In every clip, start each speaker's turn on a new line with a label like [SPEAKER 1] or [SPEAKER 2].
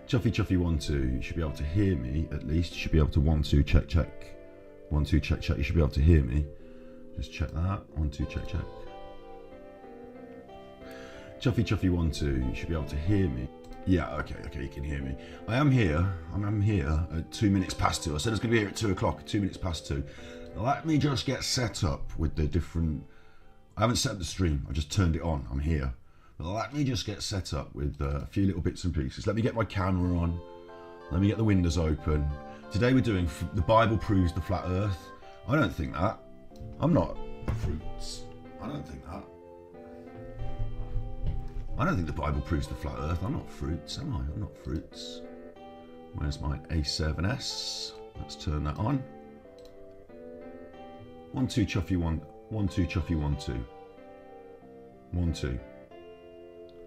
[SPEAKER 1] Chuffy Chuffy 1 2, you should be able to hear me at least. You should be able to 1 2 check check. 1 2 check check. You should be able to hear me. Just check that. 1 2 check check. Chuffy Chuffy 1 2, you should be able to hear me. Yeah, okay, you can hear me. I am here at 2 minutes past 2. I said I was going to be here at 2 o'clock, 2 minutes past 2. Let me just get set up with the different... I haven't set up the stream, I just turned it on, I'm here. But let me just get set up with a few little bits and pieces. Let me get my camera on, let me get the windows open. Today we're doing The Bible Proves the Flat Earth. I don't think that. I'm not fruits. I don't think that. I don't think the Bible proves the flat earth. I'm not fruits, am I? I'm not fruits. Where's my A7S? Let's turn that on. 1 2 Chuffy 1 1 2 Chuffy 1 2. 1 2. Are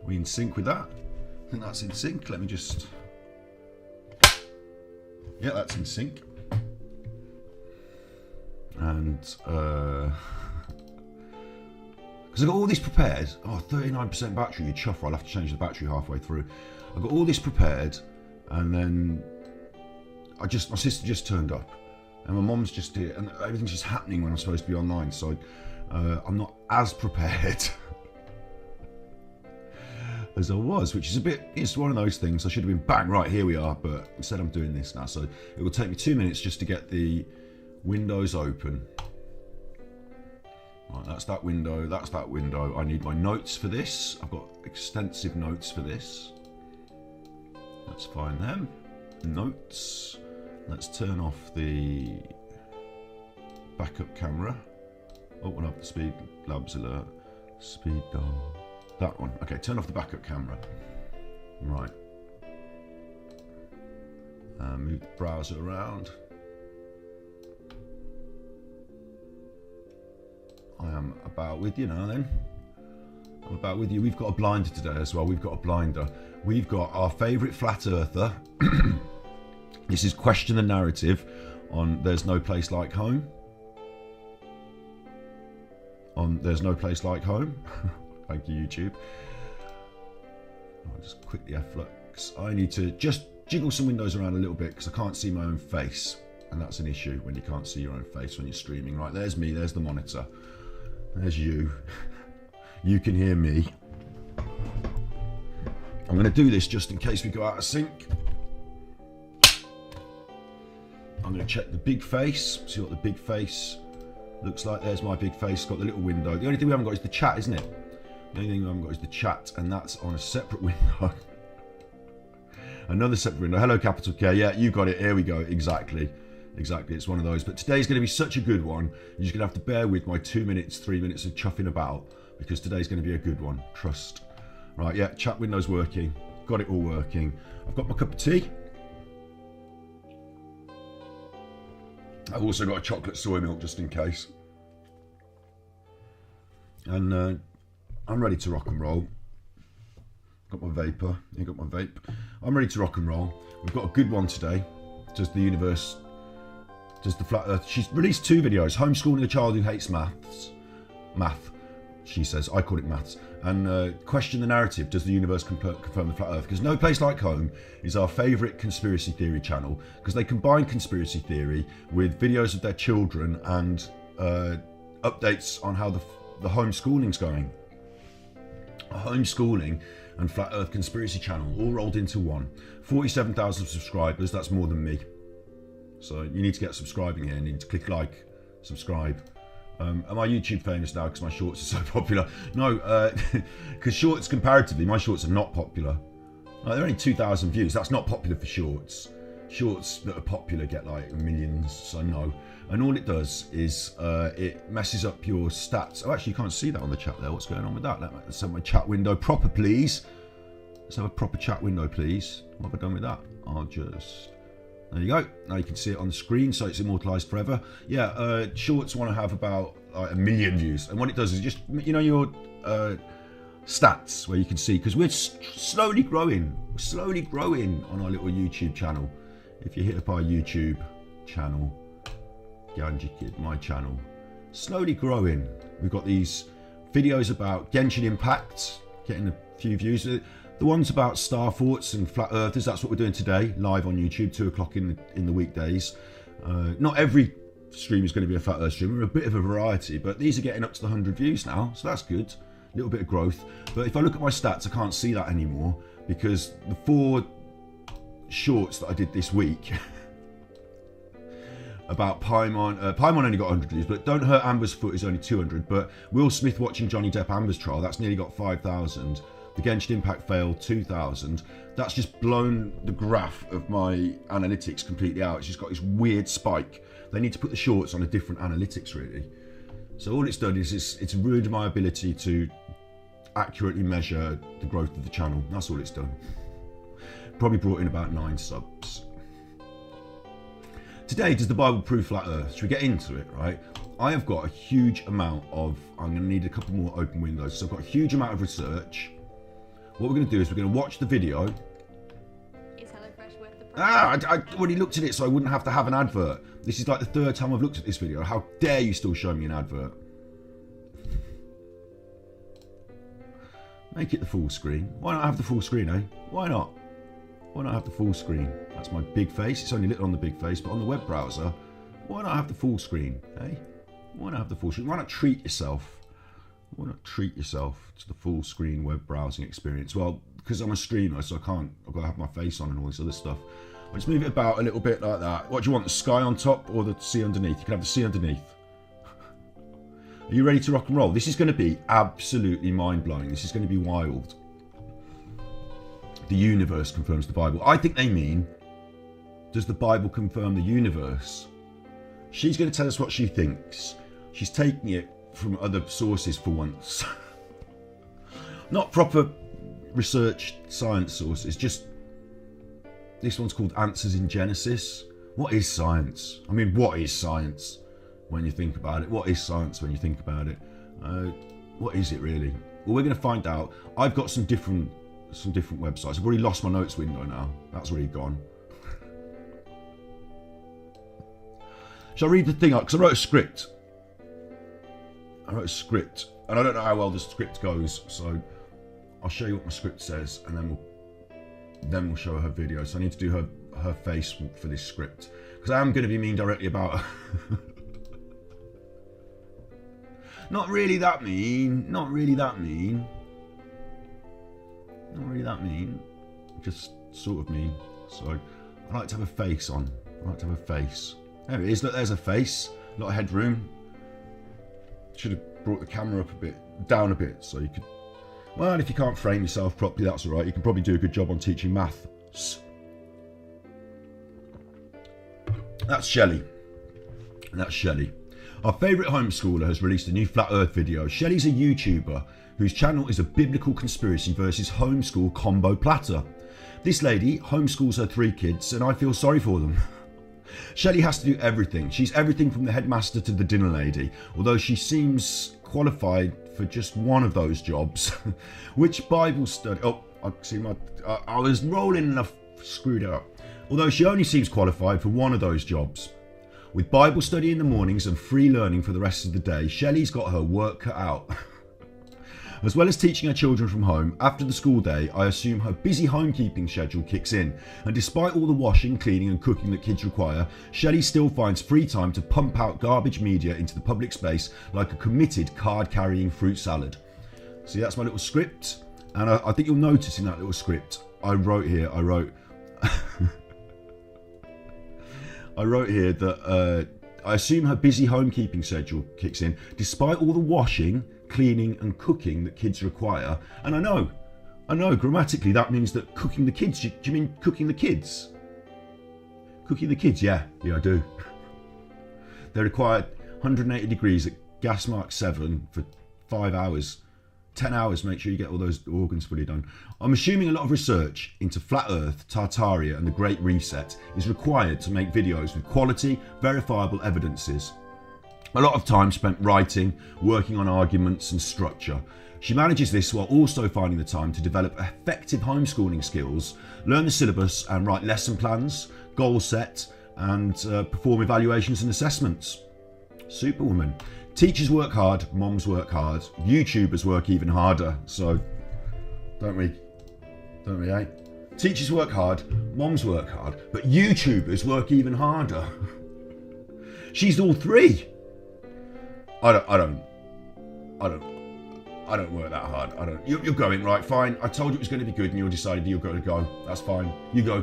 [SPEAKER 1] we in sync with that? I think that's in sync. Let me just... Yeah, that's in sync. And because I've got all this prepared. Oh, 39% battery, you chuffer. I'll have to change the battery halfway through. I've got all this prepared, and then my sister just turned up, and my mum's just here, and everything's just happening when I'm supposed to be online. So I'm not as prepared as I was, which is it's one of those things. I should have been bang right, here we are, but instead I'm doing this now. So it will take me 2 minutes just to get the windows open. Right, that's that window, that's that window. I need my notes for this. I've got extensive notes for this. Let's find them. Notes. Let's turn off the backup camera. Open up the speed labs alert. Speed dial. That one. Okay, turn off the backup camera. Right. Move the browser around. I am about with you now then. I'm about with you. We've got a blinder today as well. We've got a blinder. We've got our favourite flat earther. This is Question the Narrative on There's No Place Like Home. On There's No Place Like Home. Thank you, YouTube. I'll just quit the F-Lux. I need to just jiggle some windows around a little bit because I can't see my own face. And that's an issue when you can't see your own face when you're streaming. Right, there's me, there's the monitor. There's you. You can hear me. I'm going to do this just in case we go out of sync. I'm going to check the big face, see what the big face looks like. There's my big face, got the little window. The only thing we haven't got is the chat, isn't it? The only thing we haven't got is the chat, and that's on a separate window. Another separate window. Hello, Capital K. Yeah, you got it. Here we go. Exactly. Exactly, it's one of those. But today's going to be such a good one. You're just going to have to bear with my 2 minutes, 3 minutes of chuffing about, because today's going to be a good one. Trust. Right, yeah, chat window's working. Got it all working. I've got my cup of tea. I've also got a chocolate soy milk just in case. And I'm ready to rock and roll. Got my vapor. You got my vape. I'm ready to rock and roll. We've got a good one today. Does the universe... Does the flat earth... She's released 2 videos. Homeschooling a child who hates math, she says. I call it maths. And Question the Narrative. Does the universe confirm the flat earth? Because No Place Like Home is our favourite conspiracy theory channel, because they combine conspiracy theory with videos of their children and updates on how the homeschooling's going. A homeschooling and flat earth conspiracy channel all rolled into one. 47,000 subscribers. That's more than me. So you need to get subscribing here. You need to click like, subscribe. Am I YouTube famous now because my shorts are so popular? No, because shorts comparatively, my shorts are not popular. They're only 2,000 views. That's not popular for shorts. Shorts that are popular get like millions, so no. And all it does is it messes up your stats. Oh, actually, you can't see that on the chat there. What's going on with that? Let's have my chat window proper, please. Let's have a proper chat window, please. What have I done with that? I'll just... There you go. Now you can see it on the screen, so it's immortalised forever. Yeah, shorts want to have about like 1 million views, and what it does is just, you know, your stats where you can see, because we're slowly growing on our little YouTube channel. If you hit up our YouTube channel, Ganji Kid, my channel, slowly growing. We've got these videos about Genshin Impact, getting a few views. The ones about star thoughts and flat earthers, that's what we're doing today, live on YouTube, 2 o'clock in the weekdays. Not every stream is going to be a flat earth stream. We're a bit of a variety, but these are getting up to the 100 views now, so that's good. A little bit of growth. But if I look at my stats, I can't see that anymore because the 4 shorts that I did this week about Paimon only got 100 views, but Don't Hurt Amber's Foot is only 200. But Will Smith watching Johnny Depp Amber's trial, that's nearly got 5,000. The Genshin Impact fail, 2,000. That's just blown the graph of my analytics completely out. It's just got this weird spike. They need to put the shorts on a different analytics, really. So all it's done is it's ruined my ability to accurately measure the growth of the channel. That's all it's done. Probably brought in about 9 subs. Today, does the Bible prove flat earth? Should we get into it, right? I have got a huge amount of, I'm going to need a couple more open windows. So I've got a huge amount of research. What we're going to do is we're going to watch the video.
[SPEAKER 2] Is HelloFresh worth the price?
[SPEAKER 1] I already looked at it so I wouldn't have to have an advert. This is like the 3rd time I've looked at this video. How dare you still show me an advert? Make it the full screen. Why not have the full screen, eh? Why not? Why not have the full screen? That's my big face. It's only little on the big face, but on the web browser, why not have the full screen, eh? Why not have the full screen? Why not treat yourself? Why not treat yourself to the full screen web browsing experience? Well, because I'm a streamer, so I've got to have my face on and all this other stuff. I'll just move it about a little bit like that. What do you want, the sky on top or the sea underneath? You can have the sea underneath. Are you ready to rock and roll? This is going to be absolutely mind-blowing. This is going to be wild. The universe confirms the Bible. I think they mean, does the Bible confirm the universe? She's going to tell us what she thinks. She's taking it from other sources for once. Not proper research science sources, just this one's called Answers in Genesis. What is science? I mean, what is science when you think about it? What is science when you think about it? What is it really? Well, we're going to find out. I've got some different websites. I've already lost my notes window now. That's already gone. Shall I read the thing out? Because I wrote a script. And I don't know how well the script goes, so I'll show you what my script says, and then we'll show her video. So I need to do her face for this script, because I am going to be mean directly about her. Not really that mean. Just sort of mean. So I like to have a face on. There it is. Look, there's a face. A lot of headroom. Should have brought the camera up down a bit, so you could. Well, if you can't frame yourself properly, that's all right. You can probably do a good job on teaching maths. That's Shelley. Our favourite homeschooler has released a new flat earth video. Shelley's a YouTuber whose channel is a biblical conspiracy versus homeschool combo platter. This lady homeschools her 3 kids, and I feel sorry for them. Shelley has to do everything. She's everything from the headmaster to the dinner lady, although she seems qualified for just one of those jobs. Which Bible study... Oh, I was rolling and I screwed it up. Although she only seems qualified for one of those jobs. With Bible study in the mornings and free learning for the rest of the day, Shelley's got her work cut out. As well as teaching her children from home, after the school day, I assume her busy homekeeping schedule kicks in. And despite all the washing, cleaning and cooking that kids require, Shelley still finds free time to pump out garbage media into the public space like a committed card-carrying fruit salad. See, that's my little script. And I think you'll notice in that little script, I wrote here that I assume her busy homekeeping schedule kicks in, despite all the washing, cleaning and cooking that kids require. And I know grammatically that means that cooking the kids. Do you mean cooking the kids? Cooking the kids, yeah I do. They require 180 degrees at gas mark 7 for 5 hours. 10 hours, make sure you get all those organs fully done. I'm assuming a lot of research into flat earth, Tartaria and the Great Reset is required to make videos with quality, verifiable evidences. A lot of time spent writing, working on arguments and structure. She manages this while also finding the time to develop effective homeschooling skills, learn the syllabus and write lesson plans, goal set and perform evaluations and assessments. Superwoman. Teachers work hard, moms work hard, YouTubers work even harder, so don't we? Don't we, eh? Teachers work hard, moms work hard, but YouTubers work even harder. She's all three. I don't work that hard. You're going, right, fine. I told you it was going to be good and you decided you're going to go. That's fine. You go,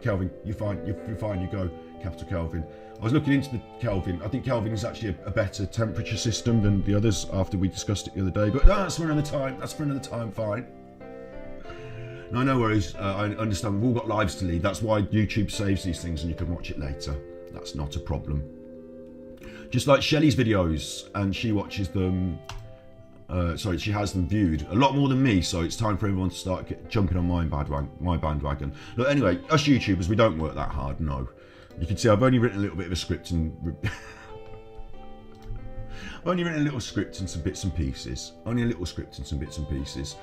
[SPEAKER 1] Kelvin. You're fine. You're fine. You go, capital Kelvin. I was looking into the Kelvin. I think Kelvin is actually a better temperature system than the others after we discussed it the other day. But no, that's for another time. That's for another time, fine. No, no worries. I understand. We've all got lives to lead. That's why YouTube saves these things and you can watch it later. That's not a problem. Just like Shelley's videos, and she watches them. She has them viewed a lot more than me, so it's time for everyone to start jumping on my bandwagon. Look, anyway, us YouTubers, we don't work that hard, no. You can see I've only written a little bit of a script and... I've only written a little script and some bits and pieces. Only a little script and some bits and pieces.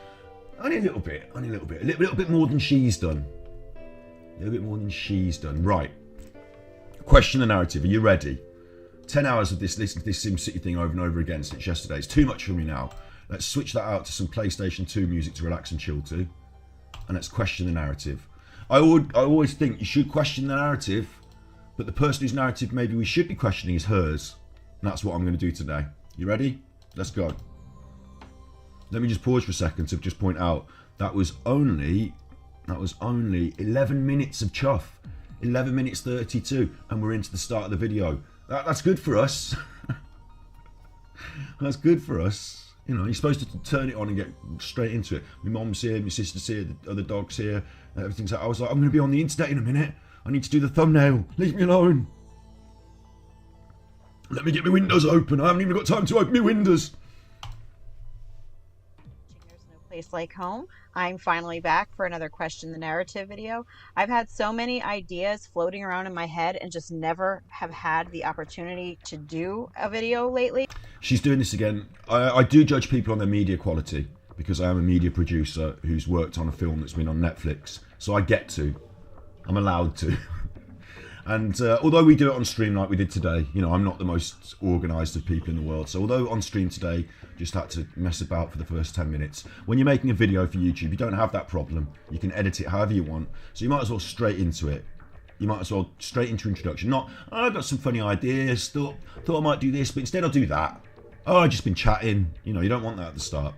[SPEAKER 1] Only a little bit. A little bit more than she's done. A little bit more than she's done. Right. Question the narrative. Are you ready? 10 hours of this, listening to this SimCity thing over and over again since yesterday. It's too much for me now. Let's switch that out to some PlayStation 2 music to relax and chill to. And let's question the narrative. I always think you should question the narrative, but the person whose narrative maybe we should be questioning is hers. And that's what I'm going to do today. You ready? Let's go. Let me just pause for a second to just point out that was only 11 minutes of chuff. 11 minutes 32, and we're into the start of the video. That's good for us. That's good for us. You know, you're supposed to turn it on and get straight into it. My mum's here, my sister's here, the other dog's here, everything's like, I was like, I'm going to be on the internet in a minute. I need to do the thumbnail. Leave me alone. Let me get my windows open. I haven't even got time to open my windows.
[SPEAKER 3] There's no place like home. I'm finally back for another Question the Narrative video. I've had so many ideas floating around in my head and just never have had the opportunity to do a video lately.
[SPEAKER 1] She's doing this again. I do judge people on their media quality because I am a media producer who's worked on a film that's been on Netflix. So I get to. I'm allowed to. And although we do it on stream like we did today, you know, I'm not the most organised of people in the world. So although on stream today, just had to mess about for the first 10 minutes. When you're making a video for YouTube, you don't have that problem. You can edit it however you want. So you might as well straight into it. You might as well straight into introduction. Not, oh, I've got some funny ideas, thought I might do this, but instead I'll do that. Oh, I've just been chatting. You know, you don't want that at the start.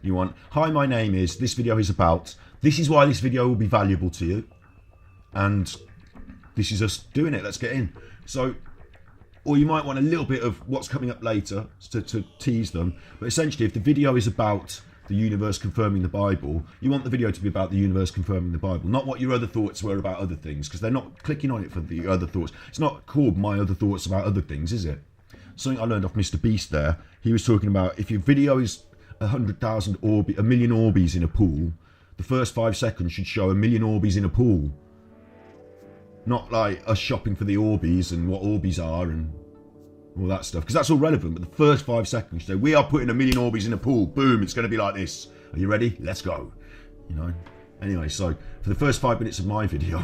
[SPEAKER 1] You want, hi, my name is, this video is about, this is why this video will be valuable to you. And this is us doing it. Let's get in. So, or you might want a little bit of what's coming up later to tease them. But essentially, if the video is about the universe confirming the Bible, you want the video to be about the universe confirming the Bible, not what your other thoughts were about other things, because they're not clicking on it for the other thoughts. It's not called My Other Thoughts About Other Things, is it? Something I learned off Mr. Beast there. He was talking about if your video is 100,000 a million Orbeez in a pool, the first 5 seconds should show a million Orbeez in a pool. Not like us shopping for the Orbeez and what Orbeez are and all that stuff, because that's all relevant. But the first 5 seconds, so we are putting a million Orbeez in a pool. Boom, it's going to be like this. Are you ready? Let's go. You know. Anyway, so for the first 5 minutes of my video,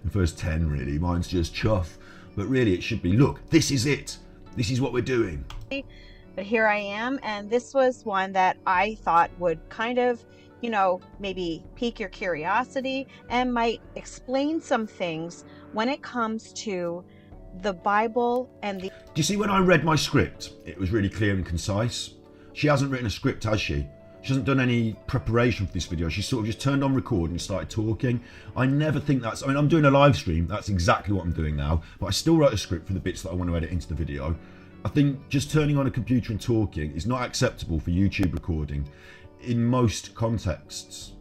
[SPEAKER 1] the first 10 really, mine's just chuff. But really, it should be, look, this is it. This is what we're doing.
[SPEAKER 3] But here I am, and this was one that I thought would kind of, you know, maybe pique your curiosity and might explain some things when it comes to the Bible and the...
[SPEAKER 1] Do you see when I read my script, it was really clear and concise? She hasn't written a script, has she? She hasn't done any preparation for this video. She sort of just turned on record and started talking. I never think that's... I mean, I'm doing a live stream. That's exactly what I'm doing now. But I still wrote a script for the bits that I want to edit into the video. I think just turning on a computer and talking is not acceptable for YouTube recording in most contexts.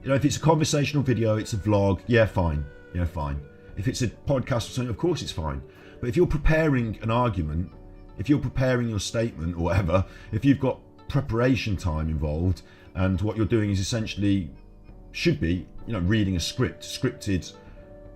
[SPEAKER 1] You know, if it's a conversational video, it's a vlog, yeah, fine. Yeah, fine. If it's a podcast or something, of course it's fine. But if you're preparing an argument, if you're preparing your statement or whatever, if you've got preparation time involved, and what you're doing is essentially, should be, you know, reading a script, scripted,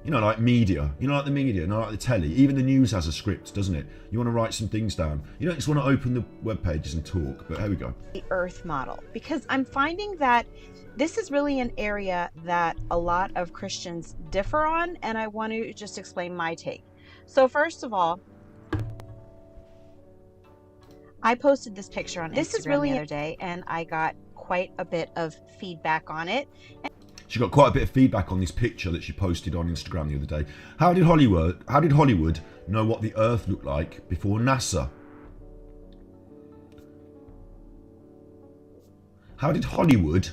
[SPEAKER 1] you know, like media, you know, like the media, not like the telly. Even the news has a script, doesn't it? You want to write some things down. You don't just want to open the web pages and talk, but here we go.
[SPEAKER 3] The Earth model, because I'm finding that this is really an area that a lot of Christians differ on, and I want to just explain my take. So first of all, I posted this picture on Instagram the other day, and I got quite a bit of feedback on it.
[SPEAKER 1] She got quite a bit of feedback on this picture that she posted on Instagram the other day. How did Hollywood know what the Earth looked like before NASA? How did Hollywood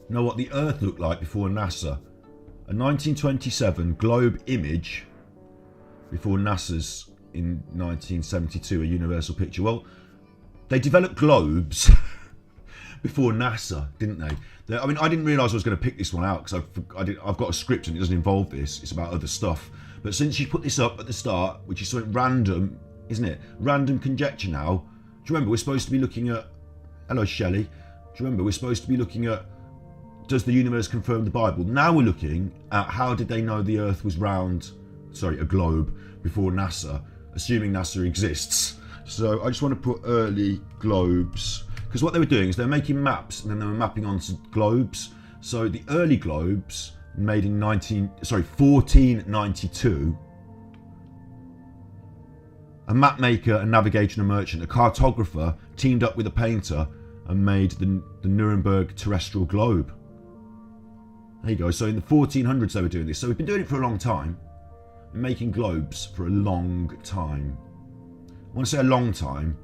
[SPEAKER 1] know what the Earth looked like before NASA? A 1927 globe image before NASA's in 1972, a universal picture. Well, they developed globes before NASA, didn't they? I mean, I didn't realise I was going to pick this one out because I've got a script and it doesn't involve this. It's about other stuff. But since you put this up at the start, which is something random, isn't it? Random conjecture now. Do you remember we're supposed to be looking at... Hello, Shelley. Do you remember we're supposed to be looking at... Does the universe confirm the Bible? Now we're looking at how did they know the Earth was round... Sorry, a globe before NASA, assuming NASA exists. So I just want to put early globes... Because what they were doing is they were making maps and then they were mapping onto globes. So the early globes made in 1492, a map maker, a navigator and a merchant, a cartographer teamed up with a painter and made the Nuremberg terrestrial globe. There you go. So in the 1400s they were doing this. So we've been doing it for a long time. We're making globes for a long time. When I say a long time,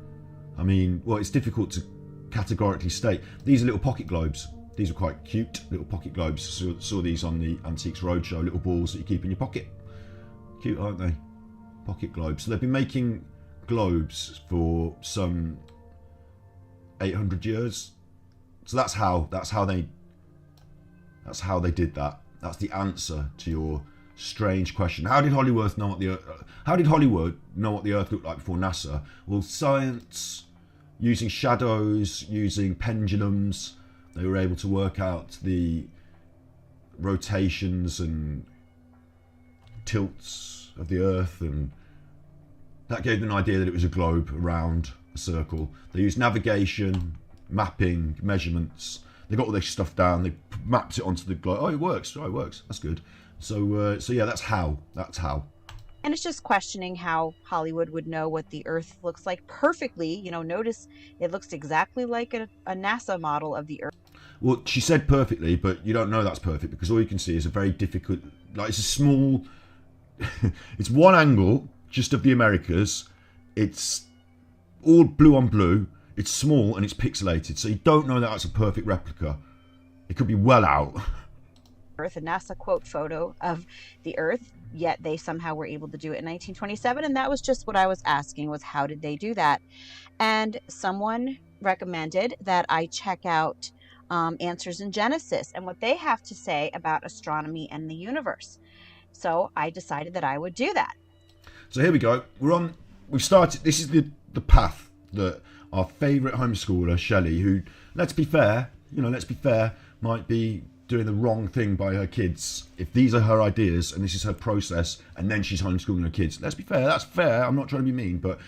[SPEAKER 1] I mean, well, it's difficult to categorically state. These are little pocket globes. These are quite cute little pocket globes. Saw these on the Antiques Roadshow, little balls that you keep in your pocket. Cute, aren't they? Pocket globes. So they've been making globes for some 800 years. So that's how they did that. That's the answer to your strange question. How did Hollywood know what the Earth looked like before NASA? Well, science, using shadows, using pendulums, they were able to work out the rotations and tilts of the Earth, and that gave them an idea that it was a globe around a circle. They used navigation, mapping, measurements. They got all this stuff down. They mapped it onto the globe. Oh, it works. Oh, it works. That's good. So yeah, that's how.
[SPEAKER 3] And it's just questioning how Hollywood would know what the Earth looks like perfectly. You know, notice it looks exactly like a NASA model of the Earth.
[SPEAKER 1] Well, she said perfectly, but you don't know that's perfect because all you can see is a very difficult, like it's a small, it's one angle just of the Americas. It's all blue on blue. It's small and it's pixelated. So you don't know that that's a perfect replica. It could be well out.
[SPEAKER 3] Earth, a NASA quote photo of the Earth, yet they somehow were able to do it in 1927. And that was just what I was asking, was how did they do that? And someone recommended that I check out Answers in Genesis and what they have to say about astronomy and the universe. So I decided that I would do that.
[SPEAKER 1] So here we go. We've started, this is the path that our favourite homeschooler, Shelley, who, let's be fair, might be doing the wrong thing by her kids. If these are her ideas and this is her process and then she's homeschooling her kids, let's be fair, that's fair. I'm not trying to be mean, but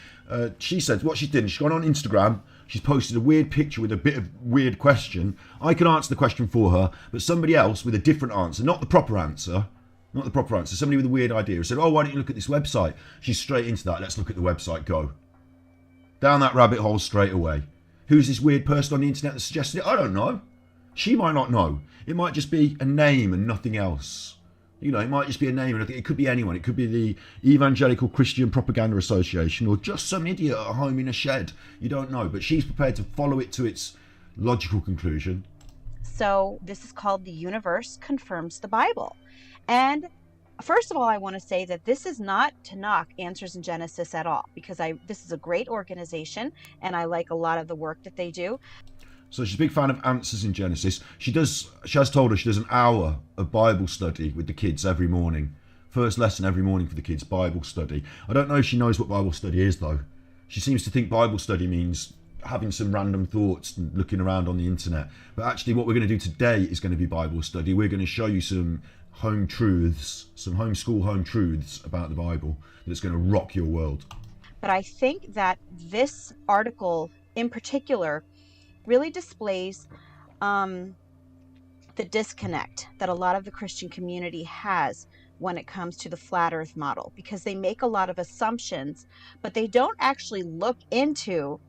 [SPEAKER 1] she said what she did, she's gone on Instagram, she's posted a weird picture with a bit of weird question. I can answer the question for her, but somebody else with a different answer, not the proper answer, somebody with a weird idea said, oh, why don't you look at this website? She's straight into that. Let's look at the website. Go down that rabbit hole straight away. Who's this weird person on the internet that suggested it? I don't know. She might not know. It might just be a name and nothing else. You know, it might just be a name and it could be anyone. It could be the Evangelical Christian Propaganda Association or just some idiot at home in a shed. You don't know, but she's prepared to follow it to its logical conclusion.
[SPEAKER 3] So this is called The Universe Confirms the Bible. And first of all, I want to say that this is not to knock Answers in Genesis at all, because this is a great organization and I like a lot of the work that they do.
[SPEAKER 1] So she's a big fan of Answers in Genesis. She has told us she does an hour of Bible study with the kids every morning. First lesson every morning for the kids, Bible study. I don't know if she knows what Bible study is though. She seems to think Bible study means having some random thoughts and looking around on the internet. But actually what we're going to do today is going to be Bible study. We're going to show you some home truths, some homeschool home truths about the Bible that's going to rock your world.
[SPEAKER 3] But I think that this article in particular really displays the disconnect that a lot of the Christian community has when it comes to the flat earth model, because they make a lot of assumptions, but they don't actually look into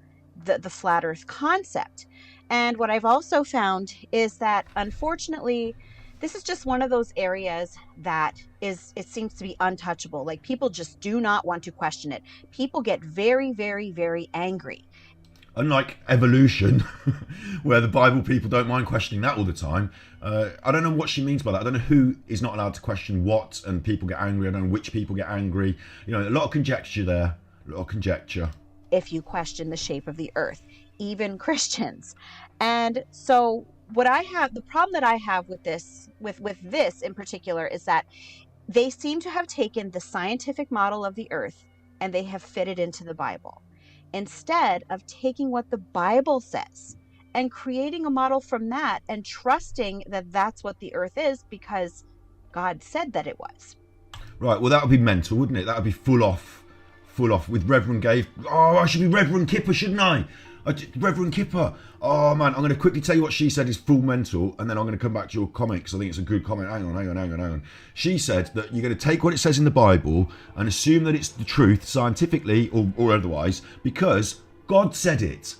[SPEAKER 3] the flat earth concept. And what I've also found is that, unfortunately, this is just one of those areas that it seems to be untouchable. Like, people just do not want to question it. People get very, very, very angry.
[SPEAKER 1] Unlike evolution, where the Bible people don't mind questioning that all the time. I don't know what she means by that. I don't know who is not allowed to question what, and people get angry. I don't know which people get angry. You know, a lot of conjecture there. A lot of conjecture.
[SPEAKER 3] If you question the shape of the earth, even Christians. And so the problem that I have with this in particular, is that they seem to have taken the scientific model of the earth and they have fit it into the Bible, instead of taking what the Bible says and creating a model from that and trusting that that's what the earth is because God said that it was.
[SPEAKER 1] Right, well, that would be mental, wouldn't it? That would be full off with Reverend Gave. Oh, I should be Reverend Kipper, shouldn't I? Reverend Kipper. Oh man, I'm going to quickly tell you what she said is full mental, and then I'm going to come back to your comment because I think it's a good comment. Hang on. She said that you're going to take what it says in the Bible and assume that it's the truth, scientifically or otherwise, because God said it.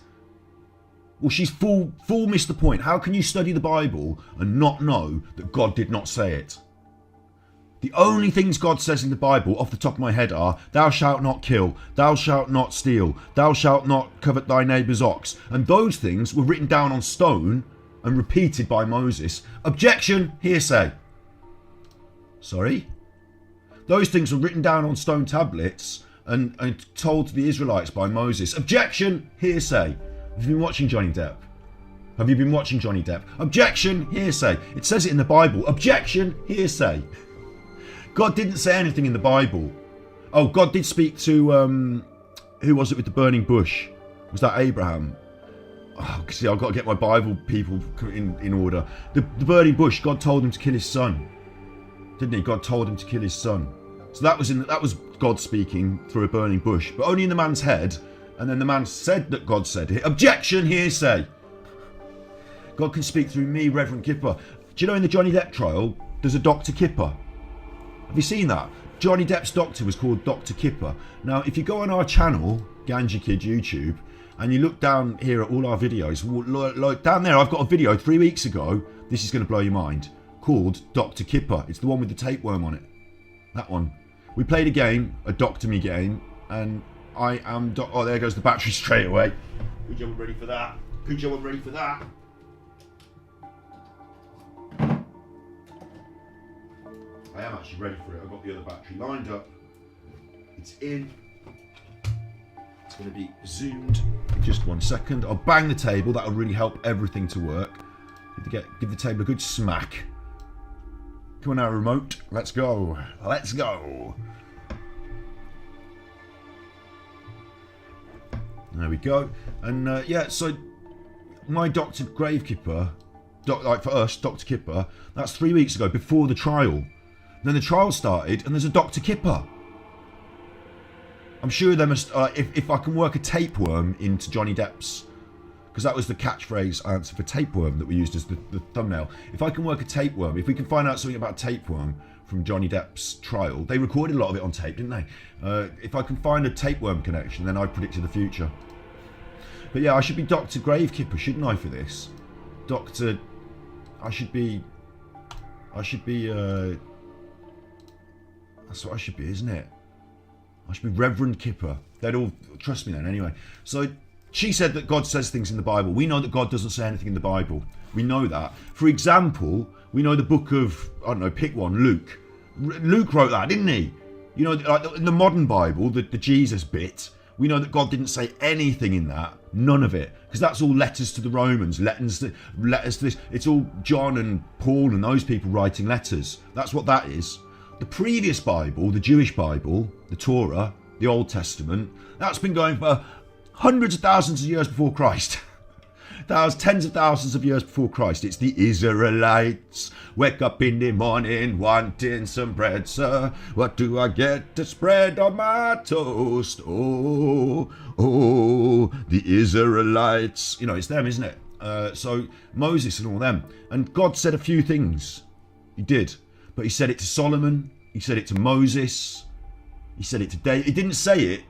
[SPEAKER 1] Well, she's full missed the point. How can you study the Bible and not know that God did not say it? The only things God says in the Bible, off the top of my head, are, thou shalt not kill, thou shalt not steal, thou shalt not covet thy neighbour's ox. And those things were written down on stone and repeated by Moses. Objection, hearsay. Sorry? Those things were written down on stone tablets and told to the Israelites by Moses. Objection, hearsay. Have you been watching Johnny Depp? Objection, hearsay. It says it in the Bible. Objection, hearsay. God didn't say anything in the Bible. Oh, God did speak to, who was it with the burning bush? Was that Abraham? Oh, see, I've got to get my Bible people in order. The burning bush, God told him to kill his son. Didn't he? God told him to kill his son. So that was God speaking through a burning bush, but only in the man's head. And then the man said that God said it. Objection, hearsay. God can speak through me, Reverend Kipper. Do you know in the Johnny Depp trial, there's a Dr. Kipper? Have you seen that? Johnny Depp's doctor was called Dr. Kipper. Now, if you go on our channel, Ganja Kid YouTube, and you look down here at all our videos, like down there, I've got a video 3 weeks ago, this is going to blow your mind, called Dr. Kipper. It's the one with the tapeworm on it. That one. We played a game, a Doctor Me game, and I am... Oh, there goes the battery straight away. Good job, I'm ready for that. I am actually ready for it. I've got the other battery lined up. It's in. It's going to be zoomed in just 1 second. I'll bang the table. That'll really help everything to work. Give the table a good smack. Come on now, remote. Let's go. There we go. And so my Dr. Gravekipper, like for us, Dr. Kipper, that's 3 weeks ago, before the trial. Then the trial started, and there's a Dr. Kipper. I'm sure there must, if I can work a tapeworm into Johnny Depp's, because that was the catchphrase answer for tapeworm that we used as the thumbnail. If I can work a tapeworm, if we can find out something about tapeworm from Johnny Depp's trial, they recorded a lot of it on tape, didn't they? If I can find a tapeworm connection, then I predicted the future. But yeah, I should be Dr. Gravekipper, shouldn't I, for this? I should be, that's what I should be, isn't it? I should be Reverend Kipper. They'd all trust me then anyway. So she said that God says things in the Bible. We know that God doesn't say anything in the Bible. We know that. For example, we know the book of, I don't know, pick one, Luke. Luke wrote that, didn't he? You know, like in the modern Bible, the Jesus bit, we know that God didn't say anything in that. None of it. Because that's all letters to the Romans, letters to this. It's all John and Paul and those people writing letters. That's what that is. The previous Bible, the Jewish Bible, the Torah, the Old Testament, that's been going for hundreds of thousands of years before Christ. Tens of thousands of years before Christ. It's the Israelites. Wake up in the morning wanting some bread, sir. What do I get to spread on my toast? Oh, the Israelites. You know, it's them, isn't it? So Moses and all them. And God said a few things. He did. But he said it to Solomon. He said it to Moses. He said it to David. He didn't say it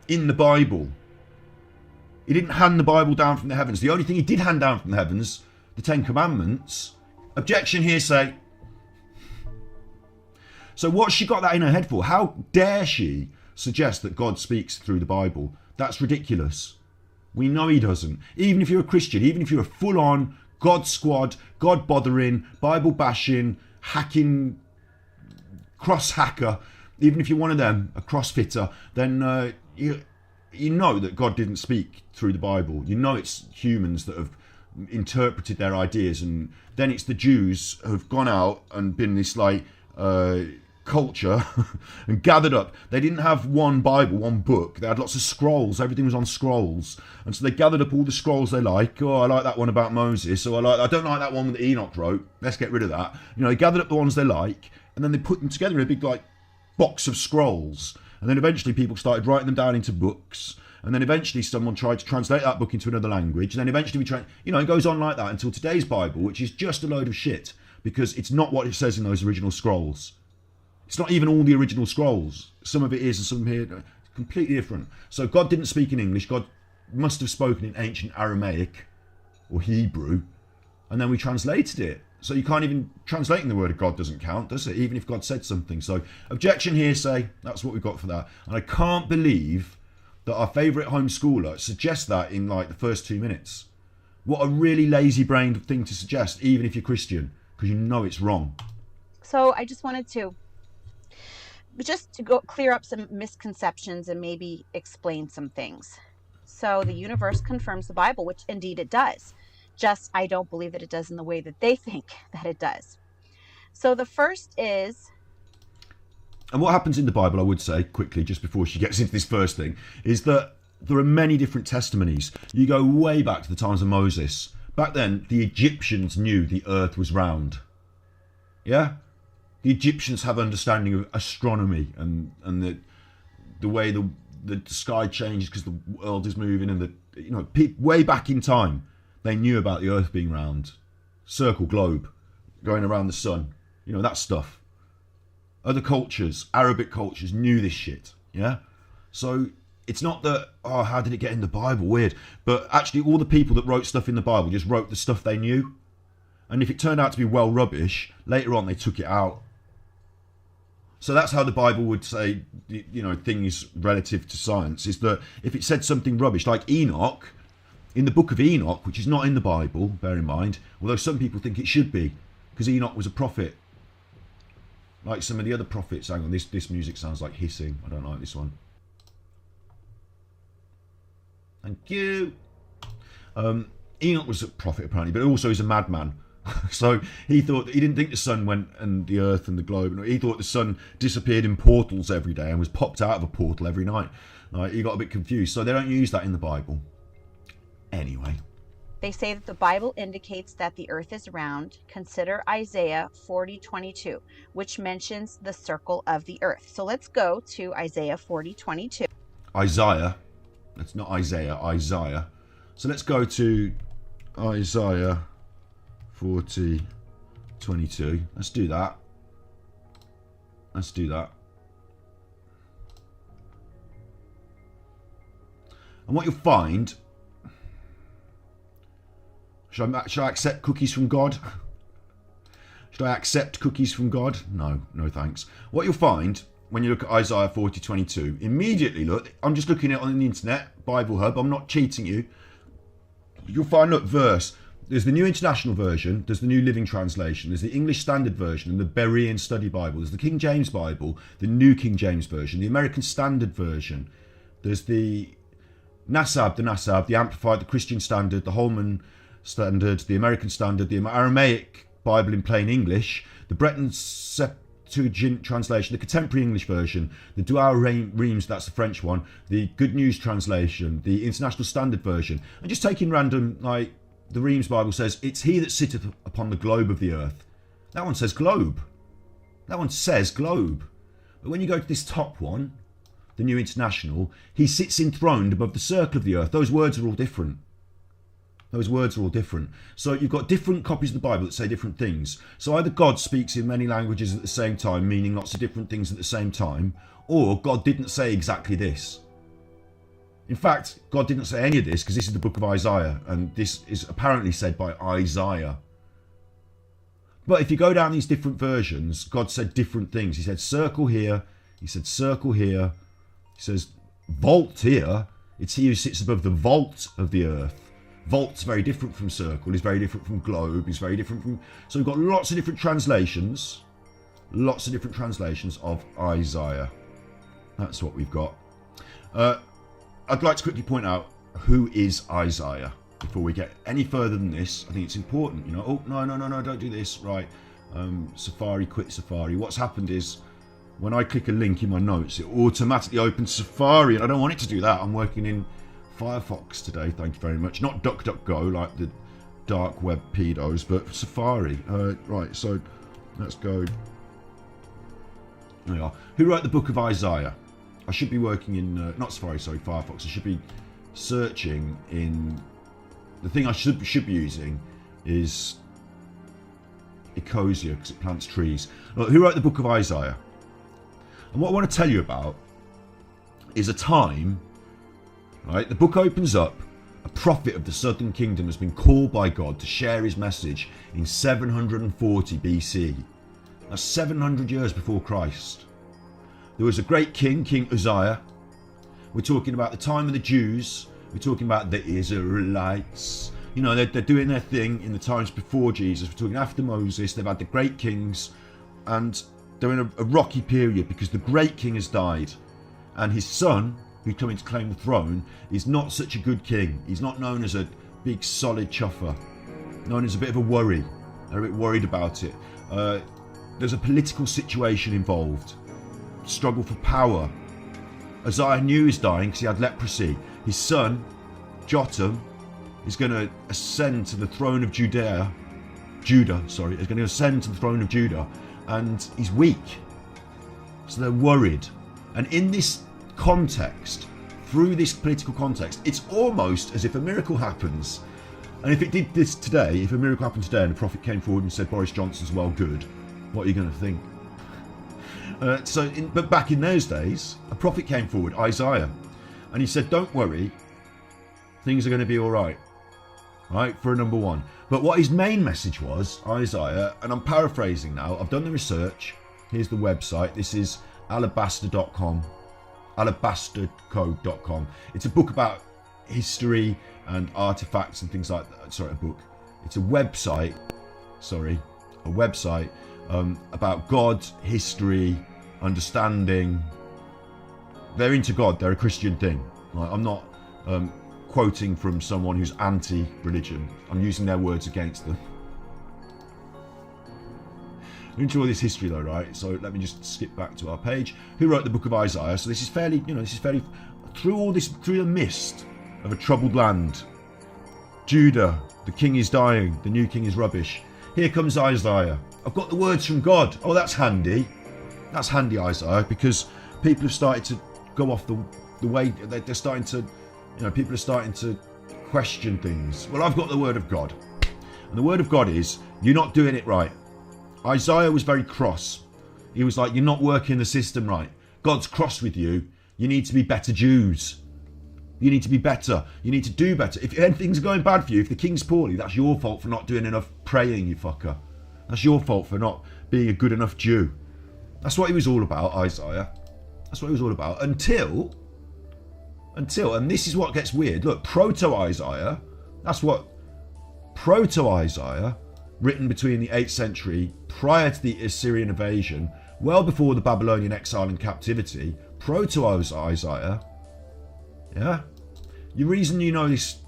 [SPEAKER 1] in the Bible. He didn't hand the Bible down from the heavens. The only thing he did hand down from the heavens, the Ten Commandments. Objection, hearsay. So what's she got that in her head for? How dare she suggest that God speaks through the Bible? That's ridiculous. We know he doesn't. Even if you're a Christian, even if you're a full-on God squad, God bothering, Bible bashing, hacking, cross hacker, even if you're one of them, a crossfitter, then you know that God didn't speak through the Bible. You know it's humans that have interpreted their ideas, and then it's the Jews who have gone out and been this like culture and gathered up. They didn't have one Bible, one book. They had lots of scrolls. Everything was on scrolls, and so they gathered up all the scrolls they like. Oh, I like that one about Moses. So I don't like that one that Enoch wrote. Let's get rid of that. You know, they gathered up the ones they like, and then they put them together in a big like box of scrolls. And then eventually people started writing them down into books. And then eventually someone tried to translate that book into another language. And then eventually it goes on like that until today's Bible, which is just a load of shit, because it's not what it says in those original scrolls. It's not even all the original scrolls. Some of it is, and some here completely different. So God didn't speak in English. God must have spoken in ancient Aramaic or Hebrew, and then we translated it. So you can't even, translating the word of God doesn't count, does it? Even if God said something. So objection, hearsay, that's what we've got for that. And I can't believe that our favourite homeschooler suggests that in like the first 2 minutes. What a really lazy-brained thing to suggest, even if you're Christian, because you know it's wrong.
[SPEAKER 3] So I just wanted to go clear up some misconceptions and maybe explain some things. So the universe confirms the Bible, which indeed it does. Just I don't believe that it does in the way that they think that it does. So the first is...
[SPEAKER 1] And what happens in the Bible, I would say, quickly, just before she gets into this first thing, is that there are many different testimonies. You go way back to the times of Moses. Back then, the Egyptians knew the earth was round. Yeah? The Egyptians have understanding of astronomy and the way the sky changes because the world is moving, and way back in time, they knew about the earth being round. Circle, globe, going around the sun. That stuff. Other cultures, Arabic cultures, knew this shit. Yeah? So it's not that, how did it get in the Bible? Weird. But actually all the people that wrote stuff in the Bible just wrote the stuff they knew. And if it turned out to be well rubbish, later on they took it out. So that's how the Bible would say, things relative to science, is that if it said something rubbish, like Enoch, in the book of Enoch, which is not in the Bible, bear in mind, although some people think it should be, because Enoch was a prophet. Like some of the other prophets. Hang on, this music sounds like hissing. I don't like this one. Thank you. Enoch was a prophet apparently, but also he's a madman. So he didn't think the sun went and the earth and the globe. He thought the sun disappeared in portals every day and was popped out of a portal every night. He got a bit confused. So they don't use that in the Bible. Anyway.
[SPEAKER 3] They say that the Bible indicates that the earth is round. Consider Isaiah 40:22, which mentions the circle of the earth. So let's go to Isaiah 40:22.
[SPEAKER 1] Isaiah. That's not Isaiah, Isaiah. So let's go to Isaiah 40:22. Let's do that. And what you'll find... Should I accept cookies from God? Should I accept cookies from God? No thanks. What you'll find when you look at Isaiah 40:22, immediately look, I'm just looking at it on the internet, Bible Hub, I'm not cheating you. You'll find, look, verse. There's the New International Version, there's the New Living Translation, there's the English Standard Version and the Berean Study Bible, there's the King James Bible, the New King James Version, the American Standard Version, there's the Nasab, the Amplified, the Christian Standard, the Holman Standard, the American Standard, the Aramaic Bible in plain English, the Breton Septuagint translation, the Contemporary English Version, the Douay Rheims, that's the French one, the Good News translation, the International Standard Version. And just taking random, like the Rheims Bible says, it's he that sitteth upon the globe of the earth. That one says globe. But when you go to this top one, the New International, he sits enthroned above the circle of the earth. Those words are all different. So you've got different copies of the Bible that say different things. So either God speaks in many languages at the same time, meaning lots of different things at the same time, or God didn't say exactly this. In fact, God didn't say any of this because this is the book of Isaiah, and this is apparently said by Isaiah. But if you go down these different versions, God said different things. He said circle here, he said circle here, he says vault here. It's he who sits above the vault of the earth. Vault's very different from circle, is very different from globe, is very different from... So we've got lots of different translations. Lots of different translations of Isaiah. That's what we've got. I'd like to quickly point out who is Isaiah before we get any further than this. I think it's important, you know. Oh, no, don't do this. Right. Safari, quit Safari. What's happened is when I click a link in my notes, it automatically opens Safari, and I don't want it to do that. I'm working in Firefox today, thank you very much. Not DuckDuckGo like the dark web pedos, but Safari. Right, so let's go. There we are. Who wrote the book of Isaiah? I should be working in, not Safari, sorry, Firefox. I should be searching in, the thing I should be using is Ecosia, because it plants trees. Look, who wrote the book of Isaiah? And what I want to tell you about is a time, right? The book opens up, a prophet of the southern kingdom has been called by God to share his message in 740 BC. That's 700 years before Christ. There was a great king, King Uzziah. We're talking about the time of the Jews. We're talking about the Israelites. You know, they're doing their thing in the times before Jesus. We're talking after Moses. They've had the great kings. And they're in a rocky period because the great king has died. And his son, who's coming to claim the throne, is not such a good king. He's not known as a big, solid chuffer. Known as a bit of a worry. They're a bit worried about it. There's a political situation involved. Struggle for power. Uzziah knew he was dying because he had leprosy. His son, Jotham, is going to ascend to the throne of Judah, is going to ascend to the throne of Judah, and he's weak. So they're worried. And in this context, through this political context, it's almost as if a miracle happens. And if it did this today, if a miracle happened today and a prophet came forward and said Boris Johnson's well good, what are you going to think? But back in those days, a prophet came forward, Isaiah, and he said, don't worry, things are going to be all right, for number one. But what his main message was, Isaiah, and I'm paraphrasing now, I've done the research, here's the website, this is alabaster.com, alabastercode.com. It's a book about history and artifacts and things like that. Sorry, a book. It's a website, about God, history, understanding. They're into God, they're a Christian thing. Right? I'm not quoting from someone who's anti-religion. I'm using their words against them. We're into all this history though, right? So let me just skip back to our page. Who wrote the book of Isaiah? So this is fairly, through the mist of a troubled land. Judah, the king is dying, the new king is rubbish. Here comes Isaiah. I've got the words from God. Oh, that's handy. That's handy, Isaiah, because people have started to go off the way. They're starting to, people are starting to question things. Well, I've got the word of God. And the word of God is, you're not doing it right. Isaiah was very cross. He was like, you're not working the system right. God's cross with you. You need to be better Jews. You need to be better. You need to do better. If anything's going bad for you, if the king's poorly, that's your fault for not doing enough praying, you fucker. That's your fault for not being a good enough Jew. That's what he was all about, Isaiah. That's what he was all about. Until, and this is what gets weird. Look, Proto-Isaiah, that's what Proto-Isaiah, written between the 8th century, prior to the Assyrian invasion, well before the Babylonian exile and captivity, Proto-Isaiah, yeah? The reason you know this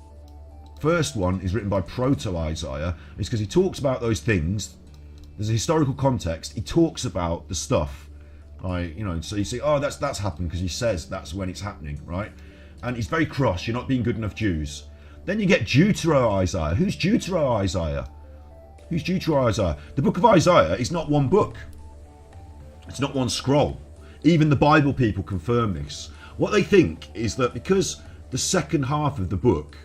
[SPEAKER 1] first one is written by Proto-Isaiah is because he talks about those things. There's a historical context. He talks about the stuff, right? So you say, oh, that's happened because he says that's when it's happening, right? And he's very cross. You're not being good enough Jews. Then you get Deutero-Isaiah. Who's Deutero-Isaiah? Who's Deutero-Isaiah? The book of Isaiah is not one book. It's not one scroll. Even the Bible people confirm this. What they think is that because the second half of the book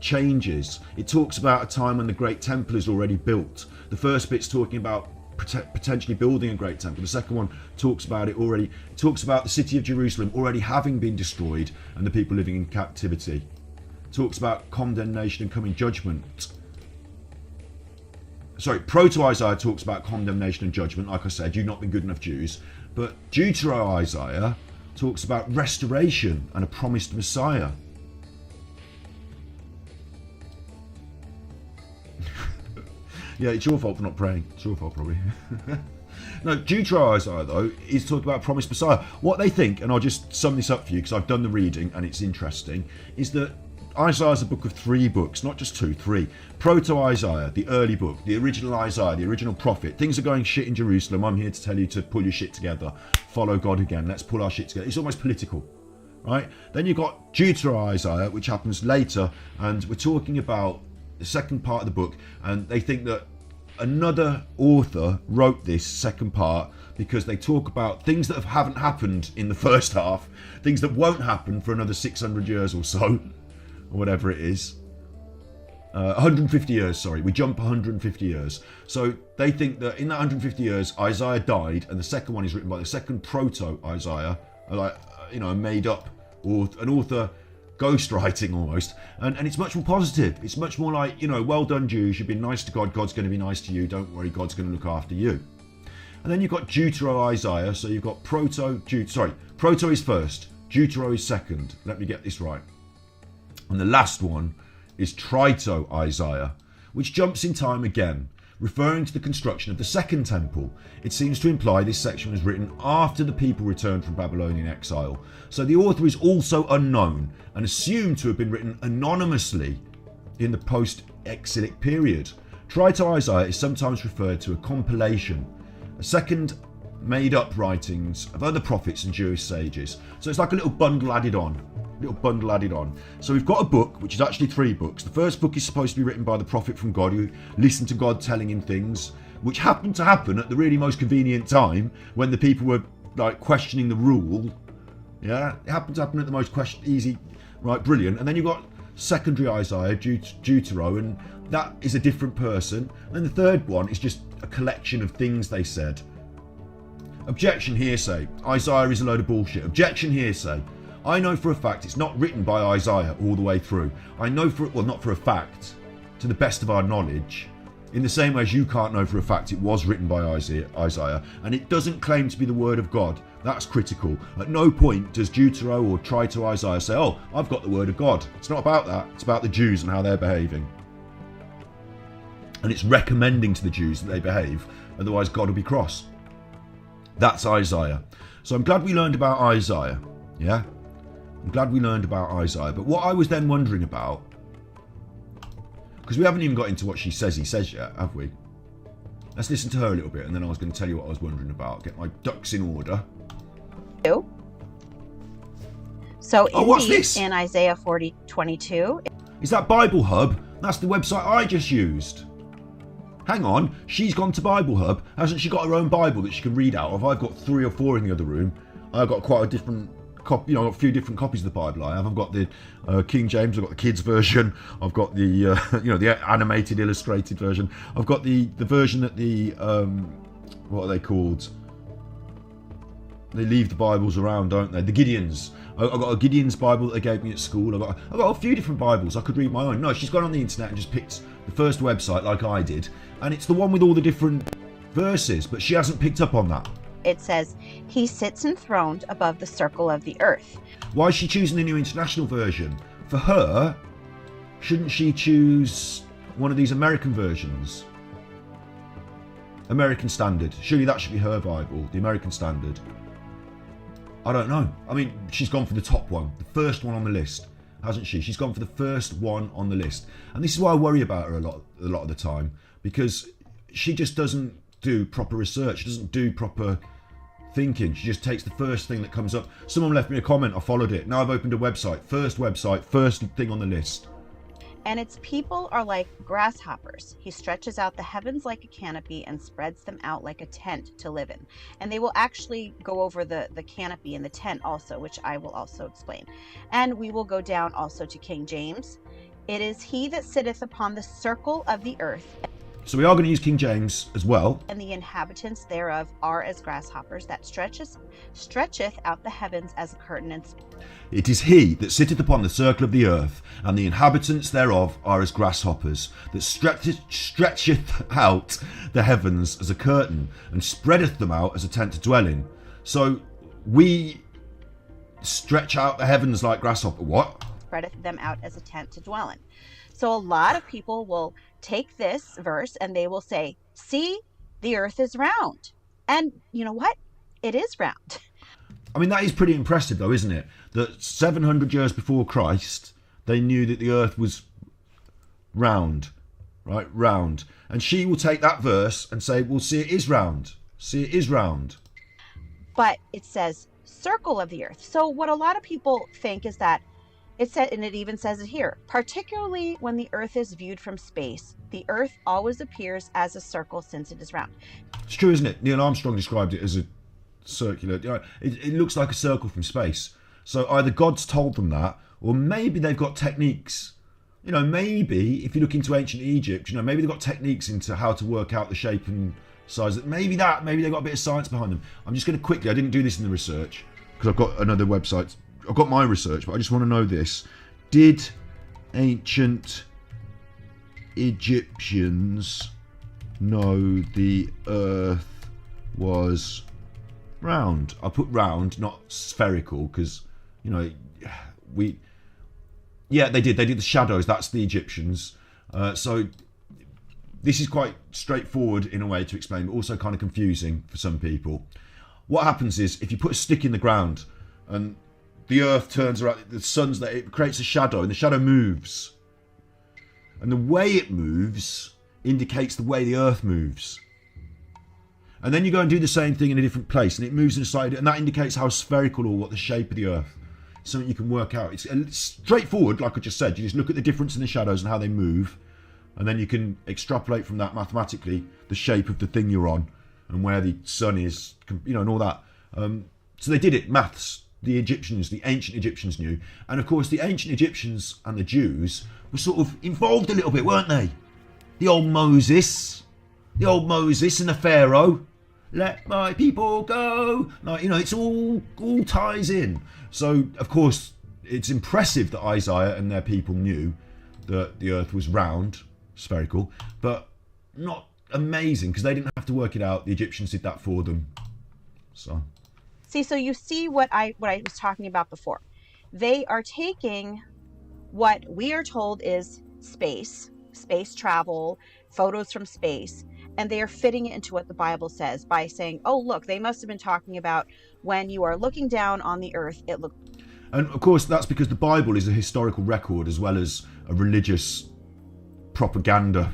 [SPEAKER 1] changes, it talks about a time when the Great Temple is already built. The first bit's talking about potentially building a great temple. The second one talks about it already. It talks about the city of Jerusalem already having been destroyed and the people living in captivity. It talks about condemnation and coming judgment. Sorry, Proto Isaiah talks about condemnation and judgment. Like I said, you've not been good enough Jews. But Trito Isaiah talks about restoration and a promised Messiah. Yeah, it's your fault for not praying. It's your fault, probably. No, Trito Isaiah, though, is talking about promised Messiah. What they think, and I'll just sum this up for you because I've done the reading and it's interesting, is that Isaiah is a book of 3 books, not just 2, 3. Proto Isaiah, the early book, the original Isaiah, the original prophet. Things are going shit in Jerusalem. I'm here to tell you to pull your shit together. Follow God again. Let's pull our shit together. It's almost political, right? Then you've got Trito Isaiah, which happens later, and we're talking about the second part of the book, and they think that another author wrote this second part because they talk about things that haven't happened in the first half, things that won't happen for another 600 years or so, or whatever it is. 150 years, sorry. We jump 150 years. So they think that in that 150 years, Isaiah died, and the second one is written by the second Proto Isaiah, like, a made up, or an author ghostwriting almost, and it's much more positive. It's much more like, well done Jews, you've been nice to God, God's going to be nice to you, don't worry, God's going to look after you. And then you've got Trito Isaiah, so you've got Proto is first, Trito is second, let me get this right. And the last one is Trito Isaiah, which jumps in time again, referring to the construction of the second temple. It seems to imply this section was written after the people returned from Babylonian exile. So the author is also unknown and assumed to have been written anonymously in the post-exilic period. Trito Isaiah is sometimes referred to a compilation, a second made-up writings of other prophets and Jewish sages. So it's like a little bundle added on. So we've got a book, which is actually 3 books. The first book is supposed to be written by the prophet from God, who listened to God telling him things, which happened to happen at the really most convenient time when the people were like questioning the rule. Yeah, it happened to happen at the most easy, right, brilliant. And then you've got secondary Isaiah, Deutero, and that is a different person. And then the third one is just a collection of things they said. Objection, hearsay. Isaiah is a load of bullshit. Objection, hearsay. I know for a fact it's not written by Isaiah all the way through. I know not for a fact, to the best of our knowledge, in the same way as you can't know for a fact it was written by Isaiah, and it doesn't claim to be the word of God. That's critical. At no point does Deutero or Trito Isaiah say, oh, I've got the word of God. It's not about that. It's about the Jews and how they're behaving. And it's recommending to the Jews that they behave, otherwise God will be cross. That's Isaiah. So I'm glad we learned about Isaiah. Yeah? I'm glad we learned about Isaiah. But what I was then wondering about, because we haven't even got into what he says yet, have we? Let's listen to her a little bit, and then I was going to tell you what I was wondering about. Get my ducks in order.
[SPEAKER 3] So
[SPEAKER 1] what's this?
[SPEAKER 3] In Isaiah 40:22.
[SPEAKER 1] Is that Bible Hub? That's the website I just used. Hang on, she's gone to Bible Hub. Hasn't she got her own Bible that she can read out of? I've got 3 or 4 in the other room. I've got quite a different copy, a few different copies of the Bible I have. I've got the King James, I've got the kids version, I've got the the animated illustrated version. I've got the version that the what are they called? They leave the Bibles around, don't they? The Gideons. I've got a Gideon's Bible that they gave me at school. I've got a few different Bibles. I could read my own. No, she's gone on the internet and just picked the first website like I did, and it's the one with all the different verses, but she hasn't picked up on that.
[SPEAKER 3] It says, he sits enthroned above the circle of the earth.
[SPEAKER 1] Why is she choosing the New International Version? For her, shouldn't she choose one of these American versions? American Standard. Surely that should be her Bible, the American Standard. I don't know. I mean, she's gone for the top one, the first one on the list, hasn't she? She's gone for the first one on the list. And this is why I worry about her a lot of the time, because she just doesn't do proper research, she doesn't do proper thinking. She just takes the first thing that comes up. Someone left me a comment, I followed it. Now I've opened a website, first thing on the list.
[SPEAKER 3] And its people are like grasshoppers. He stretches out the heavens like a canopy and spreads them out like a tent to live in. And they will actually go over the canopy and the tent also, which I will also explain. And we will go down also to King James. It is he that sitteth upon the circle of the earth.
[SPEAKER 1] So we are going to use King James as well.
[SPEAKER 3] And the inhabitants thereof are as grasshoppers, that stretcheth out the heavens as a curtain. And
[SPEAKER 1] it is he that sitteth upon the circle of the earth, and the inhabitants thereof are as grasshoppers, that stretcheth out the heavens as a curtain, and spreadeth them out as a tent to dwell in. So we stretch out the heavens like grasshopper. What?
[SPEAKER 3] Spreadeth them out as a tent to dwell in. So a lot of people will take this verse and they will say, see, the earth is round. And you know what? It is round.
[SPEAKER 1] I mean, that is pretty impressive though, isn't it? That 700 years before Christ, they knew that the earth was round, right? Round. And she will take that verse and say, well, see, it is round. See, it is round.
[SPEAKER 3] But it says circle of the earth. So what a lot of people think is that it said, and it even says it here, particularly when the earth is viewed from space, the earth always appears as a circle since it is round.
[SPEAKER 1] It's true, isn't it? Neil Armstrong described it as a circular. It looks like a circle from space. So either God's told them that, or maybe they've got techniques. You know, maybe if you look into ancient Egypt, you know, maybe they've got techniques into how to work out the shape and size. Maybe they've got a bit of science behind them. I'm just going to quickly, I didn't do this in the research because I've got another website. I've got my research, but I just want to know this. Did ancient Egyptians know the earth was round? I put round, not spherical, because, you know, yeah, they did. They did the shadows. That's the Egyptians. So this is quite straightforward in a way to explain, but also kind of confusing for some people. What happens is if you put a stick in the ground and the earth turns around, the sun's there, it creates a shadow, and the shadow moves. And the way it moves indicates the way the earth moves. And then you go and do the same thing in a different place, and it moves in a slightly, and that indicates how spherical or what the shape of the earth. It's something you can work out. It's straightforward, like I just said. You just look at the difference in the shadows and how they move, and then you can extrapolate from that mathematically the shape of the thing you're on and where the sun is, you know, and all that. So they did it, maths. The Egyptians, the ancient Egyptians knew. And of course, the ancient Egyptians and the Jews were sort of involved a little bit, weren't they? The old Moses and the Pharaoh. Let my people go. Like, you know, it's all ties in. So, of course, it's impressive that Isaiah and their people knew that the earth was round, spherical, but not amazing because they didn't have to work it out. The Egyptians did that for them. So
[SPEAKER 3] you see what I was talking about before. They are taking what we are told is space travel, photos from space, and they are fitting it into what the Bible says by saying, oh, look, they must have been talking about when you are looking down on the earth, it looks.
[SPEAKER 1] And of course, that's because the Bible is a historical record as well as a religious propaganda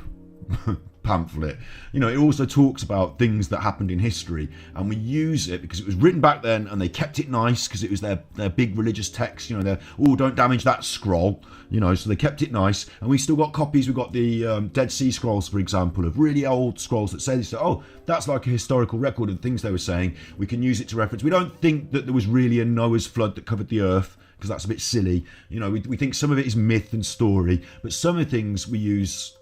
[SPEAKER 1] pamphlet. You know, it also talks about things that happened in history, and we use it because it was written back then and they kept it nice because it was their big religious text. You know, they're, oh, don't damage that scroll, you know, so they kept it nice. And we still got copies. We've got the Dead Sea Scrolls, for example, of really old scrolls that say this. Oh, that's like a historical record of the things they were saying. We can use it to reference. We don't think that there was really a Noah's flood that covered the earth, because that's a bit silly. You know, we think some of it is myth and story, but some of the things we use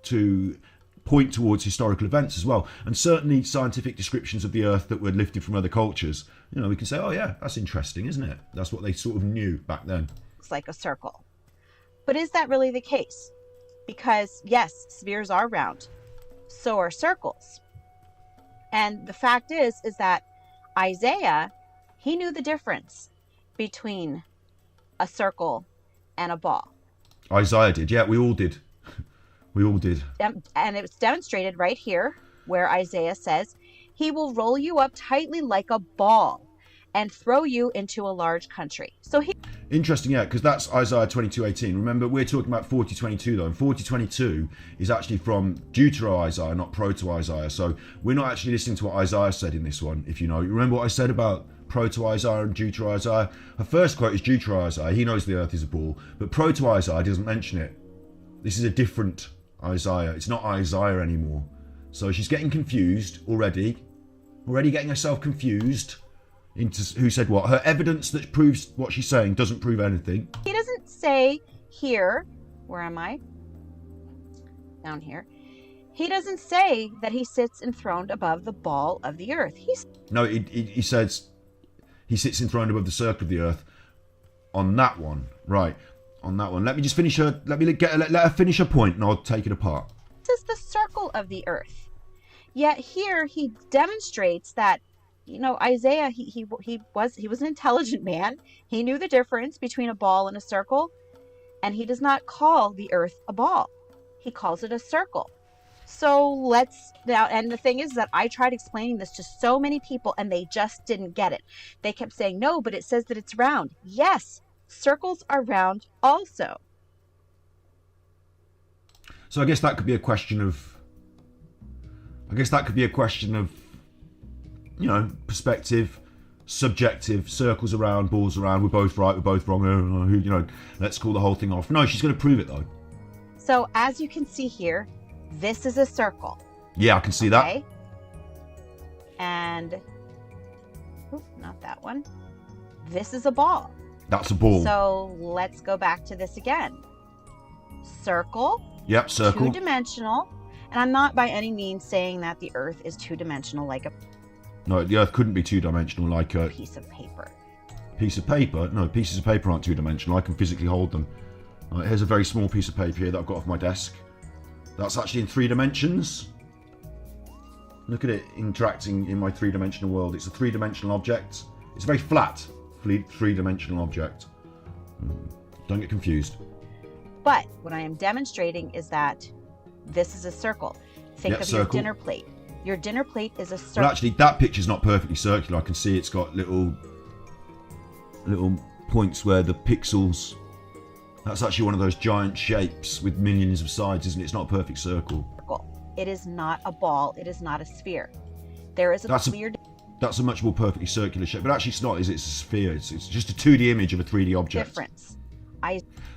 [SPEAKER 1] to point towards historical events as well, and certainly scientific descriptions of the earth that were lifted from other cultures. You know, we can say, oh yeah, that's interesting, isn't it? That's what they sort of knew back then.
[SPEAKER 3] It's like a circle. But is that really the case? Because yes, spheres are round, so are circles. And the fact is that Isaiah, he knew the difference between a circle and a ball.
[SPEAKER 1] Isaiah did, yeah, we all did. We all did.
[SPEAKER 3] And it's demonstrated right here where Isaiah says, he will roll you up tightly like a ball and throw you into a large country. So
[SPEAKER 1] interesting, yeah, because that's Isaiah 22:18. Remember, we're talking about 40:22 though, and 40:22 is actually from Deutero Isaiah, not Proto Isaiah. So we're not actually listening to what Isaiah said in this one, if you know. You remember what I said about Proto Isaiah and Deutero Isaiah? Her first quote is Deutero Isaiah. He knows the earth is a ball, but Proto Isaiah doesn't mention it. This is a different Isaiah. It's not Isaiah anymore. So she's getting confused already getting herself confused into who said what. Her evidence that proves what she's saying doesn't prove anything.
[SPEAKER 3] He doesn't say here, where am I? Down here. He doesn't say that he sits enthroned above the ball of the earth.
[SPEAKER 1] No, he says he sits enthroned above the circle of the earth. On that one, right? On that one. Let me just finish her. Let her finish her point, and I'll take it apart.
[SPEAKER 3] This is the circle of the earth. Yet here he demonstrates that, Isaiah, he was an intelligent man. He knew the difference between a ball and a circle, and he does not call the earth a ball. He calls it a circle. So let's now, and the thing is that I tried explaining this to so many people and they just didn't get it. They kept saying, no, but it says that it's round. Yes, circles are round also.
[SPEAKER 1] So I guess that could be a question of, perspective, subjective, circles around, balls around, we're both right, we're both wrong, let's call the whole thing off. No, she's going to prove it though.
[SPEAKER 3] So as you can see here, this is a circle.
[SPEAKER 1] Yeah, I can see that.
[SPEAKER 3] And, not that one. This is a ball.
[SPEAKER 1] That's a ball.
[SPEAKER 3] So let's go back to this again. Circle.
[SPEAKER 1] Yep, circle.
[SPEAKER 3] Two-dimensional. And I'm not by any means saying that the earth is two-dimensional like a...
[SPEAKER 1] No, the earth couldn't be two-dimensional like a...
[SPEAKER 3] piece of paper.
[SPEAKER 1] Piece of paper? No, pieces of paper aren't two-dimensional. I can physically hold them. Here's a very small piece of paper here that I've got off my desk. That's actually in 3 dimensions. Look at it interacting in my 3-dimensional world. It's a 3-dimensional object. It's a very flat 3-dimensional object. Don't get confused.
[SPEAKER 3] But what I am demonstrating is that this is a circle. Think of
[SPEAKER 1] circle.
[SPEAKER 3] Your dinner plate. Your dinner plate is a circle.
[SPEAKER 1] Well, actually, that picture's not perfectly circular. I can see it's got little points where the pixels... That's actually one of those giant shapes with millions of sides, isn't it? It's not a perfect circle.
[SPEAKER 3] It is not a ball. It is not a sphere. There is clear...
[SPEAKER 1] That's a much more perfectly circular shape. But actually it's not, is it? It's a sphere. It's just a 2D image of a 3D object.
[SPEAKER 3] Difference.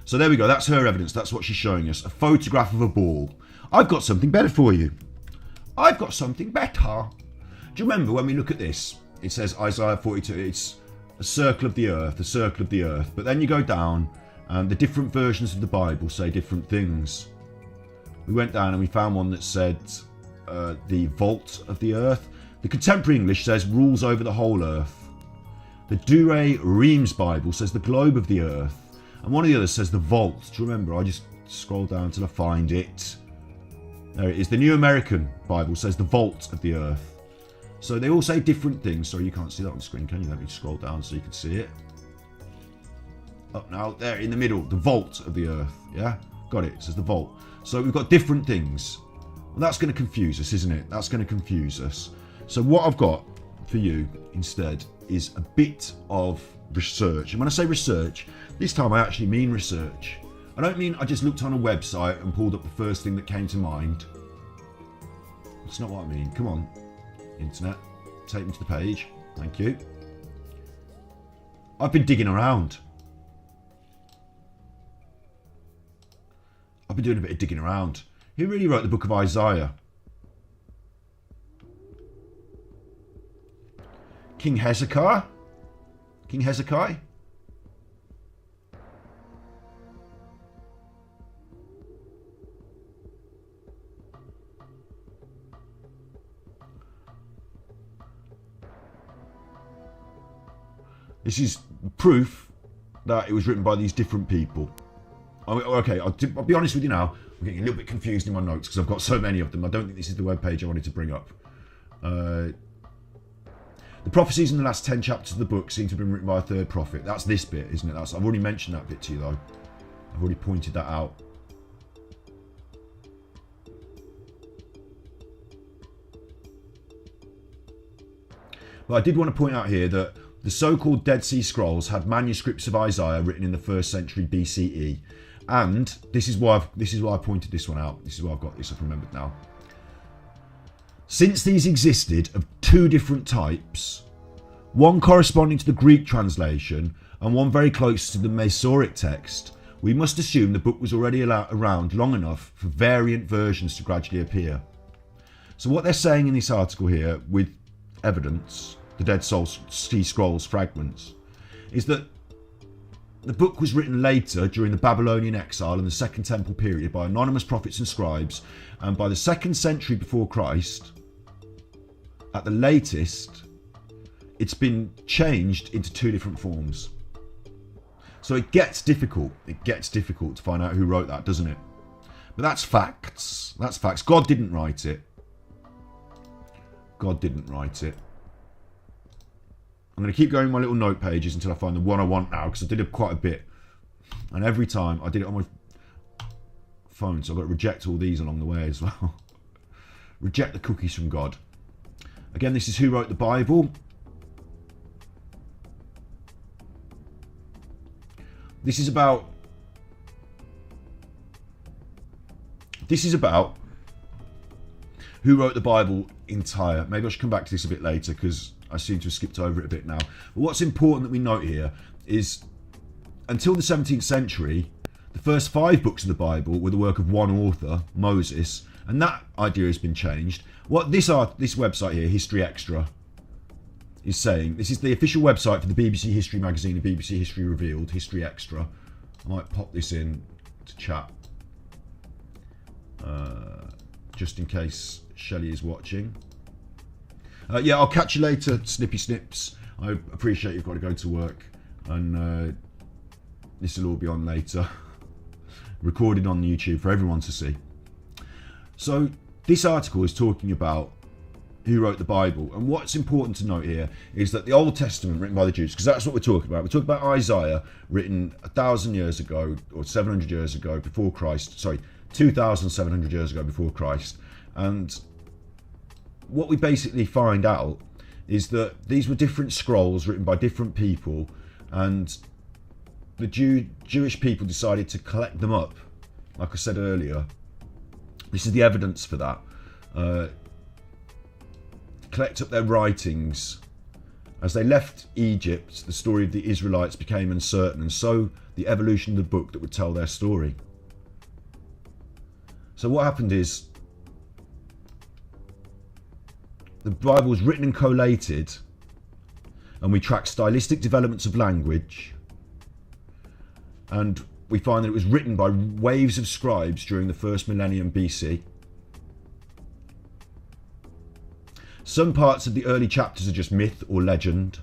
[SPEAKER 1] So there we go. That's her evidence. That's what she's showing us. A photograph of a ball. I've got something better for you. I've got something better. Do you remember when we look at this? It says Isaiah 42. It's a circle of the earth, a circle of the earth. But then you go down... and the different versions of the Bible say different things. We went down and we found one that said the vault of the earth. The contemporary English says rules over the whole earth. The Douay-Rheims Bible says the globe of the earth. And one of the others says the vault. Do you remember? I just scroll down till I find it. There it is. The New American Bible says the vault of the earth. So they all say different things. Sorry, you can't see that on the screen, can you? Let me scroll down so you can see it. Up now, there in the middle, the vault of the earth. Yeah, got it. It says the vault. So we've got different things. Well, that's going to confuse us, isn't it? That's going to confuse us. So what I've got for you instead is a bit of research. And when I say research, this time I actually mean research. I don't mean I just looked on a website and pulled up the first thing that came to mind. That's not what I mean. Come on, internet, take me to the page. Thank you. I've been digging around. I've been doing a bit of digging around. Who really wrote the book of Isaiah? King Hezekiah? King Hezekiah? This is proof that it was written by these different people. Okay, I'll be honest with you now. I'm getting a little bit confused in my notes because I've got so many of them. I don't think this is the web page I wanted to bring up. The prophecies in the last 10 chapters of the book seem to have been written by a third prophet. That's this bit, isn't it? I've already mentioned that bit to you, though. I've already pointed that out. But I did want to point out here that the so-called Dead Sea Scrolls had manuscripts of Isaiah written in the 1st century BCE. And this is why I pointed this one out. This is why I've got this. I've remembered now. Since these existed of 2 different types, one corresponding to the Greek translation and one very close to the Masoretic text, we must assume the book was already around long enough for variant versions to gradually appear. So what they're saying in this article here, with evidence, the Dead Sea Scrolls fragments, is that the book was written later during the Babylonian exile and the Second Temple period by anonymous prophets and scribes, and by the 2nd century before Christ, at the latest, it's been changed into 2 different forms. So it gets difficult. It gets difficult to find out who wrote that, doesn't it? But that's facts. That's facts. God didn't write it. God didn't write it. I'm going to keep going my little note pages until I find the one I want now, because I did quite a bit. And every time I did it on my phone, so I've got to reject all these along the way as well. Reject the cookies from God. Again, this is who wrote the Bible. This is about who wrote the Bible entire. Maybe I should come back to this a bit later because I seem to have skipped over it a bit now. But what's important that we note here is until the 17th century, the first 5 books of the Bible were the work of one author, Moses, and that idea has been changed. What this website here, History Extra, is saying, this is the official website for the BBC History magazine and BBC History Revealed, History Extra. I might pop this in to chat, just in case Shelley is watching. Yeah, I'll catch you later, Snippy Snips. I appreciate you've got to go to work, and this will all be on later, recorded on YouTube for everyone to see. So this article is talking about who wrote the Bible, and what's important to note here is that the Old Testament written by the Jews, because that's what we're talking about. We're talking about Isaiah, written 1,000 years ago or 700 years ago before Christ. Sorry, 2,700 years ago before Christ. And what we basically find out is that these were different scrolls written by different people, and the Jewish people decided to collect them up. Like I said earlier, this is the evidence for that. Collect up their writings. As they left Egypt, the story of the Israelites became uncertain, and so the evolution of the book that would tell their story. So what happened is, the Bible was written and collated, and we track stylistic developments of language, and we find that it was written by waves of scribes during the first millennium BC. Some parts of the early chapters are just myth or legend,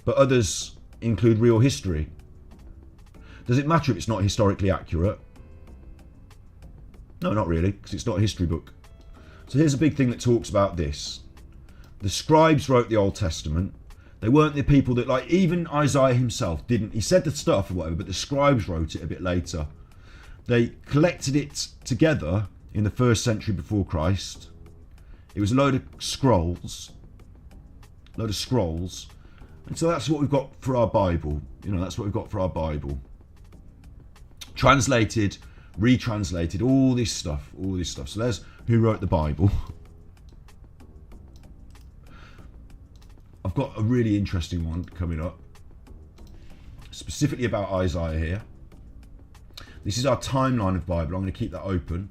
[SPEAKER 1] but others include real history. Does it matter if it's not historically accurate? No, not really, because it's not a history book. So here's a big thing that talks about this. The scribes wrote the Old Testament. They weren't the people that, like, even Isaiah himself didn't. He said the stuff or whatever, but the scribes wrote it a bit later. They collected it together in the 1st century before Christ. It was a load of scrolls. And so that's what we've got for our Bible. You know, that's what we've got for our Bible. Translated, retranslated, all this stuff. So there's who wrote the Bible. I've got a really interesting one coming up, specifically about Isaiah here. This is our timeline of Bible. I'm going to keep that open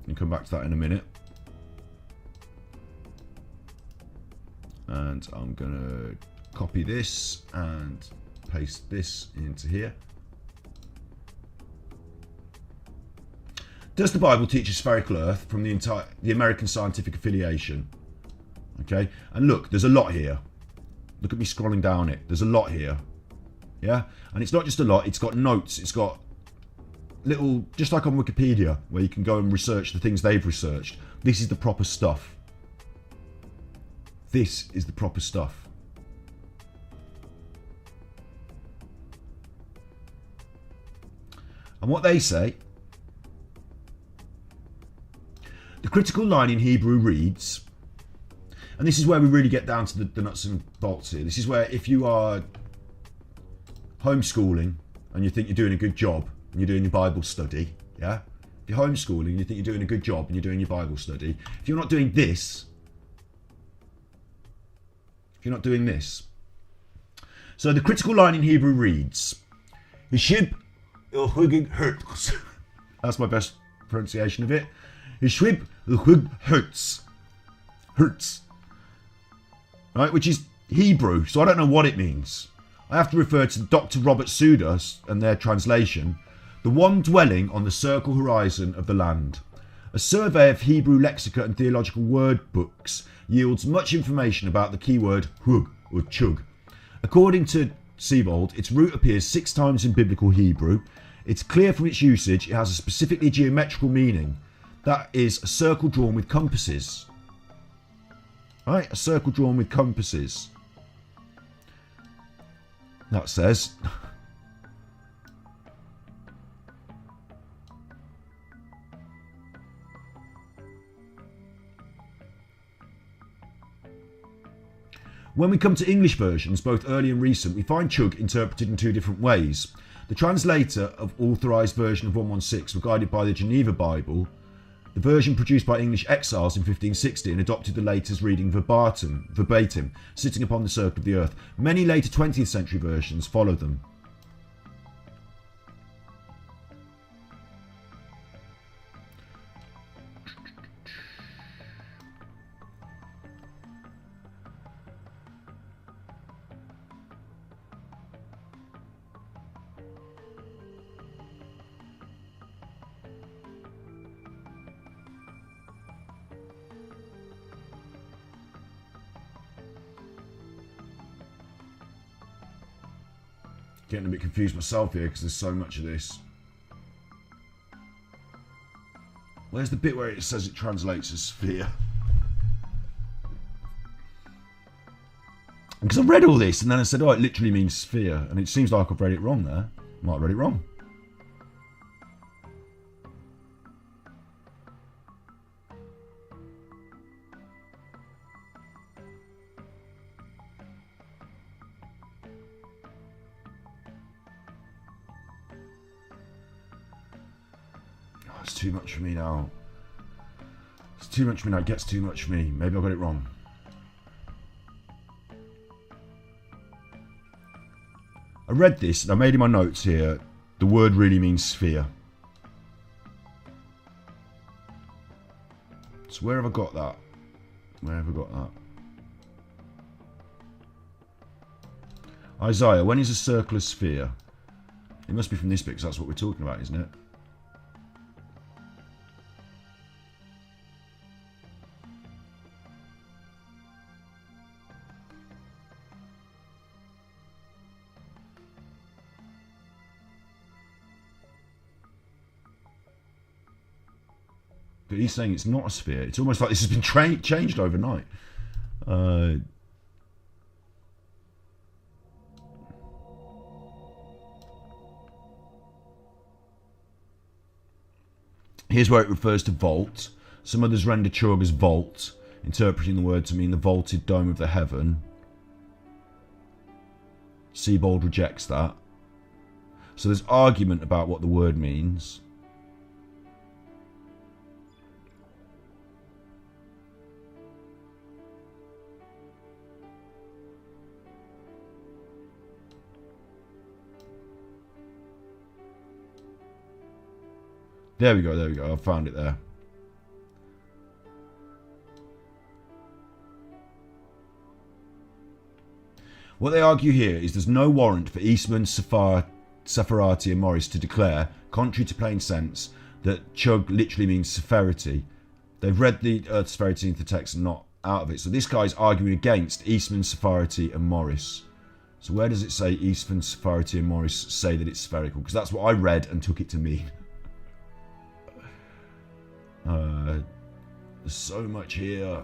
[SPEAKER 1] and come back to that in a minute. And I'm going to copy this and paste this into here. Does the Bible teach a spherical Earth from the American Scientific Affiliation? Okay, and look, there's a lot here. Look at me scrolling down it. There's a lot here. Yeah, and it's not just a lot. It's got notes. It's got little, just like on Wikipedia, where you can go and research the things they've researched. This is the proper stuff. This is the proper stuff. And what they say, the critical line in Hebrew reads, and this is where we really get down to the nuts and bolts here. This is where, if you are homeschooling and you think you're doing a good job and you're doing your Bible study, yeah? If you're homeschooling and you think you're doing a good job and you're doing your Bible study, if you're not doing this, So the critical line in Hebrew reads, Hishib il-hugig hurts. That's my best pronunciation of it. Hishib il-hug hurts. Right, which is Hebrew, so I don't know what it means. I have to refer to Dr. Robert Sudas and their translation, the one dwelling on the circle horizon of the land. A survey of Hebrew lexica and theological word books yields much information about the keyword hug or chug. According to Siebold, its root appears 6 times in biblical Hebrew. It's clear from its usage it has a specifically geometrical meaning. That is, a circle drawn with compasses. Right, a circle drawn with compasses. That says... When we come to English versions, both early and recent, we find chug interpreted in 2 different ways. The translator of authorised version of 116 were guided by the Geneva Bible. The version produced by English exiles in 1560 and adopted the latest reading verbatim, sitting upon the circle of the earth. Many later 20th century versions follow them. Getting a bit confused myself here because there's so much of this. Where's the bit where it says it translates as sphere? Because I read all this and then I said, oh, it literally means sphere. And it seems like I've read it wrong there. I might have read it wrong. It's too much for me now. It's too much for me now. It gets too much for me. Maybe I got it wrong. I read this and I made in my notes here, the word really means sphere. So where have I got that? Where have I got that? Isaiah, when is a circle a sphere? It must be from this bit because that's what we're talking about, isn't it? But he's saying it's not a sphere. It's almost like this has been changed overnight. Here's where it refers to vault. Some others render chug as vault, interpreting the word to mean the vaulted dome of the heaven. Siebold rejects that. So there's argument about what the word means. There we go, I found it there. What they argue here is there's no warrant for Eastman, Sepharati and Morris to declare, contrary to plain sense, that chug literally means spherity. They've read the earth's spherity into the text and not out of it. So this guy's arguing against Eastman, Sepharati and Morris. So where does it say Eastman, Sepharati and Morris say that it's spherical? Because that's what I read and took it to mean. There's so much here.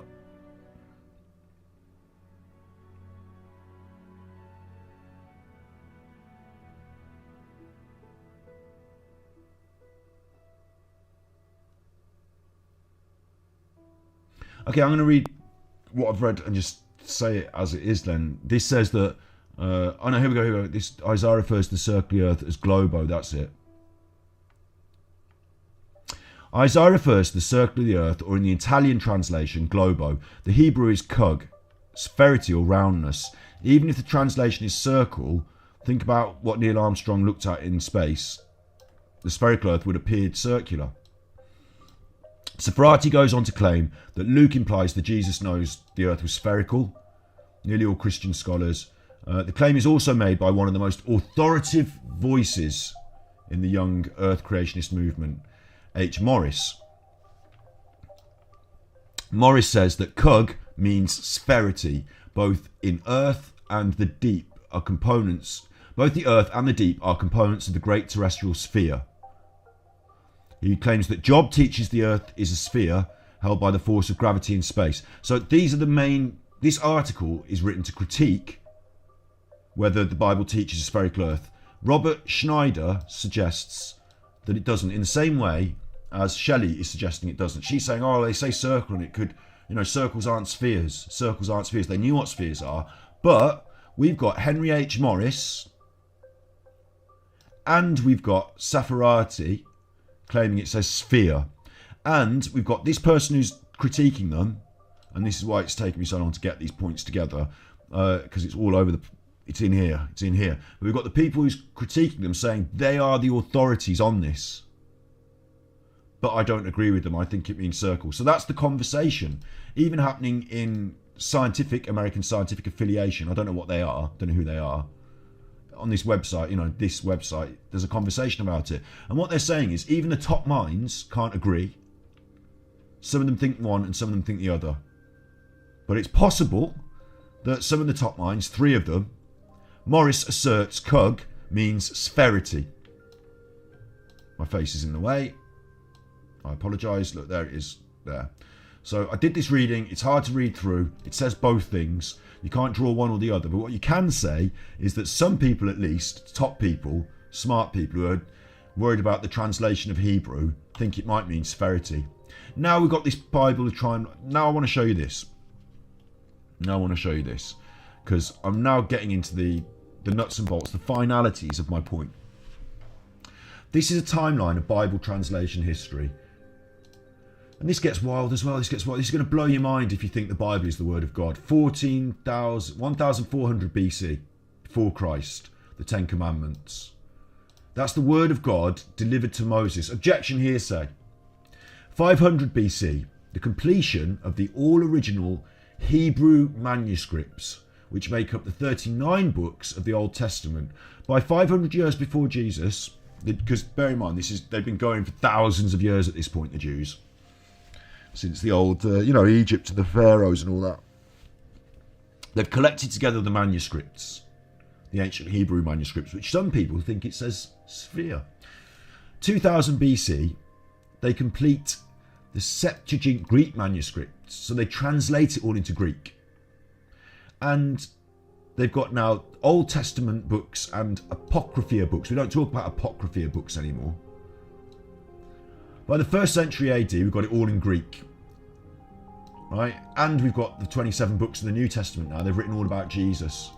[SPEAKER 1] Okay, I'm going to read what I've read and just say it as it is then. This says that, oh no, here we go. This Isaiah refers to the circle of the earth as globo, that's it. Isaiah refers to the circle of the earth, or in the Italian translation, globo. The Hebrew is kug, spherity or roundness. Even if the translation is circle, think about what Neil Armstrong looked at in space. The spherical earth would appear circular. Sepharati goes on to claim that Luke implies that Jesus knows the earth was spherical. Nearly all Christian scholars The claim is also made by one of the most authoritative voices in the young earth creationist movement, H. Morris. Morris says that Cug means spherity. Both in earth and the deep are components. Both the earth and the deep are components of the great terrestrial sphere. He claims that Job teaches the earth is a sphere held by the force of gravity in space. So these are the main... This article is written to critique whether the Bible teaches a spherical earth. Robert Schneider suggests that it doesn't, in the same way as Shelley is suggesting it doesn't. She's saying, oh, they say circle and it could... circles aren't spheres. Circles aren't spheres. They knew what spheres are. But we've got Henry H. Morris and we've got Safarati claiming it says sphere. And we've got this person who's critiquing them, and this is why it's taken me so long to get these points together, because it's all over the... It's in here. But we've got the people who's critiquing them saying they are the authorities on this. But I don't agree with them. I think it means circles. So that's the conversation, even happening in American scientific affiliation. I don't know what they are. Don't know who they are. On this website, there's a conversation about it. And what they're saying is even the top minds can't agree. Some of them think one and some of them think the other. But it's possible that some of the top minds, 3 of them, Morris asserts Cug means spherity. My face is in the way. I apologise. Look, there it is. There. So I did this reading. It's hard to read through. It says both things. You can't draw one or the other. But what you can say is that some people, at least, top people, smart people who are worried about the translation of Hebrew, think it might mean spherity. Now we've got this Bible to try and... Now I want to show you this. Because I'm now getting into the nuts and bolts, the finalities of my point. This is a timeline of Bible translation history. And this gets wild as well. This is going to blow your mind if you think the Bible is the Word of God. 1400 BC, before Christ, the Ten Commandments. That's the Word of God delivered to Moses. Objection, hearsay. 500 BC, the completion of the all-original Hebrew manuscripts, which make up the 39 books of the Old Testament. By 500 years before Jesus, because bear in mind, they've been going for thousands of years at this point, the Jews. Since the old, Egypt and the pharaohs and all that. They've collected together the manuscripts, the ancient Hebrew manuscripts, which some people think it says sphere. 2000 BC, they complete the Septuagint Greek manuscripts, so they translate it all into Greek. And they've got now Old Testament books and Apocrypha books. We don't talk about Apocrypha books anymore. By the 1st century AD, we've got it all in Greek. Right? And we've got the 27 books of the New Testament now. They've written all about Jesus.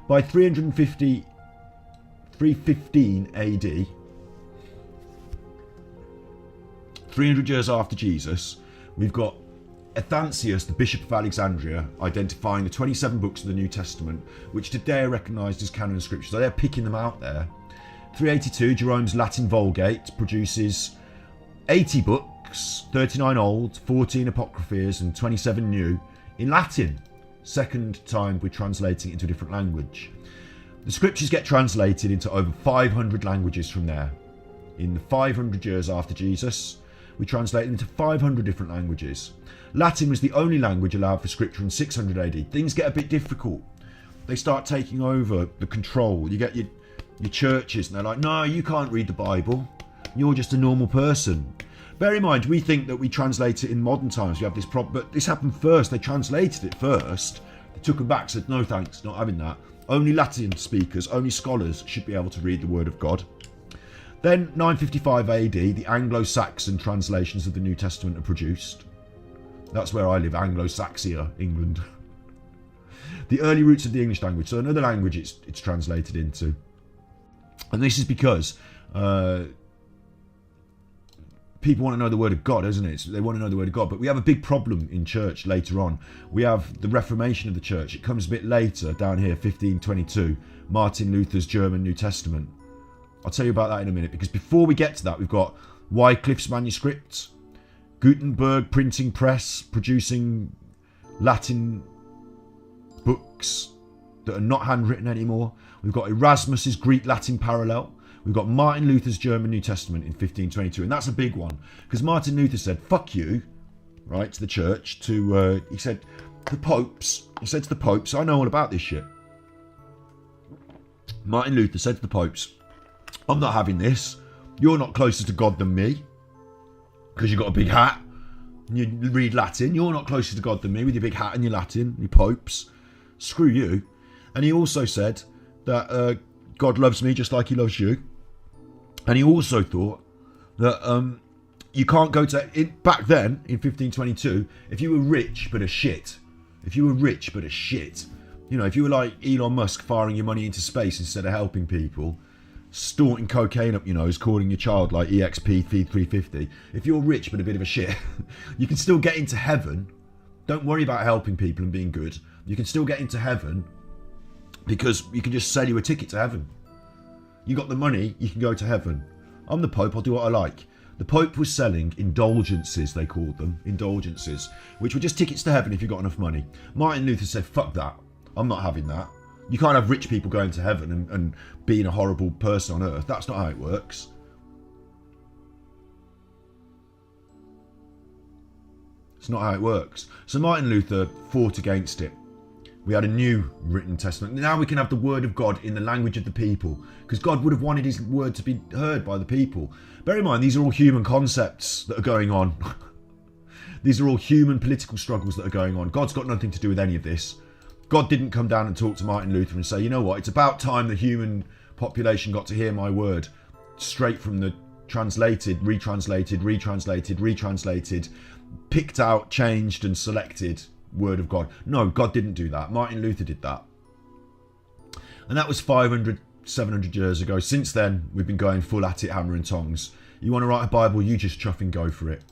[SPEAKER 1] By 315 AD, 300 years after Jesus, we've got Athanasius, the Bishop of Alexandria, identifying the 27 books of the New Testament, which today are recognised as canon scripture. So they're picking them out there. 382, Jerome's Latin Vulgate produces 80 books, 39 old, 14 apocryphas and 27 new, in Latin. Second time we're translating it into a different language. The scriptures get translated into over 500 languages from there. In the 500 years after Jesus, we translate them into 500 different languages. Latin was the only language allowed for scripture in 600 AD. Things get a bit difficult. They start taking over the control. You get your churches and they're like, no, you can't read the Bible. You're just a normal person. Bear in mind, we think that we translate it in modern times. We have this problem, but this happened first. They translated it first. They took them back, said, no thanks, not having that. Only Latin speakers, only scholars should be able to read the Word of God. Then 955 AD, the Anglo-Saxon translations of the New Testament are produced. That's where I live, Anglo-Saxia, England. The early roots of the English language, so another language it's translated into. And this is because people want to know the Word of God, isn't it? They want to know the Word of God. But we have a big problem in church later on. We have the Reformation of the church. It comes a bit later, down here, 1522, Martin Luther's German New Testament. I'll tell you about that in a minute, because before we get to that, we've got Wycliffe's manuscript, Gutenberg printing press producing Latin books that are not handwritten anymore. We've got Erasmus's Greek-Latin parallel. We've got Martin Luther's German New Testament in 1522, and that's a big one because Martin Luther said, fuck you, right, to the church, he said, the popes, he said to the popes, I know all about this shit. Martin Luther said to the popes, I'm not having this. You're not closer to God than me because you've got a big hat and you read Latin. You're not closer to God than me with your big hat and your Latin, your popes. Screw you. And he also said that God loves me just like he loves you. And he also thought that you can't go to... back then, in 1522, if you were rich but a shit, if you were like Elon Musk firing your money into space instead of helping people, snorting cocaine up your nose, calling your child like EXP 350, if you're rich but a bit of a shit, you can still get into heaven. Don't worry about helping people and being good. You can still get into heaven because you can just sell you a ticket to heaven. You got the money, you can go to heaven. I'm the Pope, I'll do what I like. The Pope was selling indulgences, they called them, indulgences, which were just tickets to heaven if you got enough money. Martin Luther said, fuck that, I'm not having that. You can't have rich people going to heaven and being a horrible person on earth. That's not how it works. It's not how it works. So Martin Luther fought against it. We had a new written testament. Now we can have the word of God in the language of the people, because God would have wanted his word to be heard by the people. Bear in mind, these are all human concepts that are going on. These are all human political struggles that are going on. God's got nothing to do with any of this. God didn't come down and talk to Martin Luther and say, you know what, it's about time the human population got to hear my word. Straight from the translated, retranslated, picked out, changed and selected word of God. No, God didn't do that. Martin Luther did that. And that was 500, 700 years ago. Since then, we've been going full at it, hammer and tongs. You want to write a Bible, you just chuff and go for it.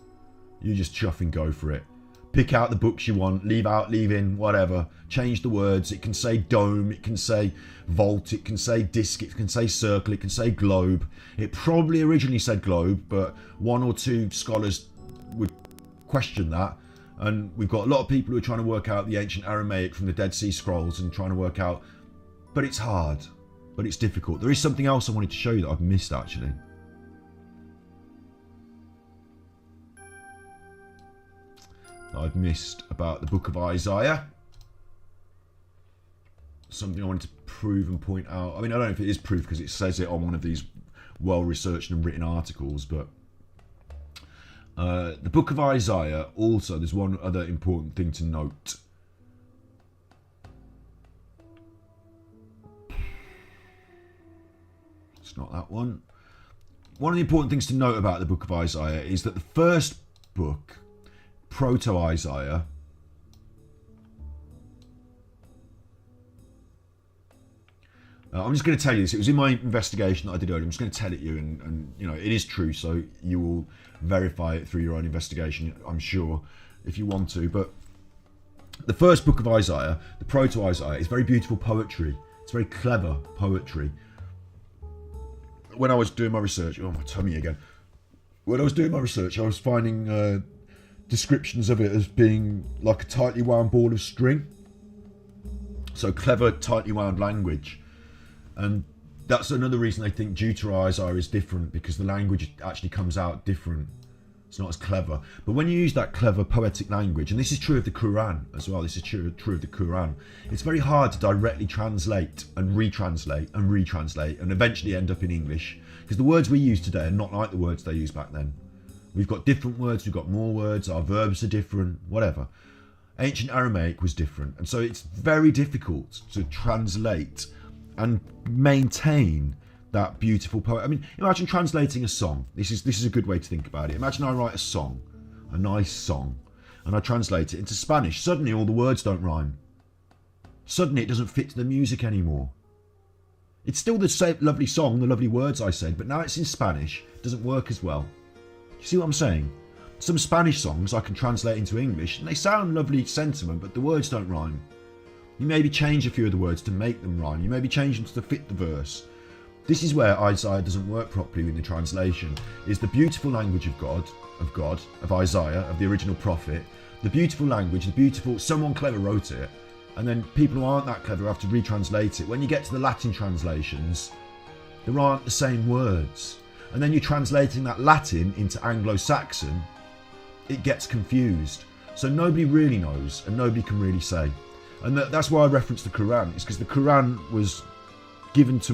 [SPEAKER 1] You just chuff and go for it. Pick out the books you want, leave out, leave in, whatever. Change the words. It can say dome, it can say vault, it can say disc, it can say circle, it can say globe. It probably originally said globe, but one or two scholars would question that. And we've got a lot of people who are trying to work out the ancient Aramaic from the Dead Sea Scrolls and trying to work out, but it's hard, but it's difficult. There is something else I wanted to show you that I've missed actually. I've missed about the book of Isaiah. Something I wanted to prove and point out. I mean, I don't know if it is proof because it says it on one of these well-researched and written articles, but the book of Isaiah, also, there's one other important thing to note. It's not that one. One of the important things to note about the book of Isaiah is that the first book, Trito Isaiah, I'm just going to tell you this. It was in my investigation that I did earlier. I'm just going to tell it you, and you know, it is true, so you will verify it through your own investigation, I'm sure, if you want to. But the first book of Isaiah, the Trito Isaiah, is very beautiful poetry. It's very clever poetry. When I was doing my research, oh, my tummy again. When I was doing my research, I was finding descriptions of it as being like a tightly wound ball of string. So clever, tightly wound language. And that's another reason I think Trito Isaiah is different, because the language actually comes out different. It's not as clever. But when you use that clever poetic language, and this is true of the Quran as well, this is true of the Quran, it's very hard to directly translate and retranslate and eventually end up in English, because the words we use today are not like the words they used back then. We've got different words, we've got more words, our verbs are different, whatever. Ancient Aramaic was different, and so it's very difficult to translate and maintain that beautiful poem. I mean, imagine translating a song. This is a good way to think about it. Imagine I write a song, a nice song, and I translate it into Spanish. Suddenly all the words don't rhyme. Suddenly it doesn't fit to the music anymore. It's still the same lovely song, the lovely words I said, but now it's in Spanish. It doesn't work as well. You see what I'm saying? Some Spanish songs I can translate into English, and they sound lovely sentiment, but the words don't rhyme. You maybe change a few of the words to make them rhyme. You maybe change them to fit the verse. This is where Isaiah doesn't work properly in the translation, is the beautiful language of God, of Isaiah, of the original prophet, the beautiful language, someone clever wrote it, And then people who aren't that clever have to retranslate it. When you get to the Latin translations, there aren't the same words. And then you're translating that Latin into Anglo-Saxon, it gets confused. So nobody really knows and nobody can really say. And that's why I referenced the Quran. It's because the Quran was given to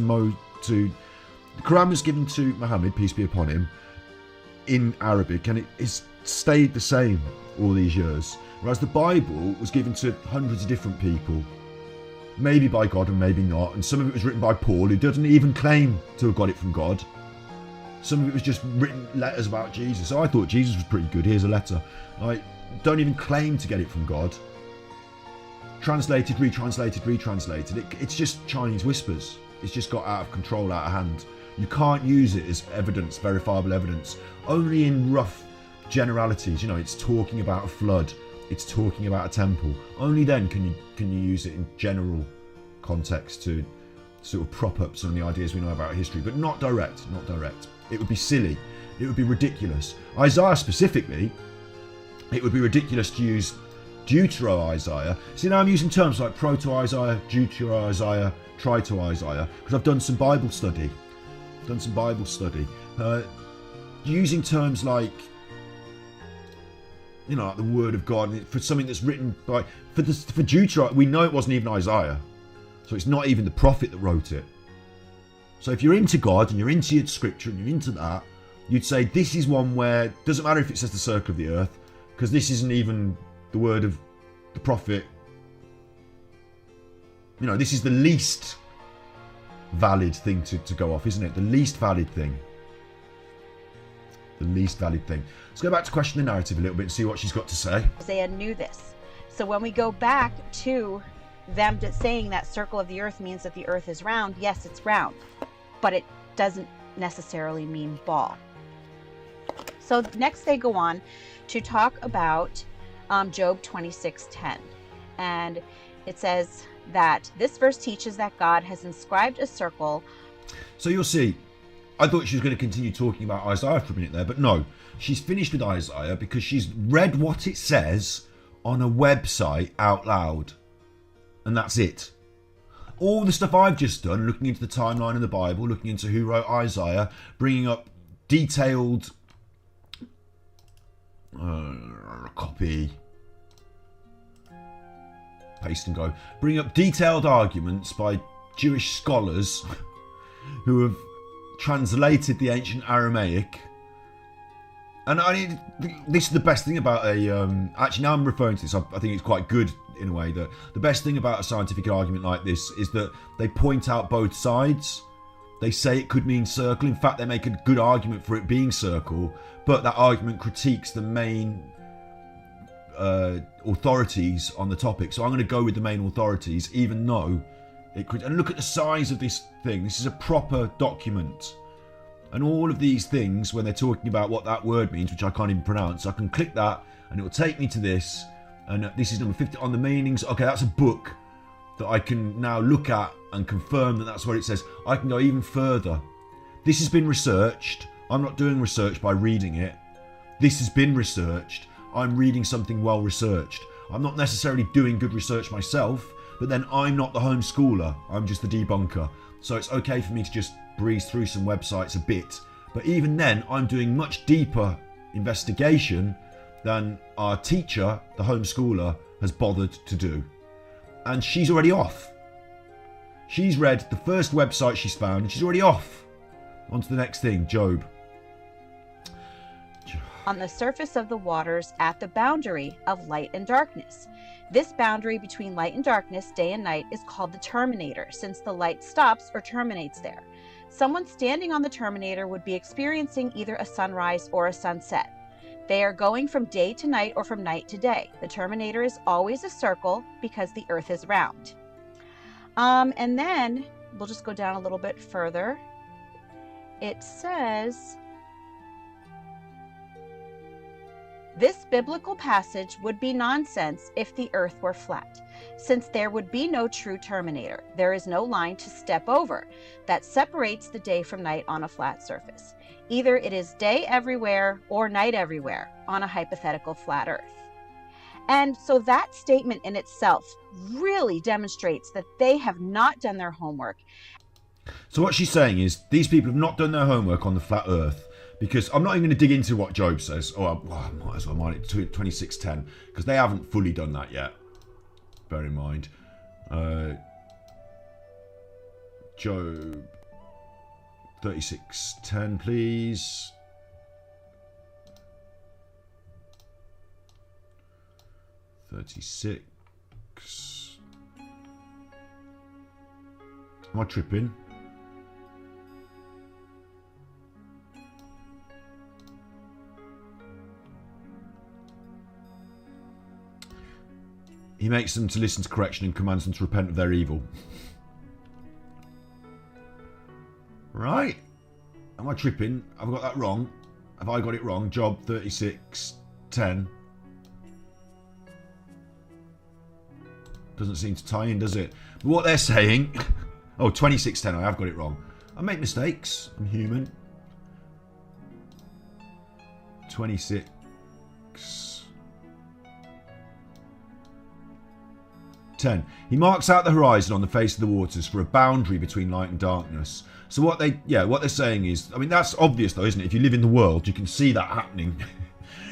[SPEAKER 1] Muhammad, peace be upon him, in Arabic, and it has stayed the same all these years. Whereas the Bible was given to hundreds of different people, maybe by God and maybe not. And some of it was written by Paul, who doesn't even claim to have got it from God. Some of it was just written letters about Jesus. So I thought Jesus was pretty good. Here's a letter. I don't even claim to get it from God. Translated, retranslated, retranslated. It's just Chinese whispers. It's just got out of control, out of hand. You can't use it as evidence, verifiable evidence. Only in rough generalities. You know, it's talking about a flood. It's talking about a temple. Only then can you use it in general context to sort of prop up some of the ideas we know about history, but not direct. It would be silly. It would be ridiculous. Isaiah specifically, it would be ridiculous to use Trito Isaiah. See, now I'm using terms like Proto Isaiah, Trito Isaiah, Trito Isaiah, because I've done some Bible study. Using terms like, you know, like the Word of God for something that's written by for Deuteronomy, we know it wasn't even Isaiah, so it's not even the prophet that wrote it. So if you're into God and you're into your Scripture and you're into that, you'd say this is one where it doesn't matter if it says the circle of the earth, because this isn't even the word of the prophet. You know, this is the least valid thing to go off, isn't it? The least valid thing. Let's go back to question the narrative a little bit and see what she's got to say.
[SPEAKER 3] Isaiah knew this. So when we go back to them saying that circle of the earth means that the earth is round, yes, it's round, but it doesn't necessarily mean ball. So next they go on to talk about Job 26:10, and it says that this verse teaches that God has inscribed a circle.
[SPEAKER 1] So you'll see, I thought she was going to continue talking about Isaiah for a minute there, but no, she's finished with Isaiah because she's read what it says on a website out loud, and that's it. All the stuff I've just done, looking into the timeline of the Bible, looking into who wrote Isaiah, bringing up detailed copy, paste and go, bring up detailed arguments by Jewish scholars who have translated the ancient Aramaic. And this is the best thing about actually now I'm referring to this, I think it's quite good in a way, that the best thing about a scientific argument like this is that they point out both sides. They say it could mean circle. In fact, they make a good argument for it being circle, but that argument critiques the main authorities on the topic. So I'm going to go with the main authorities, even though it could. And look at the size of this thing. This is a proper document. And all of these things, when they're talking about what that word means, which I can't even pronounce, I can click that and it will take me to this. And this is number 50 on the meanings. Okay, that's a book that I can now look at and confirm that that's what it says. I can go even further. This has been researched. I'm not doing research by reading it. This has been researched. I'm reading something well researched. I'm not necessarily doing good research myself, but then I'm not the homeschooler. I'm just the debunker. So it's okay for me to just breeze through some websites a bit. But even then, I'm doing much deeper investigation than our teacher, the homeschooler, has bothered to do. And she's already off. She's read the first website she's found and she's already off. On to the next thing, Job.
[SPEAKER 3] On the surface of the waters at the boundary of light and darkness. This boundary between light and darkness, day and night, is called the terminator, since the light stops or terminates there. Someone standing on the terminator would be experiencing either a sunrise or a sunset. They are going from day to night or from night to day. The terminator is always a circle because the earth is round. And then we'll just go down a little bit further. It says, this biblical passage would be nonsense if the earth were flat, since there would be no true terminator. There is no line to step over that separates the day from night on a flat surface. Either it is day everywhere or night everywhere on a hypothetical flat earth. And so that statement in itself really demonstrates that they have not done their homework.
[SPEAKER 1] So what she's saying is these people have not done their homework on the flat earth, because I'm not even going to dig into what Job says. I might as well mind it, 26:10, because they haven't fully done that yet. Bear in mind. Job 36:10, please. Am I tripping? He makes them to listen to correction and commands them to repent of their evil. Right? Am I tripping? Have I got that wrong? Have I got it wrong? Job 36:10. Doesn't seem to tie in, does it? But what they're saying... Oh, 26:10, I have got it wrong. I make mistakes. I'm human. 26... 10. He marks out the horizon on the face of the waters for a boundary between light and darkness. So what they're saying is, I mean, that's obvious though, isn't it? If you live in the world, you can see that happening.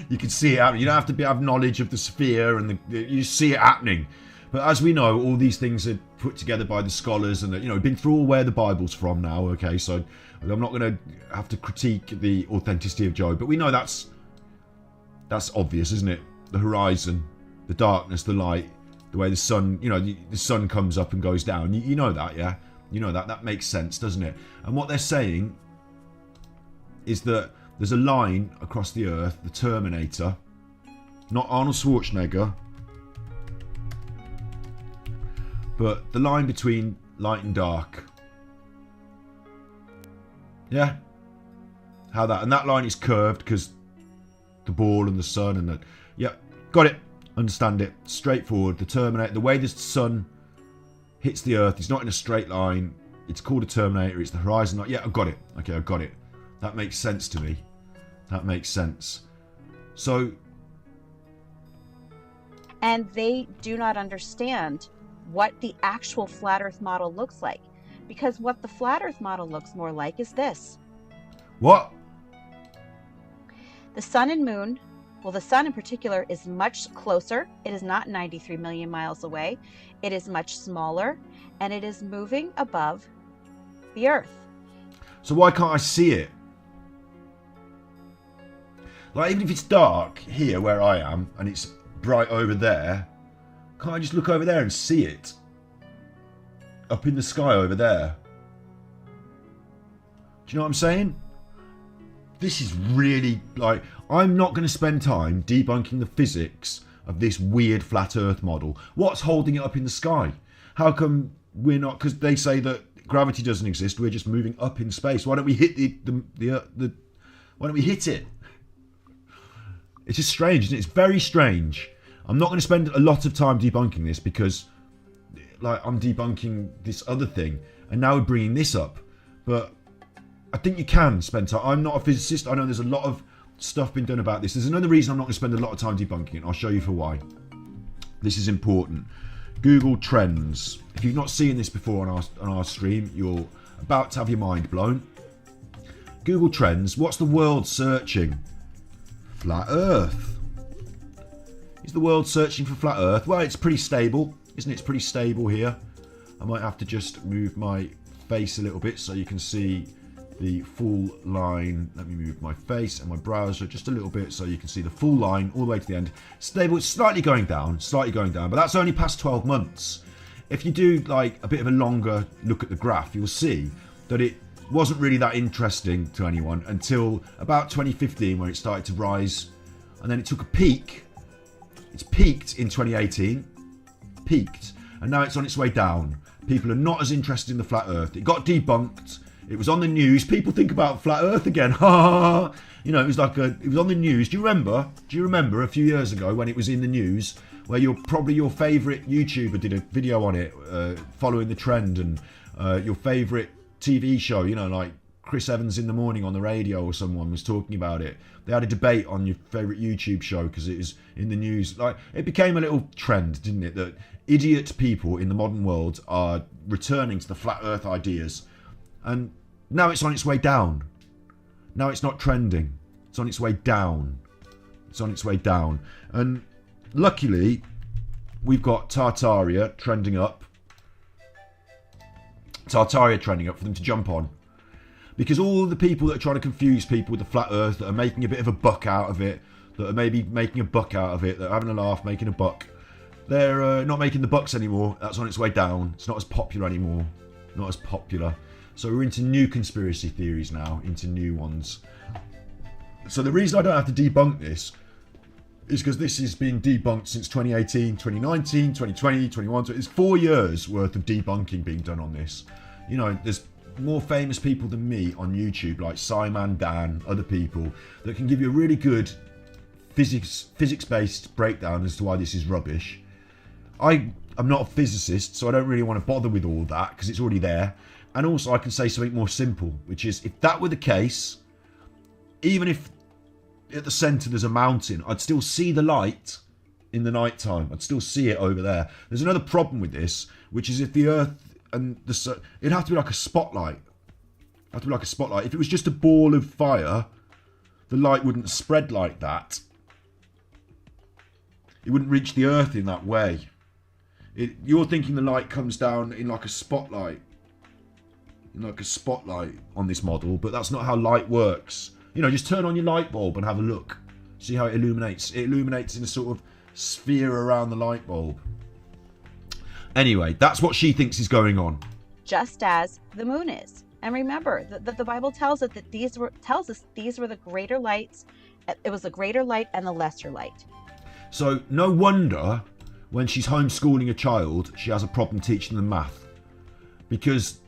[SPEAKER 1] You can see it happening. You don't have to have knowledge of the sphere, and you see it happening. But as we know, all these things are put together by the scholars, and been through all where the Bible's from now. Okay, so I'm not going to have to critique the authenticity of Job, but we know that's obvious, isn't it? The horizon, the darkness, the light. The way the sun, the sun comes up and goes down. You know that, yeah? You know that. That makes sense, doesn't it? And what they're saying is that there's a line across the earth, the Terminator, not Arnold Schwarzenegger, but the line between light and dark. Yeah? How that? And that line is curved because the ball and the sun and the... Yeah, got it. Understand it. Straightforward. The Terminator, the way the sun hits the earth, it's not in a straight line. It's called a Terminator. It's the horizon. Yeah, I got it. Okay, I got it. That makes sense to me. That makes sense. So...
[SPEAKER 3] And they do not understand what the actual flat earth model looks like. Because what the flat earth model looks more like is this.
[SPEAKER 1] What?
[SPEAKER 3] The sun and moon... Well, the sun in particular is much closer. It is not 93 million miles away. It is much smaller, and it is moving above the earth.
[SPEAKER 1] So why can't I see it? Like, even if it's dark here where I am, and it's bright over there, can't I just look over there and see it? Up in the sky over there. Do you know what I'm saying? This is really, like... I'm not going to spend time debunking the physics of this weird flat earth model. What's holding it up in the sky? How come we're not... Because they say that gravity doesn't exist, we're just moving up in space. Why don't we hit why don't we hit it? It's just strange, isn't it? It's very strange. I'm not going to spend a lot of time debunking this because I'm debunking this other thing, and now we're bringing this up. But I think you can spend time. I'm not a physicist. I know there's a lot of stuff been done about this. There's another reason I'm not going to spend a lot of time debunking it. I'll show you for why. This is important. Google Trends. If you've not seen this before on our stream, you're about to have your mind blown. Google Trends. What's the world searching? Flat Earth. Is the world searching for flat Earth? Well, it's pretty stable, isn't it? It's pretty stable here. I might have to just move my face a little bit so you can see the full line. Let me move my face and my browser just a little bit so you can see the full line all the way to the end. Stable. It's slightly going down, but that's only past 12 months. If you do like a bit of a longer look at the graph, you'll see that it wasn't really that interesting to anyone until about 2015, where it started to rise, and then it took a peak. It's peaked in 2018, and now it's on its way down. People are not as interested in the flat Earth. It got debunked. It was on the news. People think about flat Earth again. Ha! It was on the news. Do you remember a few years ago when it was in the news, where your favourite YouTuber did a video on it, following the trend, and your favourite TV show, like Chris Evans in the morning on the radio, or someone was talking about it. They had a debate on your favourite YouTube show because it was in the news. Like, it became a little trend, didn't it, that idiot people in the modern world are returning to the flat earth ideas, and now it's on its way down. Now it's not trending. It's on its way down. It's on its way down. And luckily, we've got Tartaria trending up. Tartaria trending up for them to jump on. Because all the people that are trying to confuse people with the flat earth, that are making a bit of a buck out of it, that are maybe making a buck out of it, that are having a laugh, making a buck, they're not making the bucks anymore. That's on its way down. It's not as popular anymore. Not as popular. So we're into new conspiracy theories now, into new ones. So the reason I don't have to debunk this is because this has been debunked since 2018, 2019, 2020, 2021. It's 4 years worth of debunking being done on this. You know, there's more famous people than me on YouTube, like Simon, Dan, other people, that can give you a really good physics-based breakdown as to why this is rubbish. I'm not a physicist, so I don't really want to bother with all that because it's already there. And also I can say something more simple, which is, if that were the case, even if at the centre there's a mountain, I'd still see the light in the night time. I'd still see it over there. There's another problem with this, which is if the Earth and the sun, it'd have to be like a spotlight. It'd have to be like a spotlight. If it was just a ball of fire, the light wouldn't spread like that. It wouldn't reach the Earth in that way. You're thinking the light comes down in like a spotlight. Like a spotlight on this model, but that's not how light works. You know, just turn on your light bulb and have a look. See how it illuminates. It illuminates in a sort of sphere around the light bulb. Anyway, that's what she thinks is going on.
[SPEAKER 3] Just as the moon is. And remember that the Bible tells us that these were the greater lights. It was the greater light and the lesser light.
[SPEAKER 1] So no wonder when she's homeschooling a child, she has a problem teaching them math, because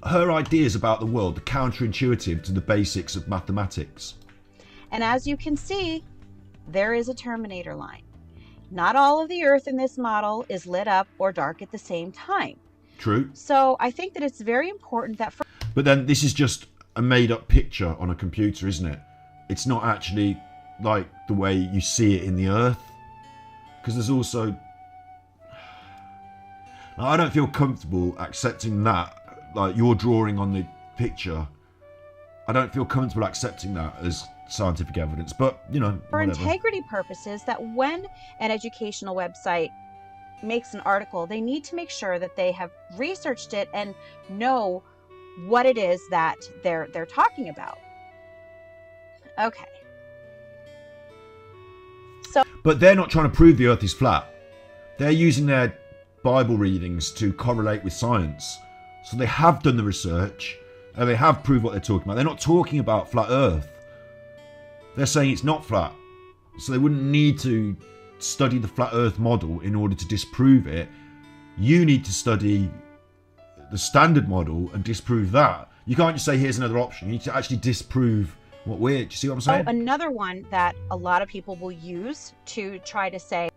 [SPEAKER 1] her ideas about the world are counterintuitive to the basics of mathematics.
[SPEAKER 3] And as you can see, there is a terminator line. Not all of the Earth in this model is lit up or dark at the same time.
[SPEAKER 1] True.
[SPEAKER 3] So I think that it's very important that...
[SPEAKER 1] But then this is just a made-up picture on a computer, isn't it? It's not actually like the way you see it in the Earth. Because there's also... Now, I don't feel comfortable accepting that. Like, you're drawing on the picture. I don't feel comfortable accepting that as scientific evidence, but, you know,
[SPEAKER 3] for
[SPEAKER 1] whatever.
[SPEAKER 3] Integrity purposes, that when an educational website makes an article, they need to make sure that they have researched it and know what it is that they're talking about. Okay. So,
[SPEAKER 1] but they're not trying to prove the Earth is flat. They're using their Bible readings to correlate with science. So they have done the research and they have proved what they're talking about. They're not talking about flat Earth. They're saying it's not flat. So they wouldn't need to study the flat Earth model in order to disprove it. You need to study the standard model and disprove that. You can't just say, here's another option. You need to actually disprove what we're... Do you see what I'm saying?
[SPEAKER 3] Another one that a lot of people will use to try to say...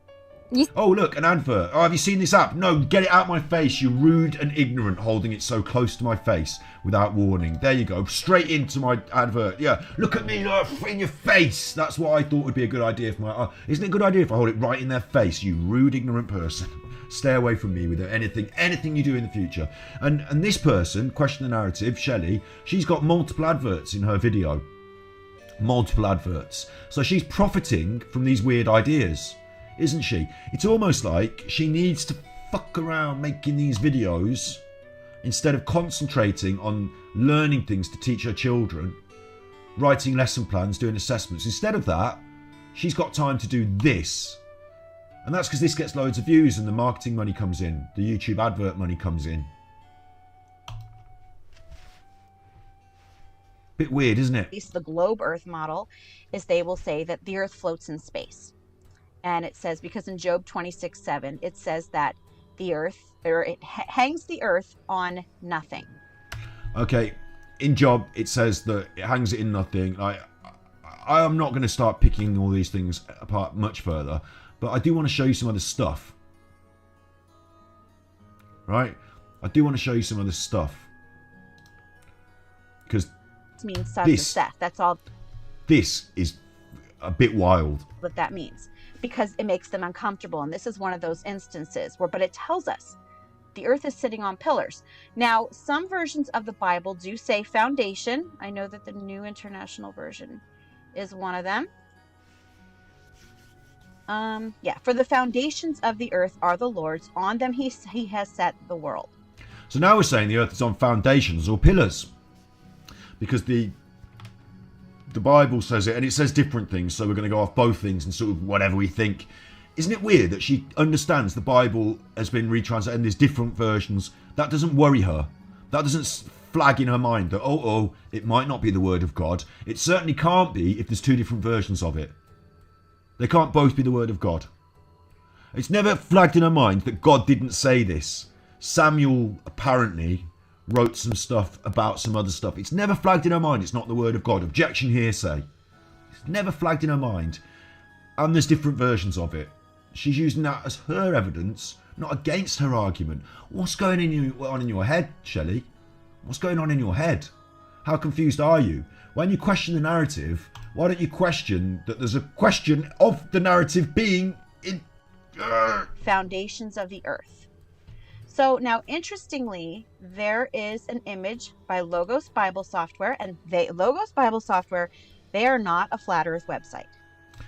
[SPEAKER 1] Oh, look, an advert. Oh, have you seen this app? No, get it out my face, you rude and ignorant, holding it so close to my face without warning. There you go, straight into my advert. Yeah, look at me, in your face. That's what I thought would be a good idea for my... isn't it a good idea if I hold it right in their face, you rude, ignorant person? Stay away from me with anything you do in the future. And this person, Question the Narrative, Shelley, she's got multiple adverts in her video. Multiple adverts. So she's profiting from these weird ideas, isn't she? It's almost like she needs to fuck around making these videos instead of concentrating on learning things to teach her children, writing lesson plans, doing assessments. Instead of that, she's got time to do this. And that's because this gets loads of views and the marketing money comes in. The YouTube advert money comes in. Bit weird, isn't it?
[SPEAKER 3] At least the globe Earth model is they will say that the Earth floats in space. And it says, because in Job 26:7, it says that the Earth, or it hangs the Earth on nothing.
[SPEAKER 1] Okay, in Job, it says that it hangs it in nothing. I am not going to start picking all these things apart much further, but I do want to show you some other stuff. Right? I do want to show you some other stuff. Because
[SPEAKER 3] just means sons of Seth. That's all.
[SPEAKER 1] This is a bit wild.
[SPEAKER 3] What that means, because it makes them uncomfortable. And this is one of those instances where, but it tells us the earth is sitting on pillars. Now, some versions of the Bible do say foundation. I know that the New International Version is one of them. For the foundations of the earth are the Lord's. On them he has set the world.
[SPEAKER 1] So now we're saying the earth is on foundations or pillars. Because the Bible says it, and it says different things, so we're going to go off both things and sort of whatever we think. Isn't it weird that she understands the Bible has been retranslated and there's different versions? That doesn't worry her. That doesn't flag in her mind that, it might not be the word of God. It certainly can't be if there's two different versions of it. They can't both be the word of God. It's never flagged in her mind that God didn't say this. Samuel apparently wrote some stuff about some other stuff. It's never flagged in her mind it's not the word of God. Objection, hearsay. It's never flagged in her mind. And there's different versions of it. She's using that as her evidence, not against her argument. What's going on in your head, Shelley? What's going on in your head? How confused are you? When you question the narrative, why don't you question that there's a question of the narrative being in...
[SPEAKER 3] Foundations of the earth. So now, interestingly, there is an image by Logos Bible Software, and Logos Bible Software, they are not a Flat Earth website.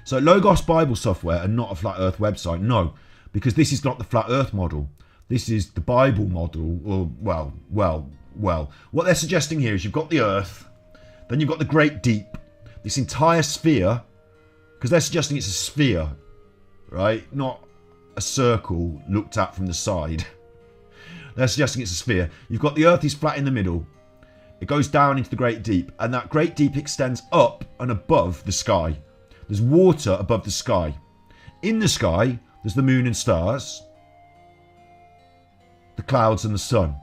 [SPEAKER 1] So Logos Bible Software are not a Flat Earth website, no, because this is not the Flat Earth model. This is the Bible model, or, well. What they're suggesting here is you've got the earth, then you've got the great deep, this entire sphere, because they're suggesting it's a sphere, right? Not a circle looked at from the side. They're suggesting it's a sphere. You've got the earth is flat in the middle. It goes down into the great deep, and that great deep extends up and above the sky. There's water above the sky. In the sky, there's the moon and stars, the clouds and the sun.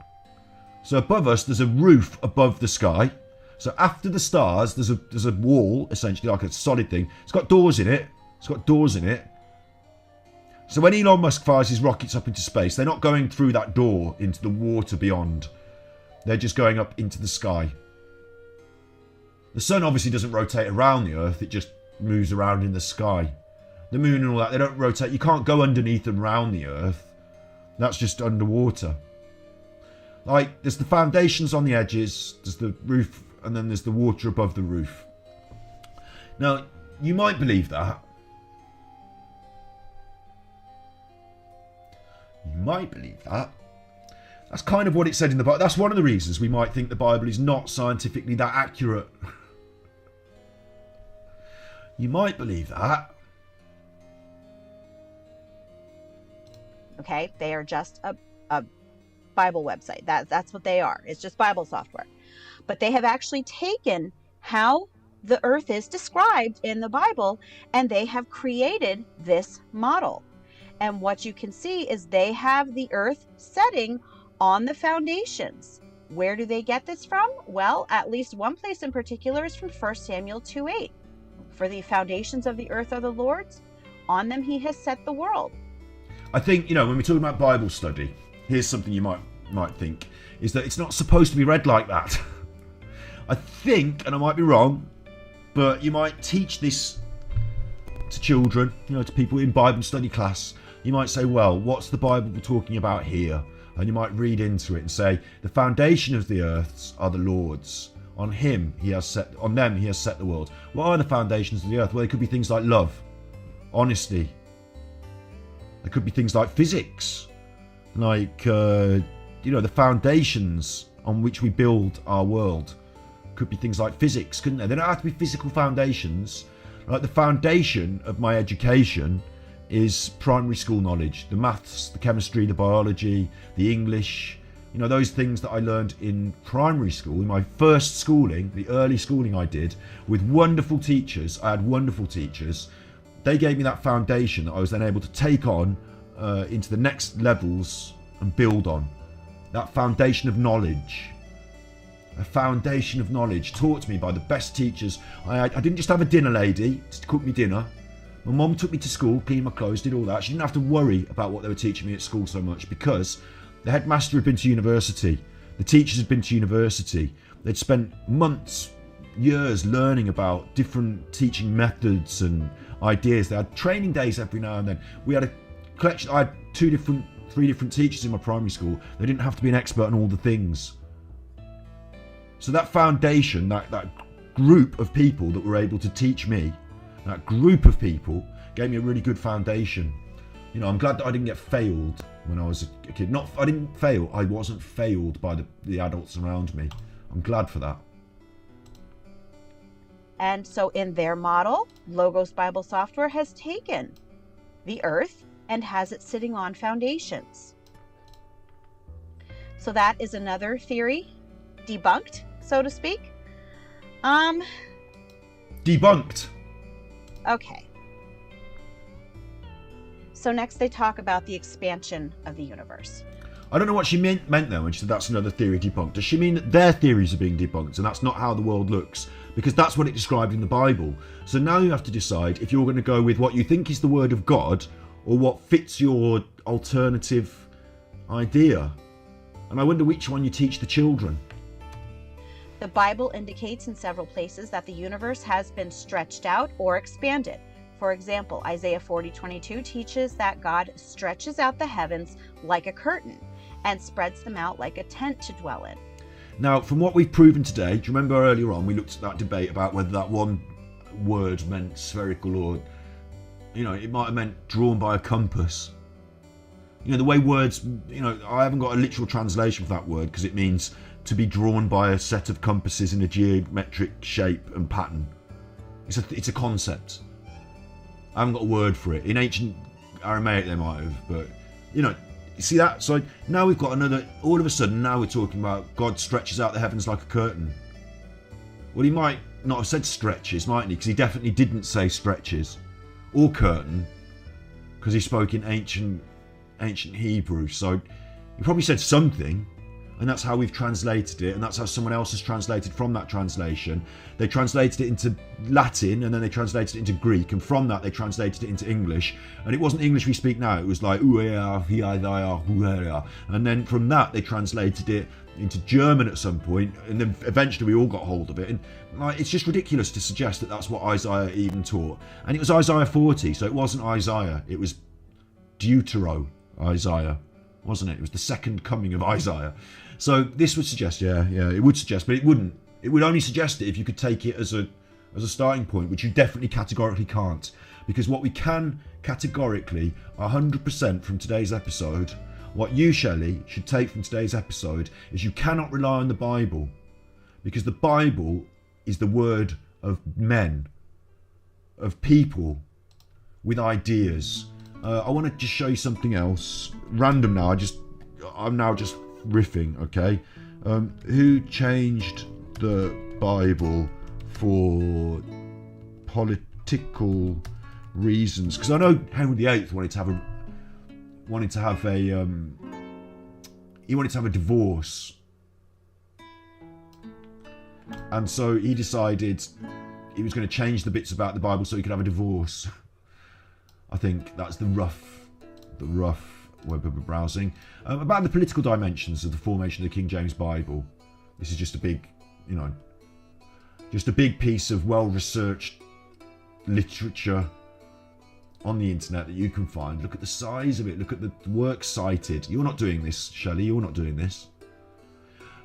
[SPEAKER 1] So above us, there's a roof above the sky. So after the stars, there's a wall, essentially like a solid thing. It's got doors in it. So when Elon Musk fires his rockets up into space, they're not going through that door into the water beyond. They're just going up into the sky. The sun obviously doesn't rotate around the earth. It just moves around in the sky. The moon and all that, they don't rotate. You can't go underneath and round the earth. That's just underwater. Like, there's the foundations on the edges, there's the roof, and then there's the water above the roof. Now, you might believe that. That's kind of what it said in the Bible. That's one of the reasons we might think the Bible is not scientifically that accurate. You might believe that.
[SPEAKER 3] Okay, they are just a Bible website. That's what they are. It's just Bible software. But they have actually taken how the earth is described in the Bible, and they have created this model. And what you can see is they have the earth setting on the foundations. Where do they get this from? Well, at least one place in particular is from 1 Samuel 2:8. For the foundations of the earth are the Lord's. On them he has set the world.
[SPEAKER 1] I think, when we're talking about Bible study, here's something you might think, is that it's not supposed to be read like that. I think, and I might be wrong, but you might teach this to children, to people in Bible study class. You might say, well, what's the Bible talking about here? And you might read into it and say, the foundation of the earths are the Lord's. On them he has set the world. What are the foundations of the earth? Well, they could be things like love, honesty. There could be things like physics, like the foundations on which we build our world. Could be things like physics, couldn't they? They don't have to be physical foundations. Like the foundation of my education is primary school knowledge, the maths, the chemistry, the biology, the English, those things that I learned in primary school, in my first schooling, the early schooling I did, with wonderful teachers. I had wonderful teachers. They gave me that foundation that I was then able to take on into the next levels and build on. That foundation of knowledge. A foundation of knowledge taught to me by the best teachers. I didn't just have a dinner lady to cook me dinner. My mum took me to school, cleaned my clothes, did all that. She didn't have to worry about what they were teaching me at school so much because the headmaster had been to university. The teachers had been to university. They'd spent months years learning about different teaching methods and ideas. They had training days every now and then. We had a collection. I had 3 different teachers in my primary school. They didn't have to be an expert on all the things. So that foundation, that group of people that were able to teach me, that group of people gave me a really good foundation. You know, I'm glad that I didn't get failed when I was a kid. I didn't fail. I wasn't failed by the adults around me. I'm glad for that.
[SPEAKER 3] And so in their model, Logos Bible Software has taken the earth and has it sitting on foundations. So that is another theory debunked, so to speak.
[SPEAKER 1] Debunked.
[SPEAKER 3] Okay. So next they talk about the expansion of the universe.
[SPEAKER 1] I don't know what she meant though when she said that's another theory debunked. Does she mean that their theories are being debunked and that's not how the world looks? Because that's what it described in the Bible. So now you have to decide if you're going to go with what you think is the word of God or what fits your alternative idea. And I wonder which one you teach the children.
[SPEAKER 3] The Bible indicates in several places that the universe has been stretched out or expanded. For example, Isaiah 40:22 teaches that God stretches out the heavens like a curtain and spreads them out like a tent to dwell in.
[SPEAKER 1] Now, from what we've proven today, do you remember earlier on we looked at that debate about whether that one word meant spherical or, you know, it might have meant drawn by a compass. You know, the way words, you know, I haven't got a literal translation for that word because it means to be drawn by a set of compasses in a geometric shape and pattern. It's a concept. I haven't got a word for it. In ancient Aramaic they might have, but, you know, you see that? So now we've got another, all of a sudden now we're talking about God stretches out the heavens like a curtain. Well, he might not have said stretches, mightn't he? Because he definitely didn't say stretches or curtain, because he spoke in ancient Hebrew. So he probably said something, and that's how we've translated it, and that's how someone else has translated from that translation. They translated it into Latin, and then they translated it into Greek, and from that they translated it into English. And it wasn't English we speak now, it was like and then from that they translated it into German at some point, and then eventually we all got hold of it. And like, it's just ridiculous to suggest that that's what Isaiah even taught. And it was Isaiah 40, so it wasn't Isaiah, it was Deutero Isaiah, wasn't it? It was the second coming of Isaiah. So this would suggest, yeah, it would suggest, but it wouldn't. It would only suggest it if you could take it as a starting point, which you definitely categorically can't. Because what we can categorically, 100% from today's episode, what you, Shelley, should take from today's episode is you cannot rely on the Bible. Because the Bible is the word of men, of people with ideas. I want to just show you something else. Random now, I'm now just riffing, okay? Who changed the Bible for political reasons? Because I know Henry VIII wanted to have a divorce, and so he decided he was going to change the bits about the Bible so he could have a divorce. I think that's the rough web of browsing. About the political dimensions of the formation of the King James Bible. This is just a big piece of well-researched literature on the internet that you can find. Look at the size of it. Look at the work cited. You're not doing this, Shelley. You're not doing this.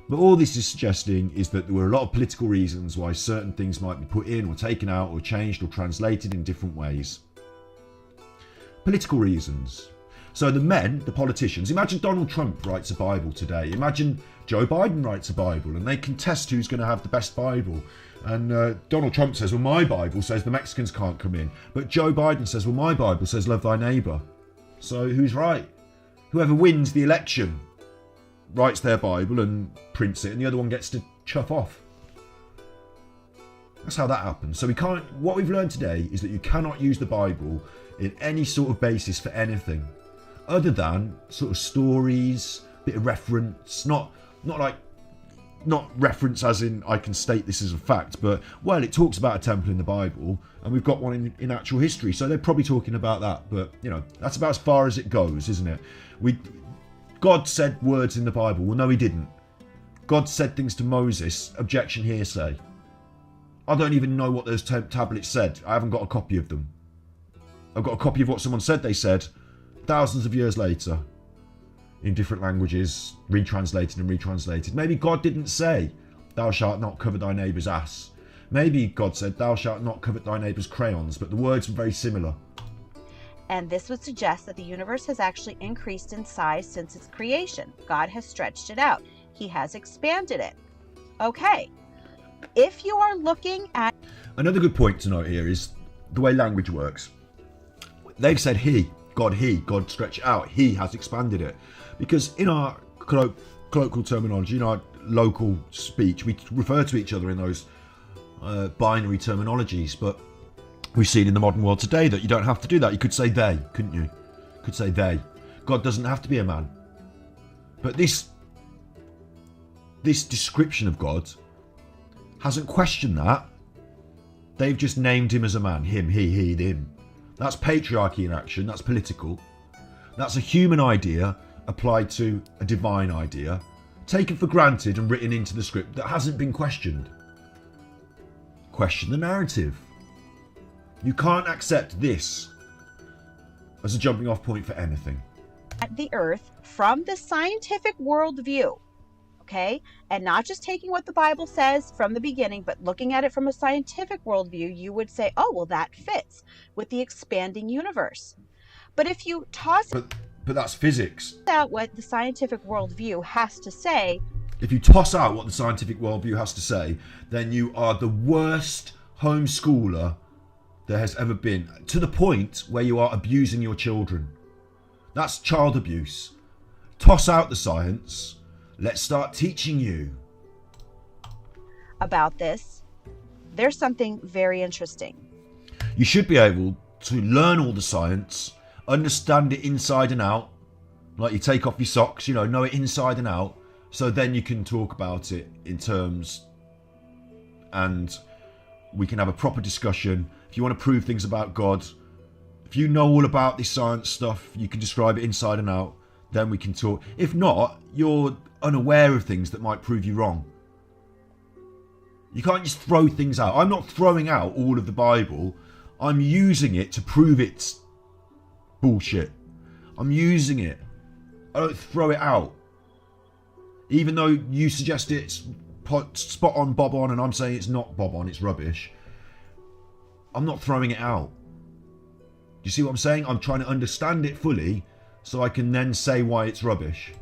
[SPEAKER 1] But all this is suggesting is that there were a lot of political reasons why certain things might be put in or taken out or changed or translated in different ways. Political reasons. So the politicians, imagine Donald Trump writes a Bible today. Imagine Joe Biden writes a Bible and they contest who's going to have the best Bible. And Donald Trump says, well, my Bible says the Mexicans can't come in. But Joe Biden says, well, my Bible says love thy neighbour. So who's right? Whoever wins the election writes their Bible and prints it, and the other one gets to chuff off. That's how that happens. So what we've learned today is that you cannot use the Bible in any sort of basis for anything other than sort of stories, bit of reference, not reference as in I can state this as a fact, but well, it talks about a temple in the Bible and we've got one in actual history, so they're probably talking about that. But you know, that's about as far as it goes, isn't it? God said words in the Bible. Well, no, he didn't. God said things to Moses, objection, hearsay. I don't even know what those tablets said. I haven't got a copy of them. I've got a copy of what someone said they said thousands of years later in different languages, retranslated and retranslated. Maybe God didn't say, thou shalt not covet thy neighbour's ass. Maybe God said, thou shalt not covet thy neighbour's crayons, but the words were very similar.
[SPEAKER 3] And this would suggest that the universe has actually increased in size since its creation. God has stretched it out. He has expanded it. Okay. If you are looking at...
[SPEAKER 1] Another good point to note here is the way language works. They've said God stretched it out. He has expanded it. Because in our colloquial terminology, in our local speech, we refer to each other in those binary terminologies, but we've seen in the modern world today that you don't have to do that. You could say they, couldn't you? You could say they. God doesn't have to be a man. But this description of God hasn't questioned that. They've just named him as a man. Him, he, them. That's patriarchy in action. That's political. That's a human idea applied to a divine idea, taken for granted and written into the script that hasn't been questioned. Question the narrative. You can't accept this as a jumping off point for anything.
[SPEAKER 3] At the earth from the scientific worldview, okay? And not just taking what the Bible says from the beginning, but looking at it from a scientific worldview, you would say, oh, well, that fits with the expanding universe. But if you toss
[SPEAKER 1] but that's physics.
[SPEAKER 3] out what the scientific worldview has to say,
[SPEAKER 1] if you toss out what the scientific worldview has to say, then you are the worst homeschooler there has ever been, to the point where you are abusing your children. That's child abuse. Toss out the science. Let's start teaching you.
[SPEAKER 3] about this, there's something very interesting.
[SPEAKER 1] You should be able to learn all the science, understand it inside and out, like you take off your socks, know it inside and out, so then you can talk about it in terms and we can have a proper discussion. If you want to prove things about God, if you know all about this science stuff, you can describe it inside and out, then we can talk. If not, you're unaware of things that might prove you wrong. You can't just throw things out. I'm not throwing out all of the Bible. I'm using it to prove it's bullshit. I'm using it. I don't throw it out. Even though you suggest it's spot on, bob on, and I'm saying it's not bob on, it's rubbish. I'm not throwing it out. Do you see what I'm saying? I'm trying to understand it fully so I can then say why it's rubbish.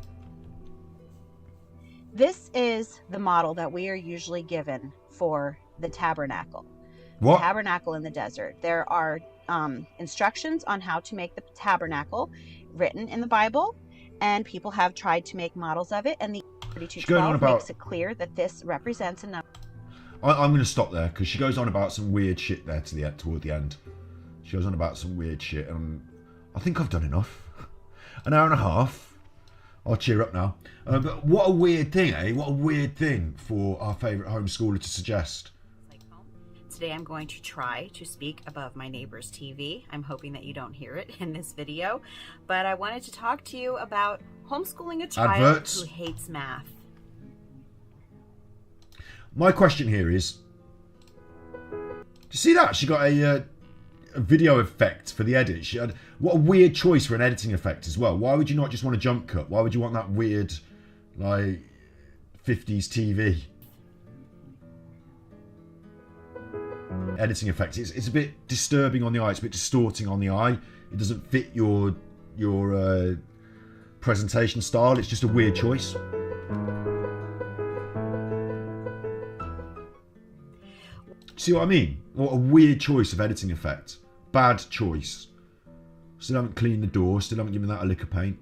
[SPEAKER 3] This is the model that we are usually given for the tabernacle.
[SPEAKER 1] What?
[SPEAKER 3] Tabernacle in the desert. There are instructions on how to make the tabernacle written in the Bible, and people have tried to make models of it, and the 32:12 makes it clear that this represents a number.
[SPEAKER 1] I'm going to stop there because she goes on about some weird shit there toward the end. She goes on about some weird shit, and I think I've done enough. An hour and a half. I'll cheer up now. But what a weird thing, eh? What a weird thing for our favourite homeschooler to suggest.
[SPEAKER 4] Today I'm going to try to speak above my neighbor's TV. I'm hoping that you don't hear it in this video. But I wanted to talk to you about homeschooling a child
[SPEAKER 1] Adverts.
[SPEAKER 4] who hates math.
[SPEAKER 1] My question here is, do you see that? She got a video effect for the edit. She had, what a weird choice for an editing effect as well. Why would you not just want a jump cut? Why would you want that weird, like, 50s TV editing effect? It's a bit disturbing on the eye. It's a bit distorting on the eye. It doesn't fit your presentation style. It's just a weird choice. See what I mean? What a weird choice of editing effect. Bad choice. Still haven't cleaned the door. Still haven't given that a lick of paint.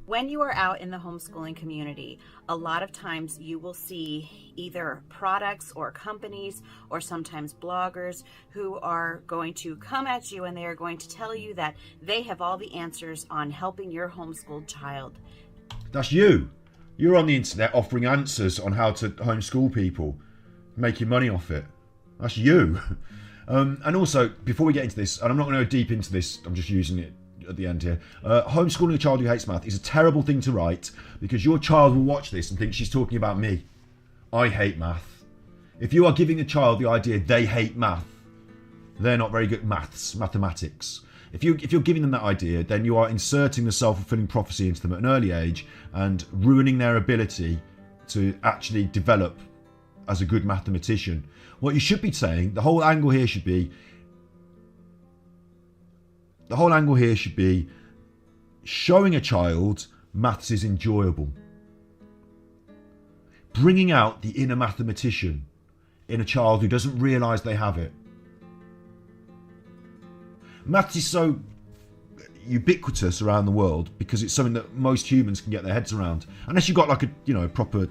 [SPEAKER 4] When you are out in the homeschooling community, a lot of times you will see either products or companies or sometimes bloggers who are going to come at you and they are going to tell you that they have all the answers on helping your homeschooled child.
[SPEAKER 1] That's you. You're on the internet offering answers on how to homeschool people, making money off it. That's you. And also, before we get into this, and I'm not going to go deep into this, I'm just using it at the end here. Homeschooling a child who hates math is a terrible thing to write because your child will watch this and think she's talking about me. I hate math. If you are giving a child the idea they hate math, they're not very good at mathematics. If you're giving them that idea, then you are inserting the self-fulfilling prophecy into them at an early age and ruining their ability to actually develop as a good mathematician. What you should be saying, the whole angle here should be showing a child maths is enjoyable. Bringing out the inner mathematician in a child who doesn't realise they have it. Maths is so ubiquitous around the world because it's something that most humans can get their heads around. Unless you've got like a proper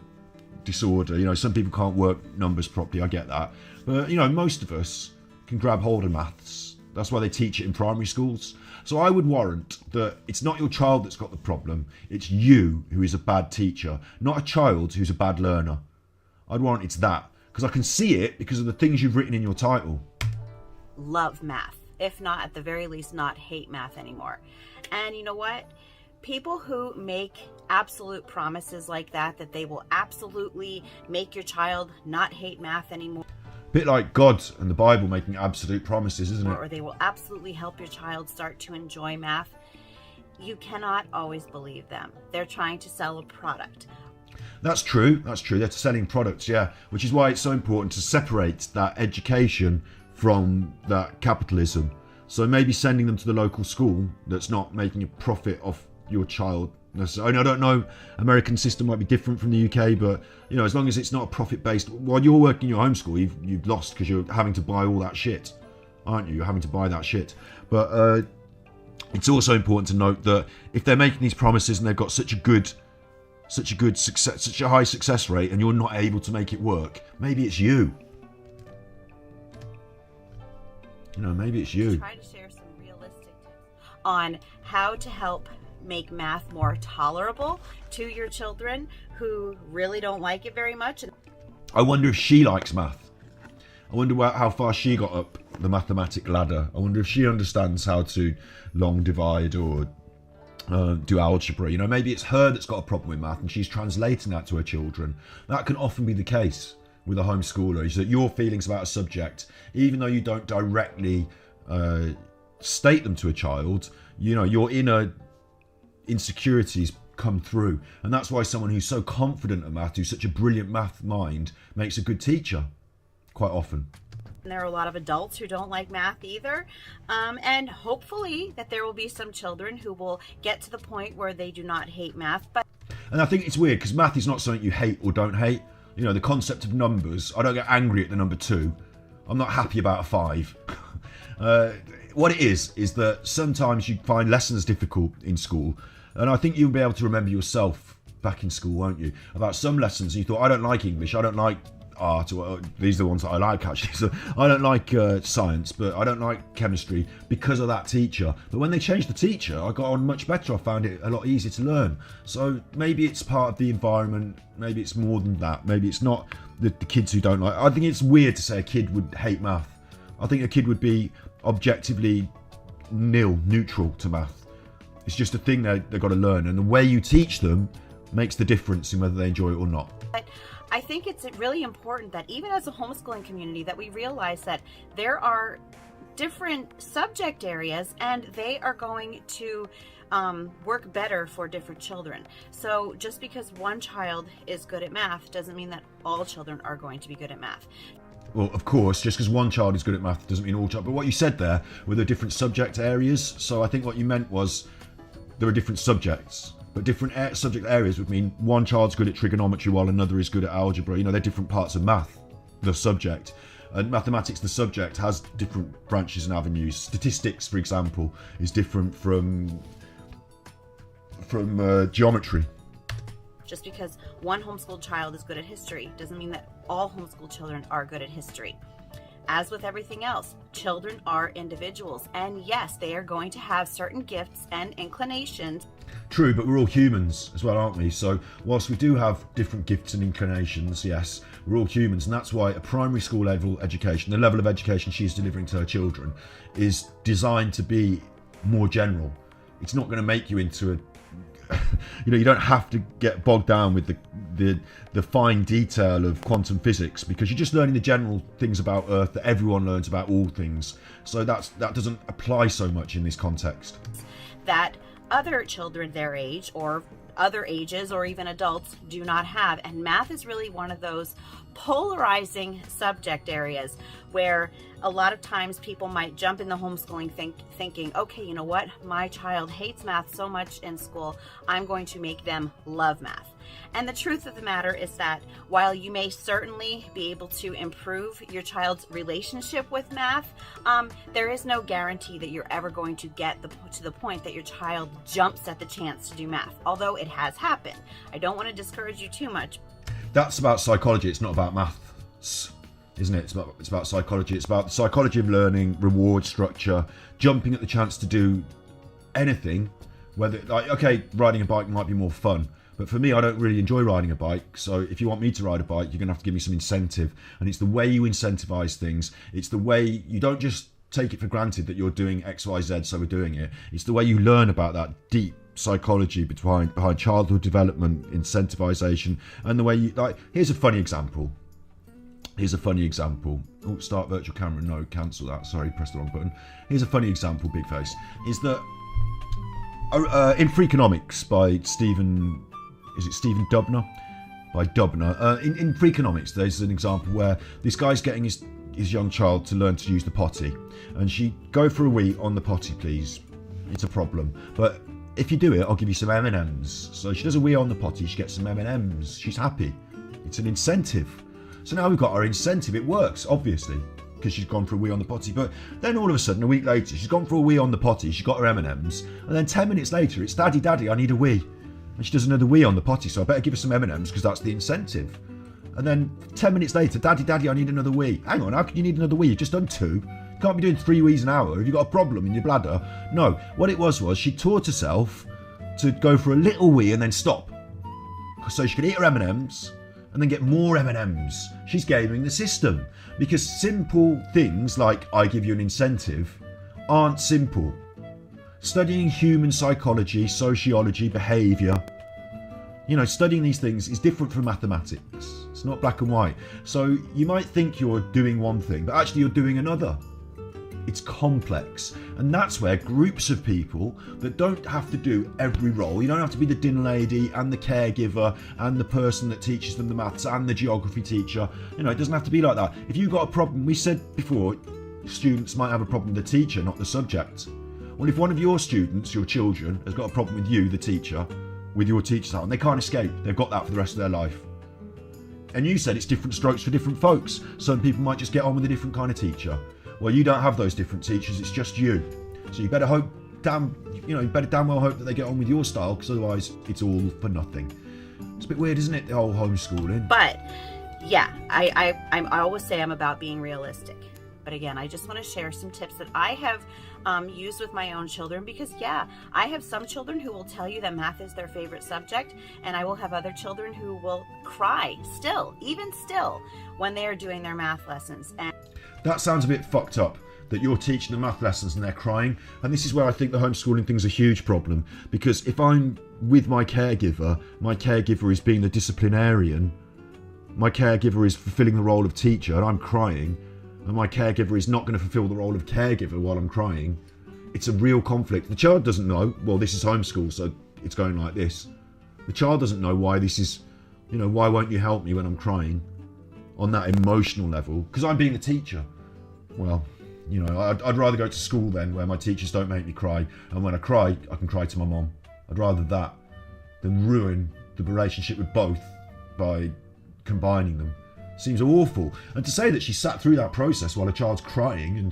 [SPEAKER 1] disorder. Some people can't work numbers properly, I get that. But most of us can grab hold of maths. That's why they teach it in primary schools. So I would warrant that it's not your child that's got the problem, it's you who is a bad teacher, not a child who's a bad learner. I'd warrant it's that, because I can see it because of the things you've written in your title.
[SPEAKER 4] Love math, if not at the very least not hate math anymore. And you know what? People who make absolute promises like that they will absolutely make your child not hate math anymore.
[SPEAKER 1] Bit like God and the Bible making absolute promises, isn't it?
[SPEAKER 4] Or they will absolutely help your child start to enjoy math. You cannot always believe them. They're trying to sell a product.
[SPEAKER 1] That's true. They're selling products, yeah. Which is why it's so important to separate that education from that capitalism. So maybe sending them to the local school that's not making a profit off your child. I don't know, American system might be different from the UK, but as long as it's not a profit-based, while you're working your homeschool, you've lost because you're having to buy all that shit, aren't you? You're having to buy that shit. But it's also important to note that if they're making these promises and they've got such a success, such a high success rate, and you're not able to make it work, maybe it's you. Maybe it's you.
[SPEAKER 4] Try to share some realistic tips on how to help make math more tolerable to your children who really don't like it very much.
[SPEAKER 1] I wonder if she likes math. I wonder how far she got up the mathematic ladder. I wonder if she understands how to long divide or do algebra. Maybe it's her that's got a problem with math and she's translating that to her children. That can often be the case with a homeschooler, is that your feelings about a subject, even though you don't directly state them to a child, your inner insecurities come through. And that's why someone who's so confident at math, who's such a brilliant math mind, makes a good teacher quite often.
[SPEAKER 4] There are a lot of adults who don't like math either. And hopefully that there will be some children who will get to the point where they do not hate math.
[SPEAKER 1] And I think it's weird because math is not something you hate or don't hate. The concept of numbers, I don't get angry at the number 2. I'm not happy about a 5. What it is that sometimes you find lessons difficult in school. And I think you'll be able to remember yourself back in school, won't you? About some lessons you thought, I don't like English, I don't like art, or these are the ones that I like actually. So I don't like science, but I don't like chemistry because of that teacher. But when they changed the teacher, I got on much better. I found it a lot easier to learn. So maybe it's part of the environment. Maybe it's more than that. Maybe it's not the kids who don't like. I think it's weird to say a kid would hate math. I think a kid would be objectively neutral to math. It's just a thing they've got to learn, and the way you teach them makes the difference in whether they enjoy it or not.
[SPEAKER 4] But I think it's really important that even as a homeschooling community that we realize that there are different subject areas and they are going to work better for different children. So just because one child is good at math doesn't mean that all children are going to be good at math.
[SPEAKER 1] Well, of course, just because one child is good at math doesn't mean all child. But what you said there were the different subject areas. So I think what you meant was there are different subjects, but different subject areas would mean one child's good at trigonometry while another is good at algebra. They're different parts of math, the subject. And mathematics, the subject, has different branches and avenues. Statistics, for example, is different from geometry.
[SPEAKER 4] Just because one homeschooled child is good at history doesn't mean that all homeschooled children are good at history. As with everything else, children are individuals, and yes, they are going to have certain gifts and inclinations.
[SPEAKER 1] True, but we're all humans as well, aren't we? So whilst we do have different gifts and inclinations, yes, we're all humans, and that's why a primary school level education, the level of education she's delivering to her children, is designed to be more general. It's not going to make you into you don't have to get bogged down with the fine detail of quantum physics, because you're just learning the general things about Earth that everyone learns about all things. So that doesn't apply so much in this context.
[SPEAKER 4] That other children their age or other ages or even adults do not have. And math is really one of those polarizing subject areas where a lot of times people might jump in the homeschooling thinking, okay, you know what? My child hates math so much in school, I'm going to make them love math. And the truth of the matter is that while you may certainly be able to improve your child's relationship with math, there is no guarantee that you're ever going to get to the point that your child jumps at the chance to do math, although it has happened. I don't want to discourage you too much.
[SPEAKER 1] That's about psychology, it's not about maths, isn't it? It's about psychology. It's about the psychology of learning, reward structure, jumping at the chance to do anything. Whether, like, okay, riding a bike might be more fun, but for me, I don't really enjoy riding a bike. So if you want me to ride a bike, you're going to have to give me some incentive. And it's the way you incentivize things. It's the way you don't just take it for granted that you're doing X, Y, Z, so we're doing it. It's the way you learn about that deep psychology behind childhood development, incentivization, and the way you, like, here's a funny example. Oh, start virtual camera. No, cancel that. Sorry, press the wrong button. Here's a funny example, big face. Is that in Freakonomics by Stephen Dubner? By Dubner. In Freakonomics, there's an example where this guy's getting his young child to learn to use the potty. And she, go for a wee on the potty, please. It's a problem. But if you do it, I'll give you some M&Ms. So she does a wee on the potty, she gets some M&Ms. She's happy. It's an incentive. So now we've got our incentive. It works, obviously, because she's gone for a wee on the potty. But then all of a sudden, a week later, she's gone for a wee on the potty, she got her M&Ms, and then 10 minutes later, it's Daddy, I need a wee. And she does another wee on the potty, so I better give her some M&Ms because that's the incentive. And then 10 minutes later, Daddy, I need another wee. Hang on, how can you need another wee? You've just done 2. You can't be doing 3 wees an hour. Have you got a problem in your bladder? No. What it was she taught herself to go for a little wee and then stop, so she could eat her M&Ms and then get more M&Ms. She's gaming the system, because simple things like I give you an incentive aren't simple. Studying human psychology, sociology, behaviour, studying these things is different from mathematics. It's not black and white. So you might think you're doing one thing, but actually you're doing another. It's complex, and that's where groups of people that don't have to do every role, you don't have to be the dinner lady and the caregiver and the person that teaches them the maths and the geography teacher, it doesn't have to be like that. If you've got a problem, we said before, students might have a problem with the teacher, not the subject. Well, if one of your students, your children, has got a problem with you, the teacher, with your teacher's out, and they can't escape, they've got that for the rest of their life. And you said it's different strokes for different folks. Some people might just get on with a different kind of teacher. Well, you don't have those different teachers, it's just you. So you better damn well hope that they get on with your style, because otherwise it's all for nothing. It's a bit weird, isn't it, the whole homeschooling?
[SPEAKER 4] But yeah, I always say I'm about being realistic. But again, I just want to share some tips that I have used with my own children, because I have some children who will tell you that math is their favorite subject, and I will have other children who will cry even still, when they are doing their math lessons. And
[SPEAKER 1] that sounds a bit fucked up, that you're teaching the math lessons and they're crying. And this is where I think the homeschooling thing's a huge problem, because if I'm with my caregiver is being the disciplinarian, my caregiver is fulfilling the role of teacher, and I'm crying, and my caregiver is not going to fulfill the role of caregiver while I'm crying. It's a real conflict. The child doesn't know, well, this is homeschool, so it's going like this. The child doesn't know why this is, why won't you help me when I'm crying? On that emotional level, because I'm being the teacher. Well, I'd rather go to school then, where my teachers don't make me cry, and when I cry, I can cry to my mom. I'd rather that than ruin the relationship with both by combining them. Seems awful. And to say that she sat through that process while a child's crying, and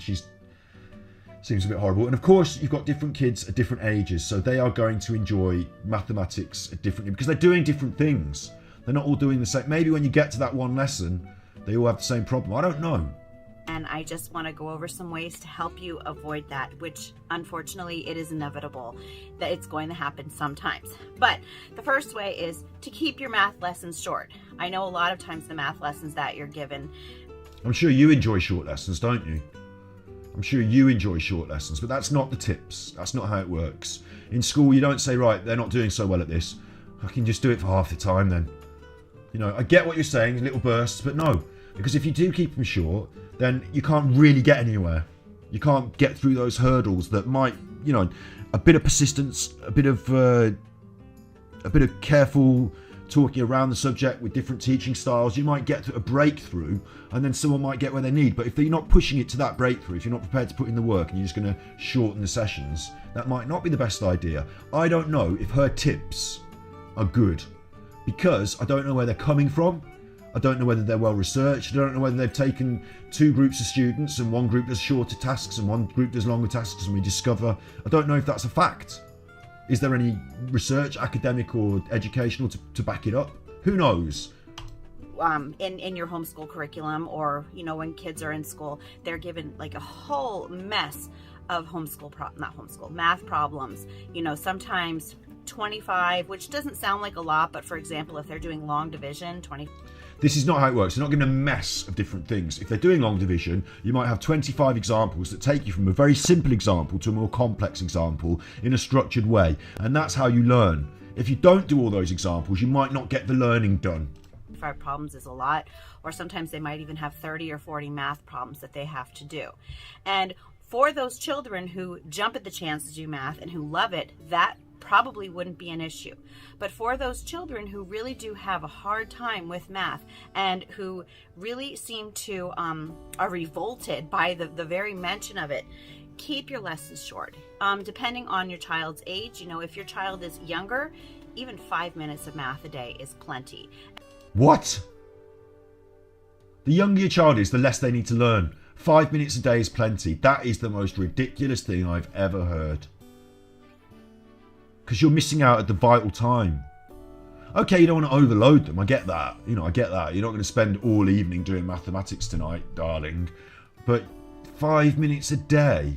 [SPEAKER 1] seems a bit horrible. And of course, you've got different kids at different ages, so they are going to enjoy mathematics differently, because they're doing different things. They're not all doing the same. Maybe when you get to that one lesson, they all have the same problem. I don't know.
[SPEAKER 4] And I just want to go over some ways to help you avoid that, which unfortunately it is inevitable that it's going to happen sometimes. But the first way is to keep your math lessons short. I know a lot of times the math lessons that you're given.
[SPEAKER 1] I'm sure you enjoy short lessons, don't you? I'm sure you enjoy short lessons, but that's not the tips. That's not how it works. In school, you don't say, right, they're not doing so well at this. I can just do it for half the time then. You know, I get what you're saying, little bursts, but no. Because if you do keep them short, then you can't really get anywhere. You can't get through those hurdles that might, you know, a bit of persistence, a bit of careful talking around the subject with different teaching styles. You might get a breakthrough, and then someone might get where they need. But if you're not pushing it to that breakthrough, if you're not prepared to put in the work and you're just going to shorten the sessions, that might not be the best idea. I don't know if her tips are good, because I don't know where they're coming from. I don't know whether they're well researched. I don't know whether they've taken two groups of students and one group does shorter tasks and one group does longer tasks, and we discover. I don't know if that's a fact. Is there any research, academic or educational, to back it up? Who knows?
[SPEAKER 4] In your homeschool curriculum, or, you know, when kids are in school, they're given like a whole mess of math problems. You know, sometimes 25, which doesn't sound like a lot, but for example, if they're doing long division, 20.
[SPEAKER 1] This is not how it works. They're not going to mess of different things. If they're doing long division, you might have 25 examples that take you from a very simple example to a more complex example in a structured way. And that's how you learn. If you don't do all those examples, you might not get the learning done.
[SPEAKER 4] 5 problems is a lot, or sometimes they might even have 30 or 40 math problems that they have to do. And for those children who jump at the chance to do math and who love it, that probably wouldn't be an issue. But for those children who really do have a hard time with math and who really seem to are revolted by the very mention of it, keep your lessons short. Depending on your child's age, you know, if your child is younger, even 5 minutes of math a day is plenty.
[SPEAKER 1] What? The younger your child is, the less they need to learn. 5 minutes a day is plenty. That is the most ridiculous thing I've ever heard. Because you're missing out at the vital time. Okay, you don't want to overload them. I get that. You know, I get that. You're not going to spend all evening doing mathematics tonight, darling. But 5 minutes a day.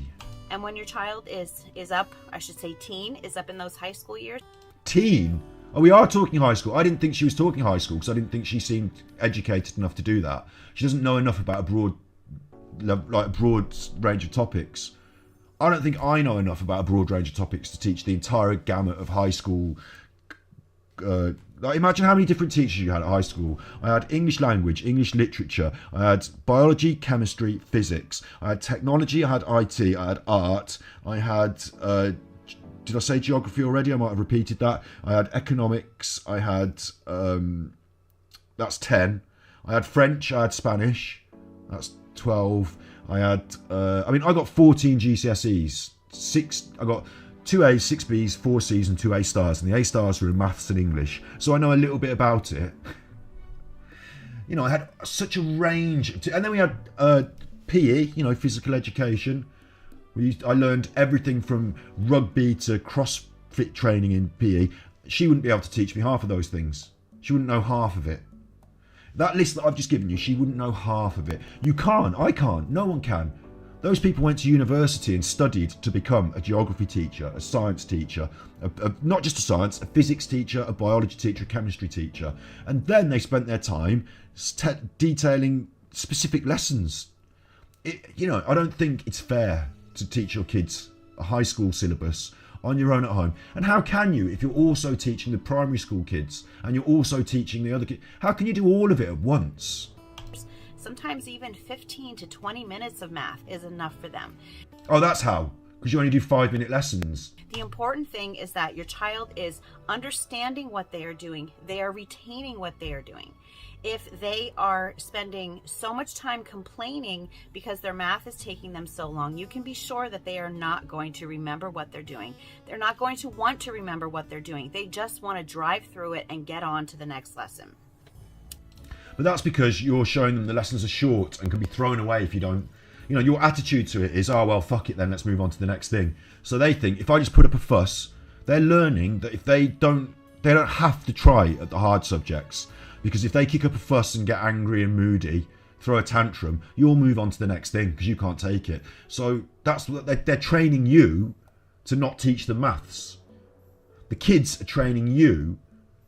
[SPEAKER 4] And when your child is up, I should say teen, is up in those high school years.
[SPEAKER 1] Teen? Oh, we are talking high school. I didn't think she was talking high school because I didn't think she seemed educated enough to do that. She doesn't know enough about a broad range of topics. I don't think I know enough about a broad range of topics to teach the entire gamut of high school. Imagine how many different teachers you had at high school. I had English language, English literature, I had biology, chemistry, physics, I had technology, I had IT, I had art, I had, did I say geography already? I might have repeated that. I had economics, I had, that's 10. I had French, I had Spanish, that's 12. I had, I got 14 GCSEs. I got 2 A's, 6 B's, 4 C's and 2 A stars. And the A stars were in maths and English. So I know a little bit about it. You know, I had such a range. And then we had PE, you know, physical education. I learned everything from rugby to CrossFit training in PE. She wouldn't be able to teach me half of those things. She wouldn't know half of it. That list that I've just given you, she wouldn't know half of it. You can't, I can't, no one can. Those people went to university and studied to become a geography teacher, a science teacher, not just a science, a physics teacher, a biology teacher, a chemistry teacher. And then they spent their time detailing specific lessons. You know, I don't think it's fair to teach your kids a high school syllabus on your own at home. And how can you if you're also teaching the primary school kids and you're also teaching the other kids? How can you do all of it at once?
[SPEAKER 4] Sometimes even 15 to 20 minutes of math is enough for them.
[SPEAKER 1] Oh, that's how? Because you only do 5-minute lessons.
[SPEAKER 4] The important thing is that your child is understanding what they are doing. They are retaining what they are doing. If they are spending so much time complaining because their math is taking them so long, you can be sure that they are not going to remember what they're doing. They're not going to want to remember what they're doing. They just want to drive through it and get on to the next lesson.
[SPEAKER 1] But that's because you're showing them the lessons are short and can be thrown away if you don't. You know, your attitude to it is, oh, well, fuck it then, let's move on to the next thing. So they think, if I just put up a fuss, they're learning that if they don't have to try at the hard subjects. Because if they kick up a fuss and get angry and moody, throw a tantrum, you'll move on to the next thing because you can't take it. So that's what they're training you to not teach the maths. The kids are training you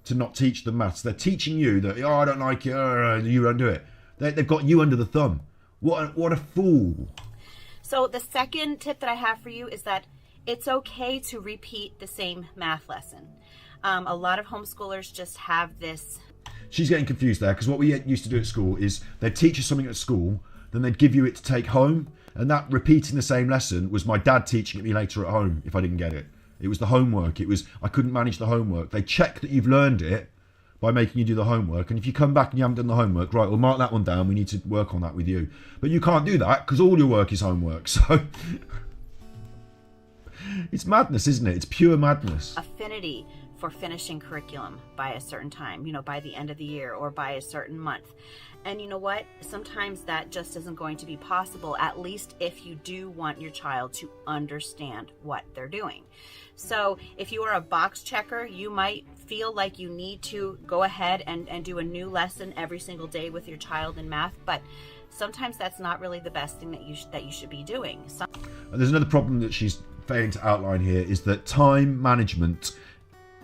[SPEAKER 1] to not teach the maths. They're teaching you that, oh, I don't like it, you don't do it. They've got you under the thumb. What a fool.
[SPEAKER 4] So the second tip that I have for you is that it's okay to repeat the same math lesson. A lot of homeschoolers just have this.
[SPEAKER 1] She's getting confused there, because what we used to do at school is they'd teach us something at school, then they'd give you it to take home, and that repeating the same lesson was my dad teaching it me later at home if I didn't get it. It was the homework. It was, I couldn't manage the homework. They check that you've learned it by making you do the homework, and if you come back and you haven't done the homework, right, we'll mark that one down, we need to work on that with you. But you can't do that because all your work is homework, so it's madness, isn't it? It's pure madness.
[SPEAKER 4] Affinity for finishing curriculum by a certain time, by the end of the year or by a certain month. And you know what? Sometimes that just isn't going to be possible, at least if you do want your child to understand what they're doing. So if you are a box checker, you might feel like you need to go ahead and do a new lesson every single day with your child in math, but sometimes that's not really the best thing that you should be doing.
[SPEAKER 1] There's another problem that she's failing to outline here, is that time management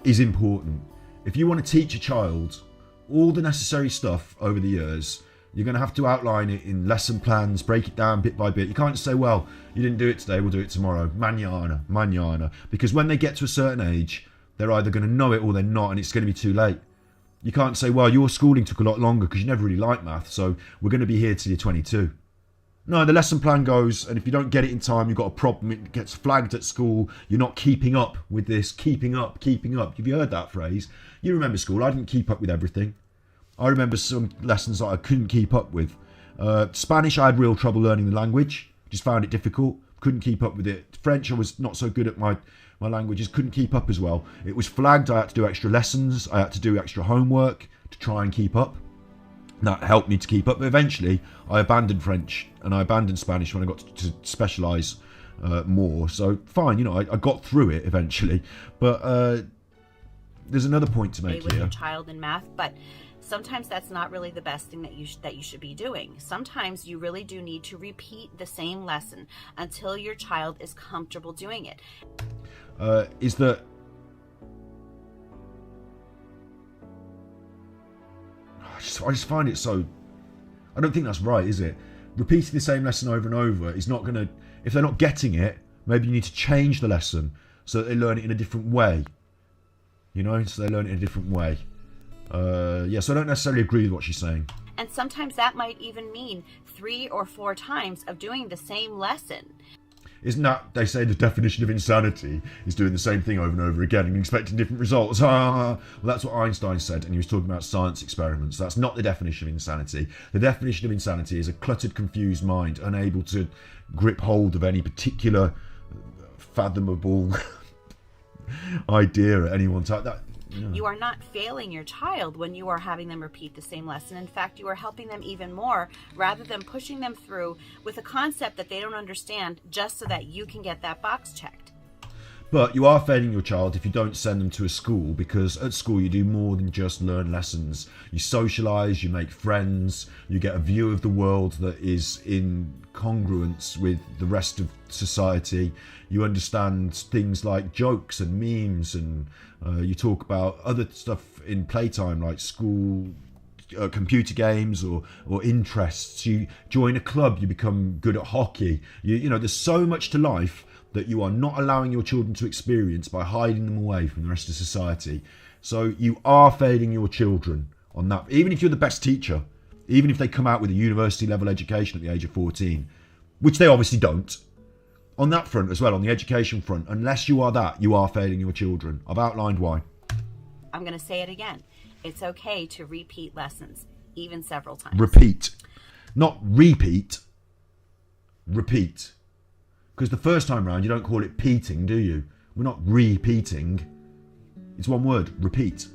[SPEAKER 1] is important. If you want to teach a child all the necessary stuff over the years, you're going to have to outline it in lesson plans, break it down bit by bit. You can't just say, well, you didn't do it today, we'll do it tomorrow. Mañana. Because when they get to a certain age, they're either going to know it or they're not, and it's going to be too late. You can't say, well, your schooling took a lot longer because you never really liked math, so we're going to be here till you're 22. No, the lesson plan goes, and if you don't get it in time, you've got a problem. It gets flagged at school. You're not keeping up with this. Keeping up. Have you heard that phrase? You remember school. I didn't keep up with everything. I remember some lessons that I couldn't keep up with. Spanish, I had real trouble learning the language. Just found it difficult. Couldn't keep up with it. French, I was not so good at my languages. Couldn't keep up as well. It was flagged. I had to do extra lessons. I had to do extra homework to try and keep up. That helped me to keep up. But eventually, I abandoned French and I abandoned Spanish when I got to specialise more. So fine, I got through it eventually. But there's another point to make
[SPEAKER 4] with
[SPEAKER 1] here.
[SPEAKER 4] Your child in math, but sometimes that's not really the best thing that you should be doing. Sometimes you really do need to repeat the same lesson until your child is comfortable doing it.
[SPEAKER 1] Is that I just find it so, I don't think that's right, is it? Repeating the same lesson over and over is not going to, if they're not getting it, maybe you need to change the lesson so that they learn it in a different way. So they learn it in a different way. So I don't necessarily agree with what she's saying.
[SPEAKER 4] And sometimes that might even mean 3 or 4 times of doing the same lesson.
[SPEAKER 1] Isn't that, they say, the definition of insanity is doing the same thing over and over again and expecting different results? Well, that's what Einstein said, and he was talking about science experiments. That's not the definition of insanity. The definition of insanity is a cluttered, confused mind, unable to grip hold of any particular fathomable idea at any one time.
[SPEAKER 4] You are not failing your child when you are having them repeat the same lesson. In fact, you are helping them even more rather than pushing them through with a concept that they don't understand just so that you can get that box checked.
[SPEAKER 1] But you are failing your child if you don't send them to a school, because at school you do more than just learn lessons. You socialise, you make friends, you get a view of the world that is in congruence with the rest of society. You understand things like jokes and memes, and you talk about other stuff in playtime like school computer games or interests. You join a club, you become good at hockey. There's so much to life that you are not allowing your children to experience by hiding them away from the rest of society. So you are failing your children on that. Even if you're the best teacher, even if they come out with a university level education at the age of 14, which they obviously don't, on that front as well, on the education front, unless you are that, you are failing your children. I've outlined why.
[SPEAKER 4] I'm going to say it again. It's okay to repeat lessons, even several times.
[SPEAKER 1] Repeat. Not repeat. Repeat. Because the first time round, you don't call it peating, do you? We're not repeating. It's one word, repeat.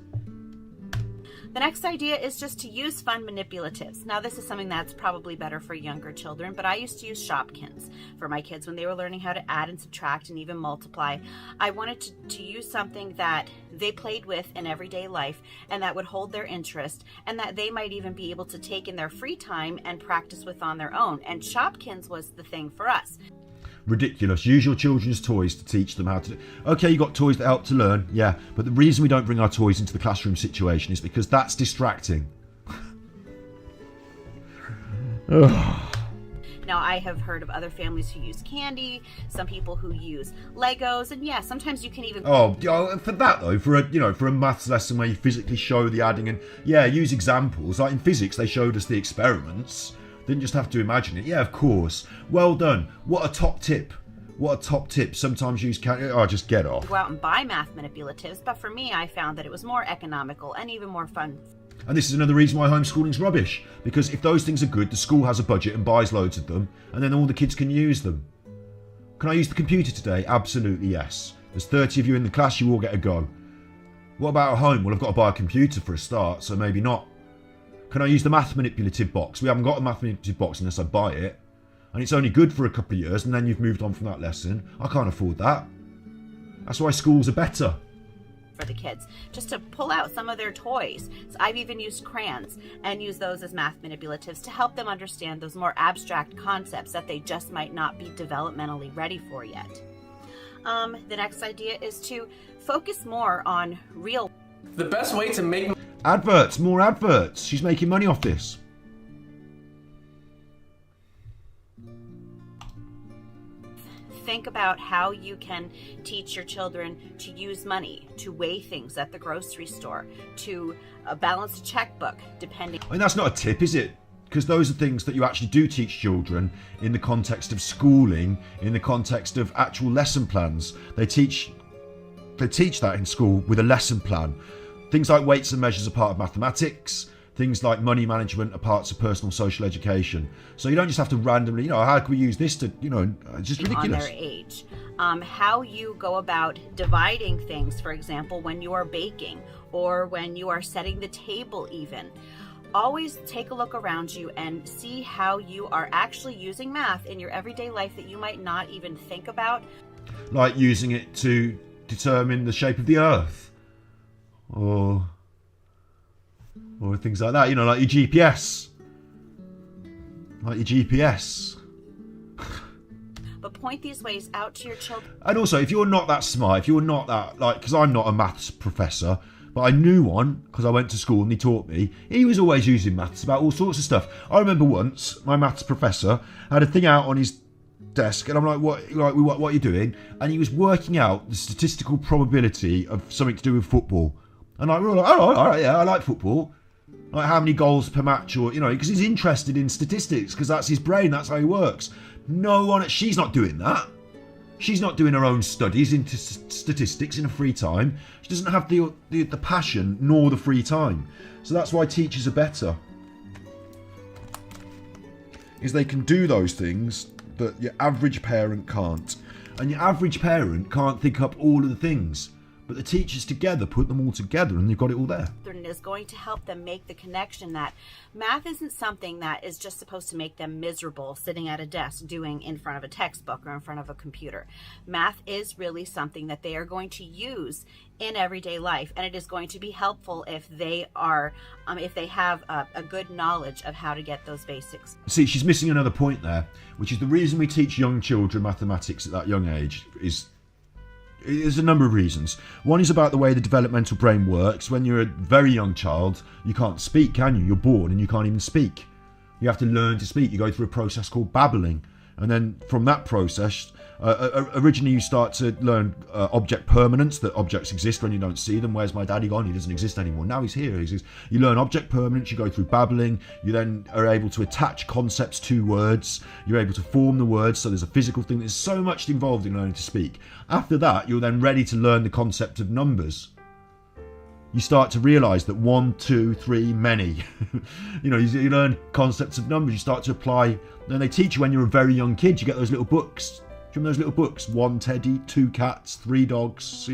[SPEAKER 4] The next idea is just to use fun manipulatives. Now, this is something that's probably better for younger children, but I used to use Shopkins for my kids when they were learning how to add and subtract and even multiply. I wanted to use something that they played with in everyday life and that would hold their interest and that they might even be able to take in their free time and practice with on their own. And Shopkins was the thing for us.
[SPEAKER 1] Ridiculous. Use your children's toys to teach them how to do. Okay, you got toys that help to learn, yeah, but the reason we don't bring our toys into the classroom situation is because that's distracting.
[SPEAKER 4] Now, I have heard of other families who use candy, some people who use Legos, and yeah, sometimes you can even...
[SPEAKER 1] Oh, for that though, for a maths lesson where you physically show the adding and, yeah, use examples. Like in physics, they showed us the experiments. Didn't just have to imagine it. Yeah, of course. Well done. What a top tip. What a top tip. Sometimes use candy. Oh, just get off.
[SPEAKER 4] Go out and buy math manipulatives, but for me, I found that it was more economical and even more fun.
[SPEAKER 1] And this is another reason why homeschooling's rubbish. Because if those things are good, the school has a budget and buys loads of them, and then all the kids can use them. Can I use the computer today? Absolutely yes. There's 30 of you in the class, you all get a go. What about at home? Well, I've got to buy a computer for a start, so maybe not. Can I use the math manipulative box? We haven't got a math manipulative box unless I buy it. And it's only good for a couple of years, and then you've moved on from that lesson. I can't afford that. That's why schools are better.
[SPEAKER 4] For the kids, just to pull out some of their toys. So I've even used crayons and used those as math manipulatives to help them understand those more abstract concepts that they just might not be developmentally ready for yet. The next idea is to focus more on real...
[SPEAKER 5] The best way to make...
[SPEAKER 1] Adverts, more adverts. She's making money off this.
[SPEAKER 4] Think about how you can teach your children to use money, to weigh things at the grocery store, to balance a checkbook, depending...
[SPEAKER 1] I mean, that's not a tip, is it? Because those are things that you actually do teach children in the context of schooling, in the context of actual lesson plans. They teach that in school with a lesson plan. Things like weights and measures are part of mathematics. Things like money management are parts of personal social education. So you don't just have to randomly, how can we use this to, it's just ridiculous.
[SPEAKER 4] On their age. How you go about dividing things, for example, when you are baking or when you are setting the table even. Always take a look around you and see how you are actually using math in your everyday life that you might not even think about.
[SPEAKER 1] Like using it to determine the shape of the earth. Or things like that, like your GPS.
[SPEAKER 4] But point these ways out to your children.
[SPEAKER 1] And also, if you're not that smart, if you're not that, because I'm not a maths professor, but I knew one, because I went to school and he taught me, he was always using maths about all sorts of stuff. I remember once, my maths professor had a thing out on his desk, and I'm like, what are you doing? And he was working out the statistical probability of something to do with football. And we were like, oh, all right, yeah, I like football. Like how many goals per match, or because he's interested in statistics, because that's his brain, that's how he works. She's not doing that. She's not doing her own studies into statistics in her free time. She doesn't have the passion nor the free time. So that's why teachers are better, is they can do those things that your average parent can't. And your average parent can't think up all of the things. But the teachers together put them all together and they've got it all there.
[SPEAKER 4] It is going to help them make the connection that math isn't something that is just supposed to make them miserable sitting at a desk doing in front of a textbook or in front of a computer. Math is really something that they are going to use in everyday life, and it is going to be helpful if they have a good knowledge of how to get those basics.
[SPEAKER 1] See, she's missing another point there, which is the reason we teach young children mathematics at that young age is... There's a number of reasons. One is about the way the developmental brain works. When you're a very young child, you can't speak, can you? You're born and you can't even speak. You have to learn to speak. You go through a process called babbling. And then from that process, originally you start to learn object permanence, that objects exist when you don't see them. Where's my daddy gone? He doesn't exist anymore. Now he's here. He exists. You learn object permanence, you go through babbling, you then are able to attach concepts to words, you're able to form the words, so there's a physical thing. There's so much involved in learning to speak. After that, you're then ready to learn the concept of numbers. You start to realise that 1, 2, 3, many. You learn concepts of numbers, you start to apply. Then they teach you when you're a very young kid, you get those little books. Do you remember those little books? 1 teddy, 2 cats, 3 dogs,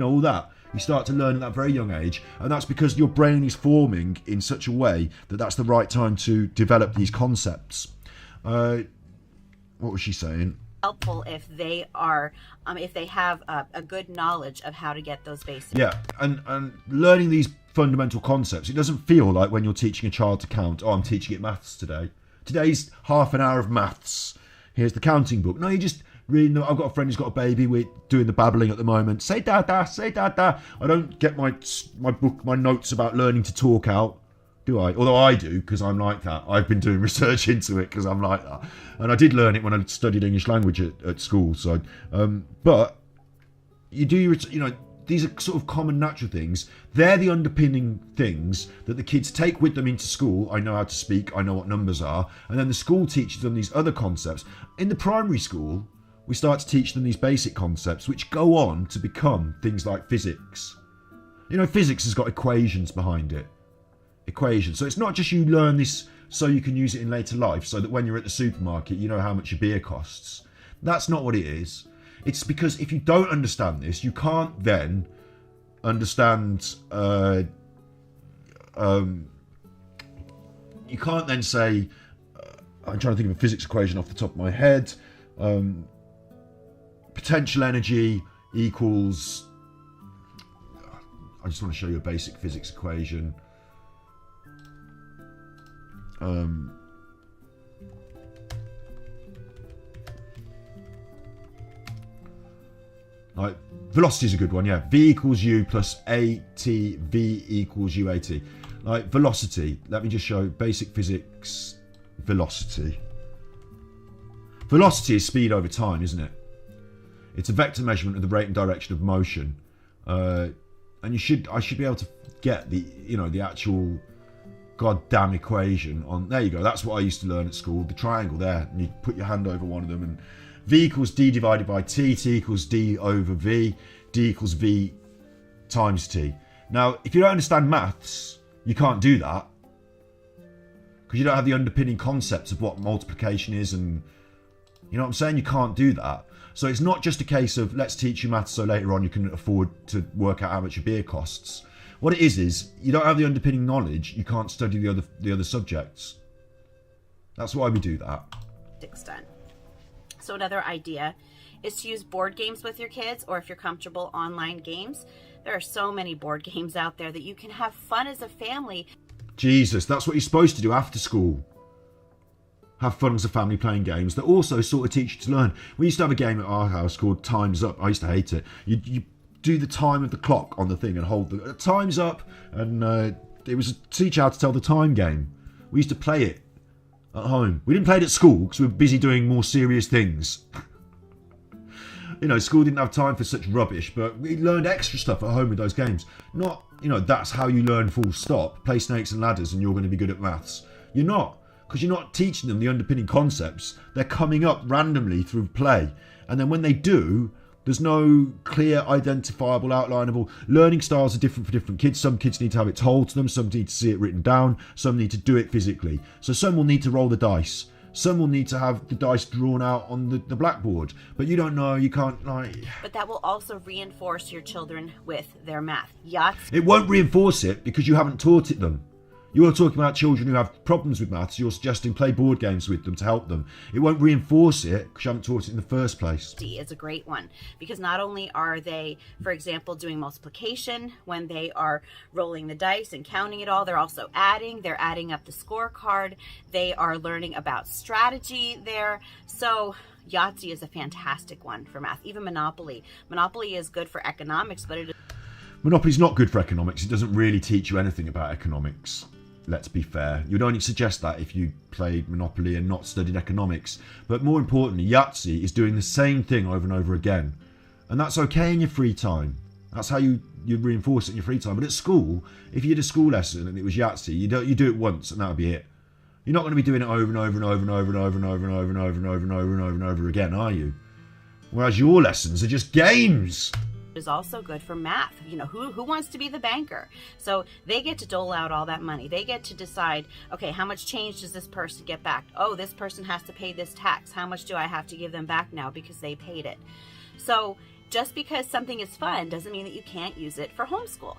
[SPEAKER 1] all that. You start to learn at that very young age, and that's because your brain is forming in such a way that that's the right time to develop these concepts. What was she saying?
[SPEAKER 4] Helpful if they have a good knowledge of how to get those basics.
[SPEAKER 1] Yeah, and learning these fundamental concepts, it doesn't feel like when you're teaching a child to count, I'm teaching it maths today. Today's half an hour of maths. Here's the counting book. No, you just reading. I've got a friend who's got a baby. We're doing the babbling at the moment. Say dada, say dada. I don't get my book, my notes about learning to talk out. do I? Although I do, because I'm like that. I've been doing research into it because I'm like that. And I did learn it when I studied English language at school. So, but you do, these are sort of common natural things. They're the underpinning things that the kids take with them into school. I know how to speak, I know what numbers are. And then the school teaches them these other concepts. In the primary school, we start to teach them these basic concepts, which go on to become things like physics. Physics has got equations behind it. Equations. So it's not just you learn this so you can use it in later life, so that when you're at the supermarket, you know how much your beer costs. That's not what it is. It's because if you don't understand this, you can't then understand. You can't then say. I'm trying to think of a physics equation off the top of my head. Potential energy equals. I just want to show you a basic physics equation. Like velocity is a good one, yeah. V equals U plus AT, V equals UAT. Like velocity, let me just show basic physics velocity. Velocity is speed over time, isn't it? It's a vector measurement of the rate and direction of motion. And I should be able to get the actual goddamn equation on. There you go. That's what I used to learn at school. The triangle there, and you put your hand over one of them, and V equals D divided by T. T equals D over V. D equals V times T. Now, if you don't understand maths, you can't do that because you don't have the underpinning concepts of what multiplication is, and you know what I'm saying. You can't do that. So it's not just a case of let's teach you maths so later on you can afford to work out how much your beer costs. What it is you don't have the underpinning knowledge, you can't study the other subjects. That's why we do that.
[SPEAKER 4] Extent. So another idea is to use board games with your kids, or if you're comfortable, online games. There are so many board games out there that you can have fun as a family.
[SPEAKER 1] Jesus, that's what you're supposed to do after school. Have fun as a family playing games that also sort of teach you to learn. We used to have a game at our house called Time's Up. I used to hate it. You do the time of the clock on the thing and hold the time's up, and it was to teach you how to tell the time game. We used to play it at home. We didn't play it at school because we were busy doing more serious things. School didn't have time for such rubbish, but we learned extra stuff at home with those games. Not, that's how you learn full stop. Play snakes and ladders and you're going to be good at maths. You're not, because you're not teaching them the underpinning concepts. They're coming up randomly through play. And then when they do, there's no clear, identifiable, outlineable. Learning styles are different for different kids. Some kids need to have it told to them. Some need to see it written down. Some need to do it physically. So some will need to roll the dice. Some will need to have the dice drawn out on the blackboard. But you don't know, you can't
[SPEAKER 4] But that will also reinforce your children with their math. Yachts.
[SPEAKER 1] It won't reinforce it because you haven't taught it them. You're talking about children who have problems with maths. You're suggesting play board games with them to help them. It won't reinforce it because you haven't taught it in the first place.
[SPEAKER 4] D is a great one because not only are they, for example, doing multiplication when they are rolling the dice and counting it all, they're also adding. They're adding up the scorecard. They are learning about strategy there. So Yahtzee is a fantastic one for math. Even Monopoly. Monopoly is good for economics, but
[SPEAKER 1] Monopoly's not good for economics. It doesn't really teach you anything about economics. Let's be fair. You'd only suggest that if you played Monopoly and not studied economics. But more importantly, Yahtzee is doing the same thing over and over again. And that's okay in your free time. That's how you reinforce it in your free time. But at school, if you did a school lesson and it was Yahtzee, you do it once and that'll be it. You're not going to be doing it over and over and over and over and over and over and over and over and over and over and over and over again, are you? Whereas your lessons are just games.
[SPEAKER 4] Is also good for math. Who wants to be the banker? So they get to dole out all that money. They get to decide, okay, how much change does this person get back? Oh, this person has to pay this tax. How much do I have to give them back now because they paid it? So just because something is fun doesn't mean that you can't use it for homeschool.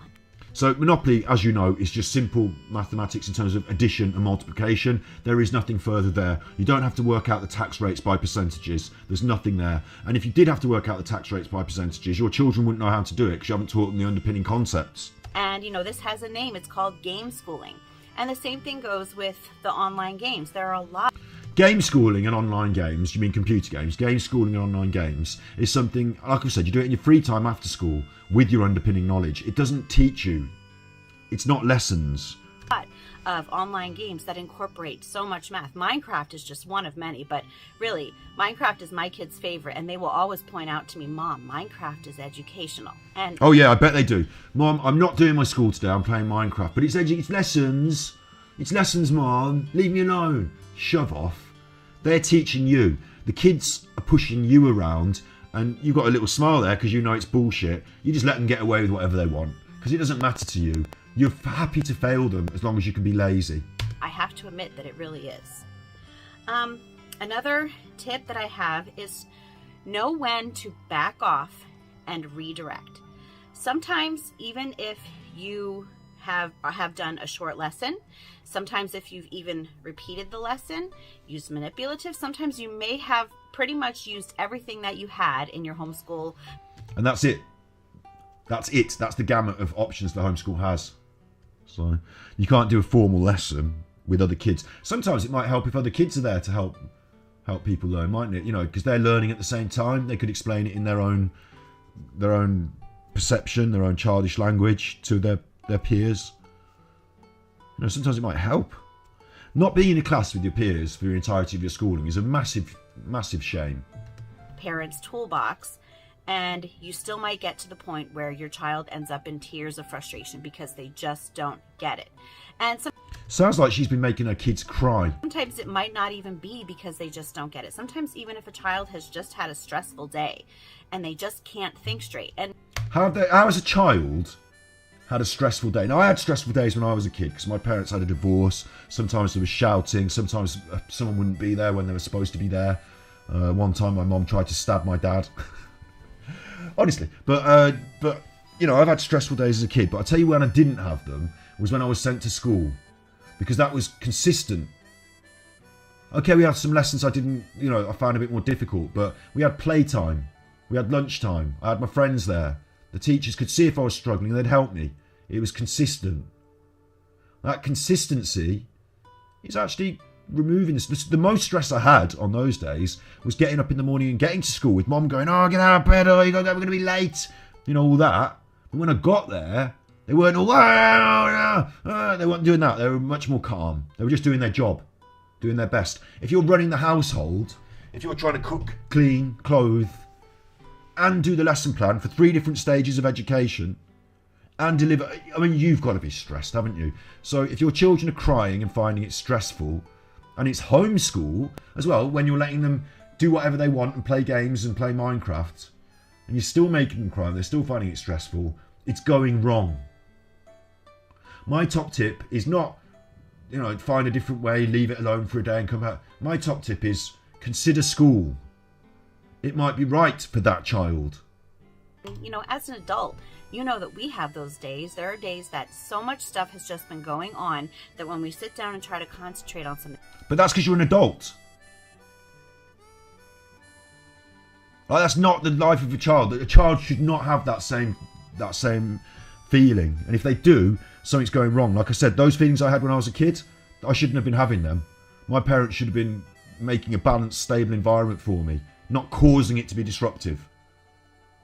[SPEAKER 1] So Monopoly, as you know, is just simple mathematics in terms of addition and multiplication. There is nothing further there. You don't have to work out the tax rates by percentages. There's nothing there. And if you did have to work out the tax rates by percentages, your children wouldn't know how to do it because you haven't taught them the underpinning concepts.
[SPEAKER 4] And, this has a name. It's called game schooling. And the same thing goes with the online games. There are a lot.
[SPEAKER 1] Game schooling and online games, you mean computer games, game schooling and online games is something, like I said, you do it in your free time after school with your underpinning knowledge. It doesn't teach you. It's not lessons.
[SPEAKER 4] of online games that incorporate so much math. Minecraft is just one of many, but really, Minecraft is my kids' favorite, and they will always point out to me, Mom, Minecraft is educational. And
[SPEAKER 1] oh yeah, I bet they do. Mom, I'm not doing my school today, I'm playing Minecraft, but it's lessons. It's lessons, Mom. Leave me alone. Shove off. They're teaching you. The kids are pushing you around, and you've got a little smile there because you know it's bullshit. You just let them get away with whatever they want because it doesn't matter to you. You're happy to fail them as long as you can be lazy.
[SPEAKER 4] I have to admit that it really is. Another tip that I have is know when to back off and redirect. Sometimes, even if you have done a short lesson, sometimes if you've even repeated the lesson, use manipulative. Sometimes you may have pretty much used everything that you had in your homeschool.
[SPEAKER 1] And that's it. That's it. That's the gamut of options the homeschool has. So you can't do a formal lesson with other kids. Sometimes it might help if other kids are there to help people learn, mightn't it? You know, because they're learning at the same time. They could explain it in their own perception, their own childish language to their peers. You know, sometimes it might help. Not being in a class with your peers for the entirety of your schooling is a massive, massive shame.
[SPEAKER 4] Parents' toolbox, and you still might get to the point where your child ends up in tears of frustration because they just don't get it. And
[SPEAKER 1] sounds like she's been making her kids cry.
[SPEAKER 4] Sometimes it might not even be because they just don't get it. Sometimes even if a child has just had a stressful day and they just can't think straight. And
[SPEAKER 1] how as a child had a stressful day. Now, I had stressful days when I was a kid because my parents had a divorce. Sometimes there was shouting. Sometimes someone wouldn't be there when they were supposed to be there. One time my mom tried to stab my dad. Honestly. But you know, I've had stressful days as a kid. But I'll tell you when I didn't have them was when I was sent to school. Because that was consistent. Okay, we had some lessons I found a bit more difficult. But we had playtime. We had lunchtime. I had my friends there. The teachers could see if I was struggling and they'd help me. It was consistent. That consistency is actually removing this. The most stress I had on those days was getting up in the morning and getting to school with Mom going, oh, get out of bed, oh, we're going to be late. You know, all that. But when I got there, they weren't all, they weren't doing that. They were much more calm. They were just doing their job, doing their best. If you're running the household, if you're trying to cook, clean, clothe, and do the lesson plan for 3 different stages of education and deliver, I mean, you've got to be stressed, haven't you? So if your children are crying and finding it stressful, and it's homeschool as well, when you're letting them do whatever they want and play games and play Minecraft, and you're still making them cry, they're still finding it stressful, it's going wrong. My top tip is not, find a different way, leave it alone for a day and come back. My top tip is consider school. It might be right for that child.
[SPEAKER 4] You know, as an adult, you know that we have those days. There are days that so much stuff has just been going on that when we sit down and try to concentrate on something.
[SPEAKER 1] But that's because you're an adult. Like, that's not the life of a child. A child should not have that same feeling. And if they do, something's going wrong. Like I said, those feelings I had when I was a kid, I shouldn't have been having them. My parents should have been making a balanced, stable environment for me, not causing it to be disruptive.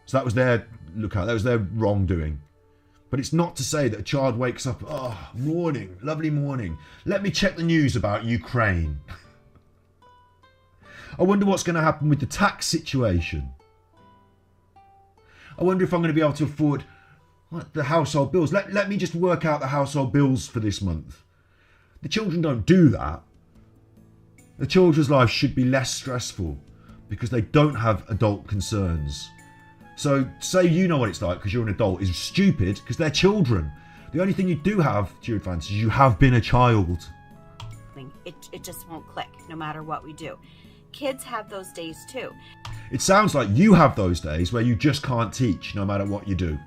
[SPEAKER 1] So that was their lookout. That was their wrongdoing. But it's not to say that a child wakes up, oh, morning, lovely morning. Let me check the news about Ukraine. I wonder what's going to happen with the tax situation. I wonder if I'm going to be able to afford the household bills. Let me just work out the household bills for this month. The children don't do that. The children's life should be less stressful because they don't have adult concerns. So say you know what it's like because you're an adult is stupid because they're children. The only thing you do have to your advantage is you have been a child.
[SPEAKER 4] It just won't click no matter what we do. Kids have those days too.
[SPEAKER 1] It sounds like you have those days where you just can't teach no matter what you do.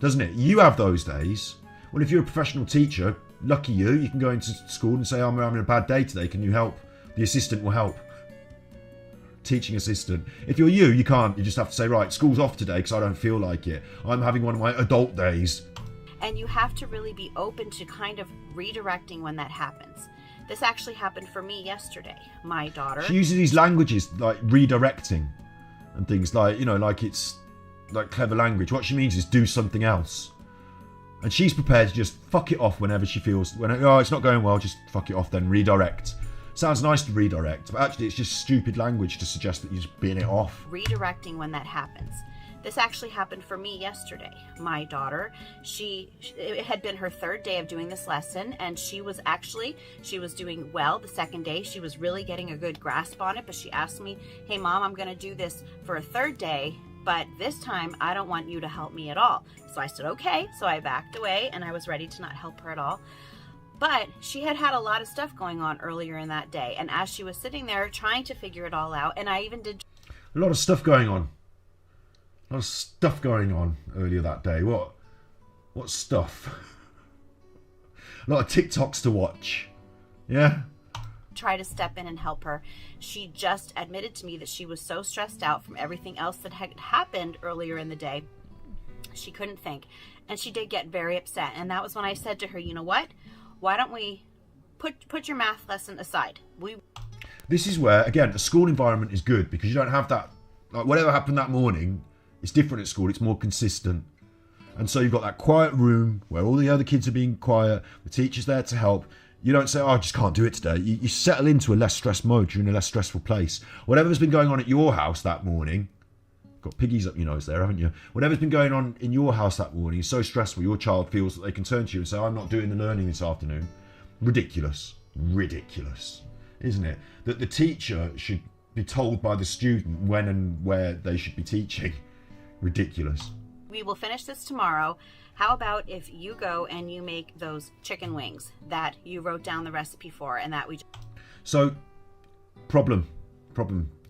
[SPEAKER 1] Doesn't it? You have those days. Well, if you're a professional teacher, lucky you can go into school and say, I'm having a bad day today, can you help? The assistant will help. Teaching assistant. If you're you can't. You just have to say, right, school's off today because I don't feel like it. I'm having one of my adult days.
[SPEAKER 4] And you have to really be open to kind of redirecting when that happens. This actually happened for me yesterday. My daughter...
[SPEAKER 1] She uses these languages like redirecting and things like, like it's like clever language. What she means is do something else. And she's prepared to just fuck it off whenever she feels, oh, it's not going well, just fuck it off then, redirect. Sounds nice to redirect, but actually it's just stupid language to suggest that you're just beating it off.
[SPEAKER 4] Redirecting when that happens. This actually happened for me yesterday. My daughter, it had been her third day of doing this lesson, and she was doing well the second day. She was really getting a good grasp on it, but she asked me, hey mom, I'm going to do this for a third day, but this time I don't want you to help me at all. So I said, okay. So I backed away and I was ready to not help her at all. But she had a lot of stuff going on earlier in that day. And as she was sitting there trying to figure it all out, and I even did...
[SPEAKER 1] A lot of stuff going on. A lot of stuff going on earlier that day. What stuff? A lot of TikToks to watch. Yeah?
[SPEAKER 4] Try to step in and help her. She just admitted to me that she was so stressed out from everything else that had happened earlier in the day. She couldn't think. And she did get very upset. And that was when I said to her, you know what? Why don't we put your math lesson aside?
[SPEAKER 1] This is where, again, a school environment is good because you don't have that, like whatever happened that morning, it's different at school, it's more consistent. And so you've got that quiet room where all the other kids are being quiet, the teacher's there to help. You don't say, oh, I just can't do it today. You settle into a less stressed mode, you're in a less stressful place. Whatever's been going on at your house that morning, got piggies up your nose there, haven't you? Whatever's been going on in your house that morning is so stressful, your child feels that they can turn to you and say, I'm not doing the learning this afternoon. Ridiculous, isn't it? That the teacher should be told by the student when and where they should be teaching. Ridiculous.
[SPEAKER 4] We will finish this tomorrow. How about if you go and you make those chicken wings that you wrote down the recipe for and that we...
[SPEAKER 1] So, problem.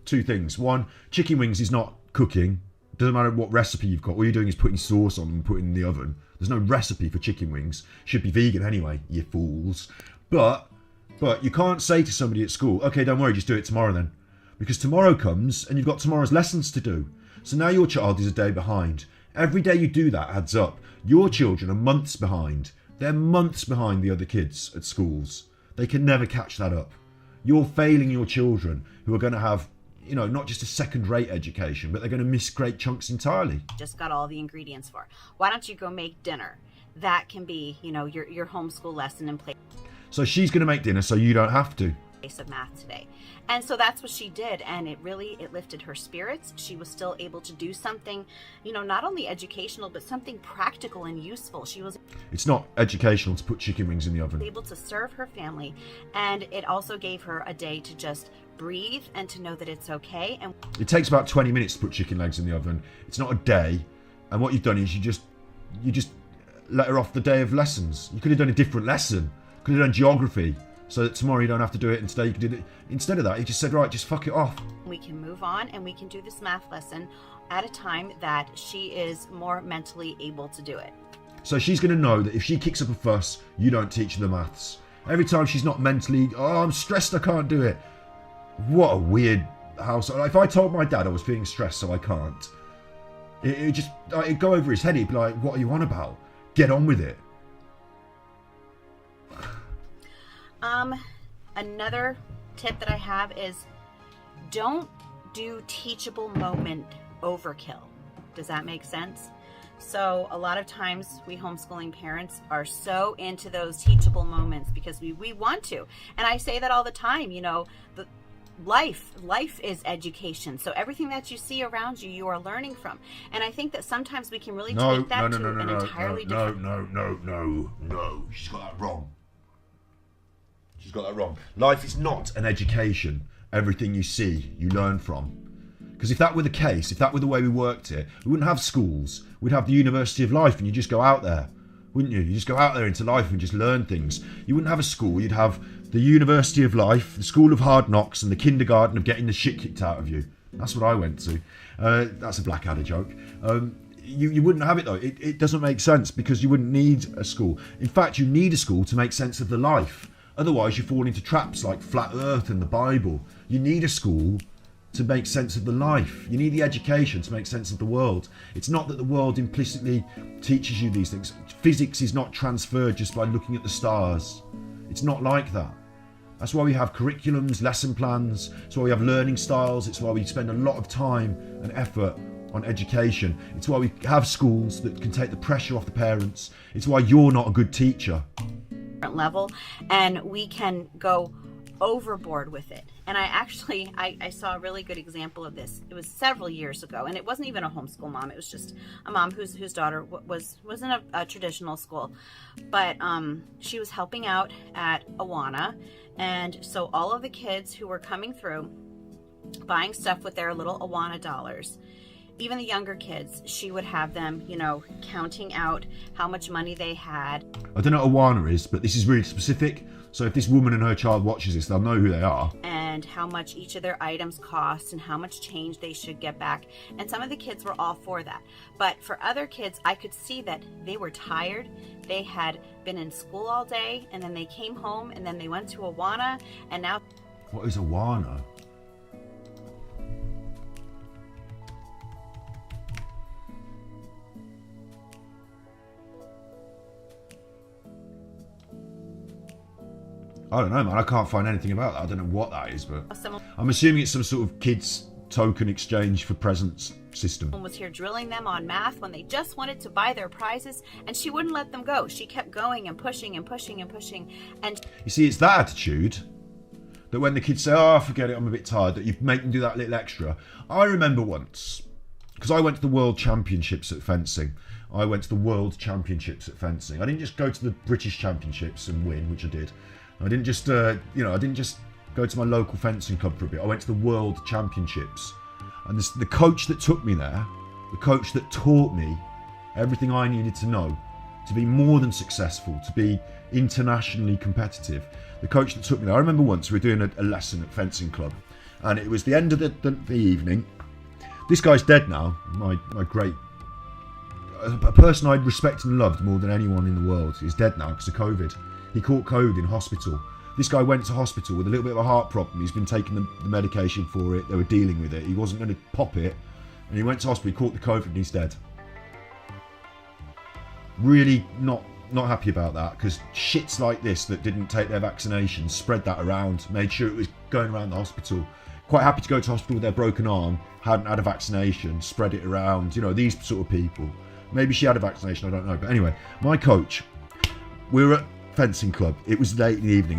[SPEAKER 1] Two things. One, chicken wings is not cooking. Doesn't matter what recipe you've got. All you're doing is putting sauce on and putting in the oven. There's no recipe for chicken wings. Should be vegan anyway, you fools. But you can't say to somebody at school, okay, don't worry, just do it tomorrow then. Because tomorrow comes and you've got tomorrow's lessons to do. So now your child is a day behind. Every day you do that adds up. Your children are months behind. They're months behind the other kids at schools. They can never catch that up. You're failing your children who are going to have, not just a second-rate education, but they're going to miss great chunks entirely.
[SPEAKER 4] Just got all the ingredients for. Why don't you go make dinner? That can be, your homeschool lesson in place.
[SPEAKER 1] So she's going to make dinner so you don't have to.
[SPEAKER 4] Of math today. And so that's what she did, and it lifted her spirits. She was still able to do something, not only educational, but something practical and useful.
[SPEAKER 1] It's not educational to put chicken wings in the oven.
[SPEAKER 4] Able to serve her family, and it also gave her a day to just breathe and to know that it's okay. And
[SPEAKER 1] it takes about 20 minutes to put chicken legs in the oven. It's not a day. And what you've done is you just let her off the day of lessons. You could have done a different lesson. Could have done geography. So that tomorrow you don't have to do it, and today you can do it. Instead of that, you just said, right, just fuck it off.
[SPEAKER 4] We can move on and we can do this math lesson at a time that she is more mentally able to do it.
[SPEAKER 1] So she's going to know that if she kicks up a fuss, you don't teach her the maths. Every time she's not mentally, oh, I'm stressed, I can't do it. What a weird house. If I told my dad I was feeling stressed so I can't, it'd go over his head. He'd be like, what are you on about? Get on with it.
[SPEAKER 4] Another tip that I have is don't do teachable moment overkill. Does that make sense? So a lot of times we homeschooling parents are so into those teachable moments because we want to. And I say that all the time, the life is education. So everything that you see around you, you are learning from. And I think that sometimes we can really take that to an entirely different...
[SPEAKER 1] No. She's got that wrong. She's got that wrong. Life is not an education. Everything you see, you learn from. Because if that were the case, if that were the way we worked here, we wouldn't have schools. We'd have the University of Life, and you just go out there, wouldn't you? You just go out there into life and just learn things. You wouldn't have a school. You'd have the University of Life, the School of Hard Knocks, and the kindergarten of getting the shit kicked out of you. That's what I went to. That's a Blackadder joke. You wouldn't have it though. It doesn't make sense because you wouldn't need a school. In fact, you need a school to make sense of the life. Otherwise, you fall into traps like flat earth and the Bible. You need a school to make sense of the life. You need the education to make sense of the world. It's not that the world implicitly teaches you these things. Physics is not transferred just by looking at the stars. It's not like that. That's why we have curriculums, lesson plans. It's why we have learning styles. It's why we spend a lot of time and effort on education. It's why we have schools that can take the pressure off the parents. It's why you're not a good teacher.
[SPEAKER 4] Level, and we can go overboard with it. And I saw a really good example of this. It was several years ago, and it wasn't even a homeschool mom. It was just a mom whose daughter was in a traditional school, but she was helping out at Awana, and so all of the kids who were coming through buying stuff with their little Awana dollars, even the younger kids, she would have them, counting out how much money they had.
[SPEAKER 1] I don't know what Awana is, but this is really specific. So if this woman and her child watches this, they'll know who they are.
[SPEAKER 4] And how much each of their items cost and how much change they should get back. And some of the kids were all for that. But for other kids, I could see that they were tired. They had been in school all day, and then they came home, and then they went to Awana, and now...
[SPEAKER 1] What is Awana? I don't know, man. I can't find anything about that. I don't know what that is, but I'm assuming it's some sort of kids token exchange for presents system.
[SPEAKER 4] Was here drilling them on math when they just wanted to buy their prizes, and she wouldn't let them go. She kept going and pushing and pushing and pushing. And
[SPEAKER 1] you see, it's that attitude that when the kids say, "Oh, forget it, I'm a bit tired," that you make them do that little extra. I remember once, because I went to the World Championships at fencing. I went to the World Championships at fencing. I didn't just go to the British Championships and win, which I did. I didn't just, I didn't just go to my local fencing club for a bit. I went to the World Championships. And the coach that took me there, the coach that taught me everything I needed to know to be more than successful, to be internationally competitive, the coach that took me there, I remember once we were doing a lesson at fencing club, and it was the end of the evening. This guy's dead now, my great, a person I'd respected and loved more than anyone in the world is dead now because of COVID. He caught COVID in hospital. This guy went to hospital with a little bit of a heart problem. He's been taking the medication for it. They were dealing with it. He wasn't going to pop it. And he went to hospital, he caught the COVID and he's dead. Really not happy about that, because shits like this that didn't take their vaccinations spread that around, made sure it was going around the hospital. Quite happy to go to hospital with their broken arm, hadn't had a vaccination, spread it around, these sort of people. Maybe she had a vaccination, I don't know. But anyway, my coach, we were at fencing club. It was late in the evening.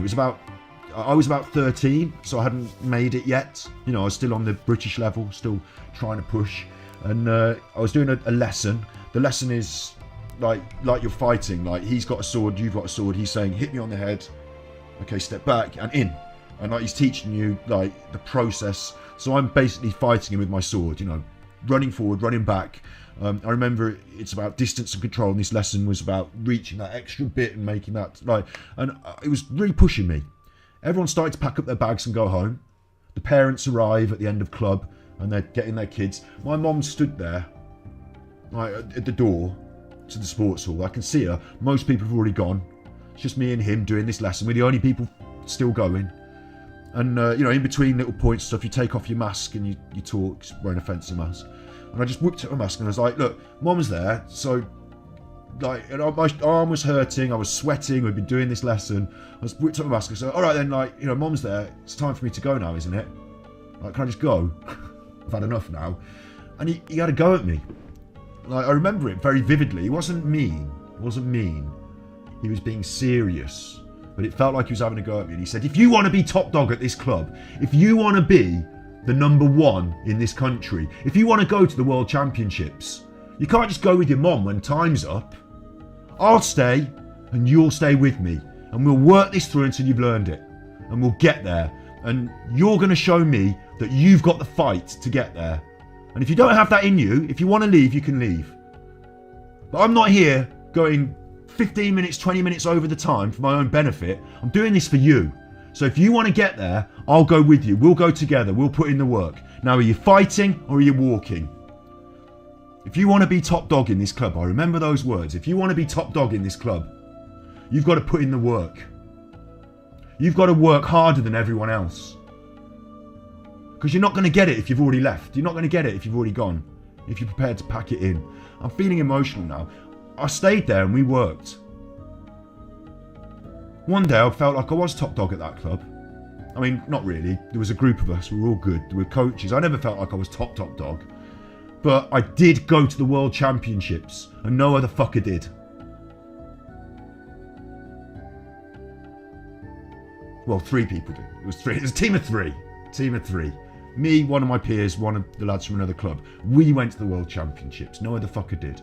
[SPEAKER 1] I was about 13, so I hadn't made it yet. I was still on the British level, still trying to push. And I was doing a lesson. The lesson is like you're fighting. Like, he's got a sword, you've got a sword. He's saying, hit me on the head. Okay, step back and in. And he's teaching you the process. So I'm basically fighting him with my sword. Running forward, running back. I remember it's about distance and control, and this lesson was about reaching that extra bit and making that and it was really pushing me. Everyone started to pack up their bags and go home. The parents arrive at the end of club and they're getting their kids. My mom stood there at the door to the sports hall. I can see her. Most people have already gone. It's just me and him doing this lesson. We're the only people still going. And in between little points stuff, you take off your mask and you talk, wearing a fencing mask. And I just whipped up my mask and I was like, look, Mom's there, so my arm was hurting, I was sweating, we'd been doing this lesson. I was whipped up my mask and said, all right then, Mom's there, it's time for me to go now, isn't it? Can I just go? I've had enough now. And he had a go at me. I remember it very vividly. He wasn't mean. He was being serious. But it felt like he was having a go at me. And he said, if you want to be top dog at this club, if you want to be the number one in this country, if you want to go to the World Championships, you can't just go with your mom when time's up. I'll stay and you'll stay with me, and we'll work this through until you've learned it, and we'll get there, and you're going to show me that you've got the fight to get there. And if you don't have that in you, if you want to leave, you can leave. But I'm not here going 15 minutes, 20 minutes over the time for my own benefit. I'm doing this for you. So if you want to get there, I'll go with you. We'll go together. We'll put in the work. Now, are you fighting or are you walking? If you want to be top dog in this club, I remember those words. If you want to be top dog in this club, you've got to put in the work. You've got to work harder than everyone else. Because you're not going to get it if you've already left. You're not going to get it if you've already gone. If you're prepared to pack it in. I'm feeling emotional now. I stayed there and we worked. One day I felt like I was top dog at that club. I mean, not really. There was a group of us. We were all good. There were coaches. I never felt like I was top dog. But I did go to the World Championships, and no other fucker did. Well, 3 people did. It was 3. It was a team of 3. Team of 3. Me, one of my peers, one of the lads from another club. We went to the World Championships. No other fucker did.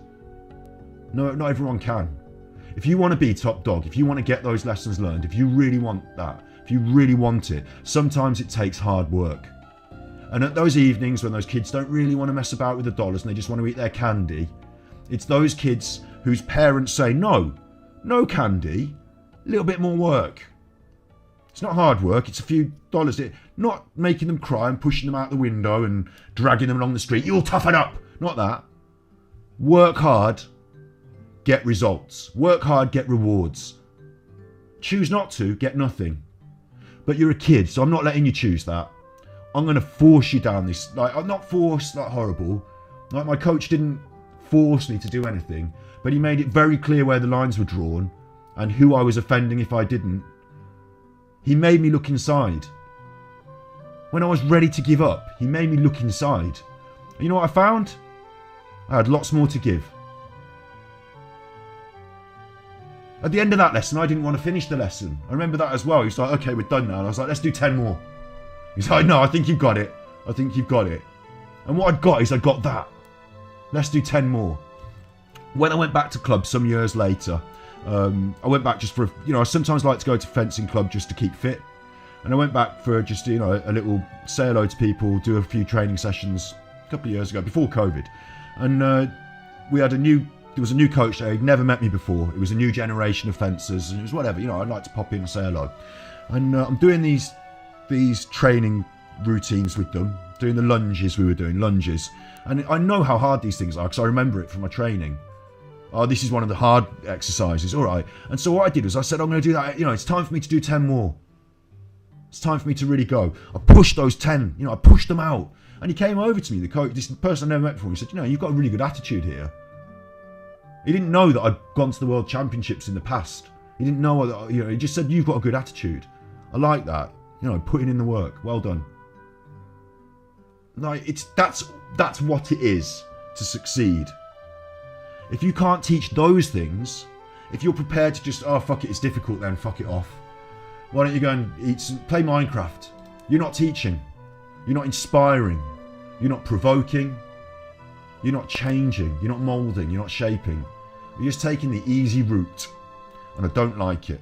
[SPEAKER 1] No, not everyone can. If you want to be top dog, if you want to get those lessons learned, if you really want that, if you really want it, sometimes it takes hard work. And at those evenings when those kids don't really want to mess about with the dollars and they just want to eat their candy, it's those kids whose parents say, no candy, a little bit more work. It's not hard work, it's a few dollars. Not making them cry and pushing them out the window and dragging them along the street. You'll toughen up. Not that. Work hard, get results. Work hard, get rewards. Choose not to, get nothing. But you're a kid, so I'm not letting you choose that. I'm going to force you down this. Like, I'm not forced, like horrible. Like, my coach didn't force me to do anything, but he made it very clear where the lines were drawn and who I was offending if I didn't. He made me look inside. When I was ready to give up, he made me look inside. And you know what I found? I had lots more to give. At the end of that lesson, I didn't want to finish the lesson. I remember that as well. He was like, okay, we're done now. And I was like, let's do 10 more. He's like, no, I think you've got it. I think you've got it. And what I'd got is I got that. Let's do 10 more. When I went back to club some years later, I went back just for, I sometimes like to go to fencing club just to keep fit. And I went back for just, a little say hello to people, do a few training sessions a couple of years ago, before COVID. And there was a new coach there. He'd never met me before. It was a new generation of fencers, and it was whatever, I'd like to pop in and say hello. And I'm doing these training routines with them, doing the lunges we were doing, lunges. And I know how hard these things are because I remember it from my training. Oh, this is one of the hard exercises, all right. And so what I did was I said, I'm going to do that, it's time for me to do 10 more. It's time for me to really go. I pushed those 10, I pushed them out. And he came over to me, the coach, this person I never met before, he said, you've got a really good attitude here. He didn't know that I'd gone to the World Championships in the past. He didn't know that, he just said, you've got a good attitude. I like that, putting in the work. Well done. Like, that's what it is to succeed. If you can't teach those things, if you're prepared to just, oh, fuck it, it's difficult then, fuck it off. Why don't you go and play Minecraft? You're not teaching. You're not inspiring. You're not provoking. You're not changing. You're not moulding. You're not shaping. You're just taking the easy route. And I don't like it.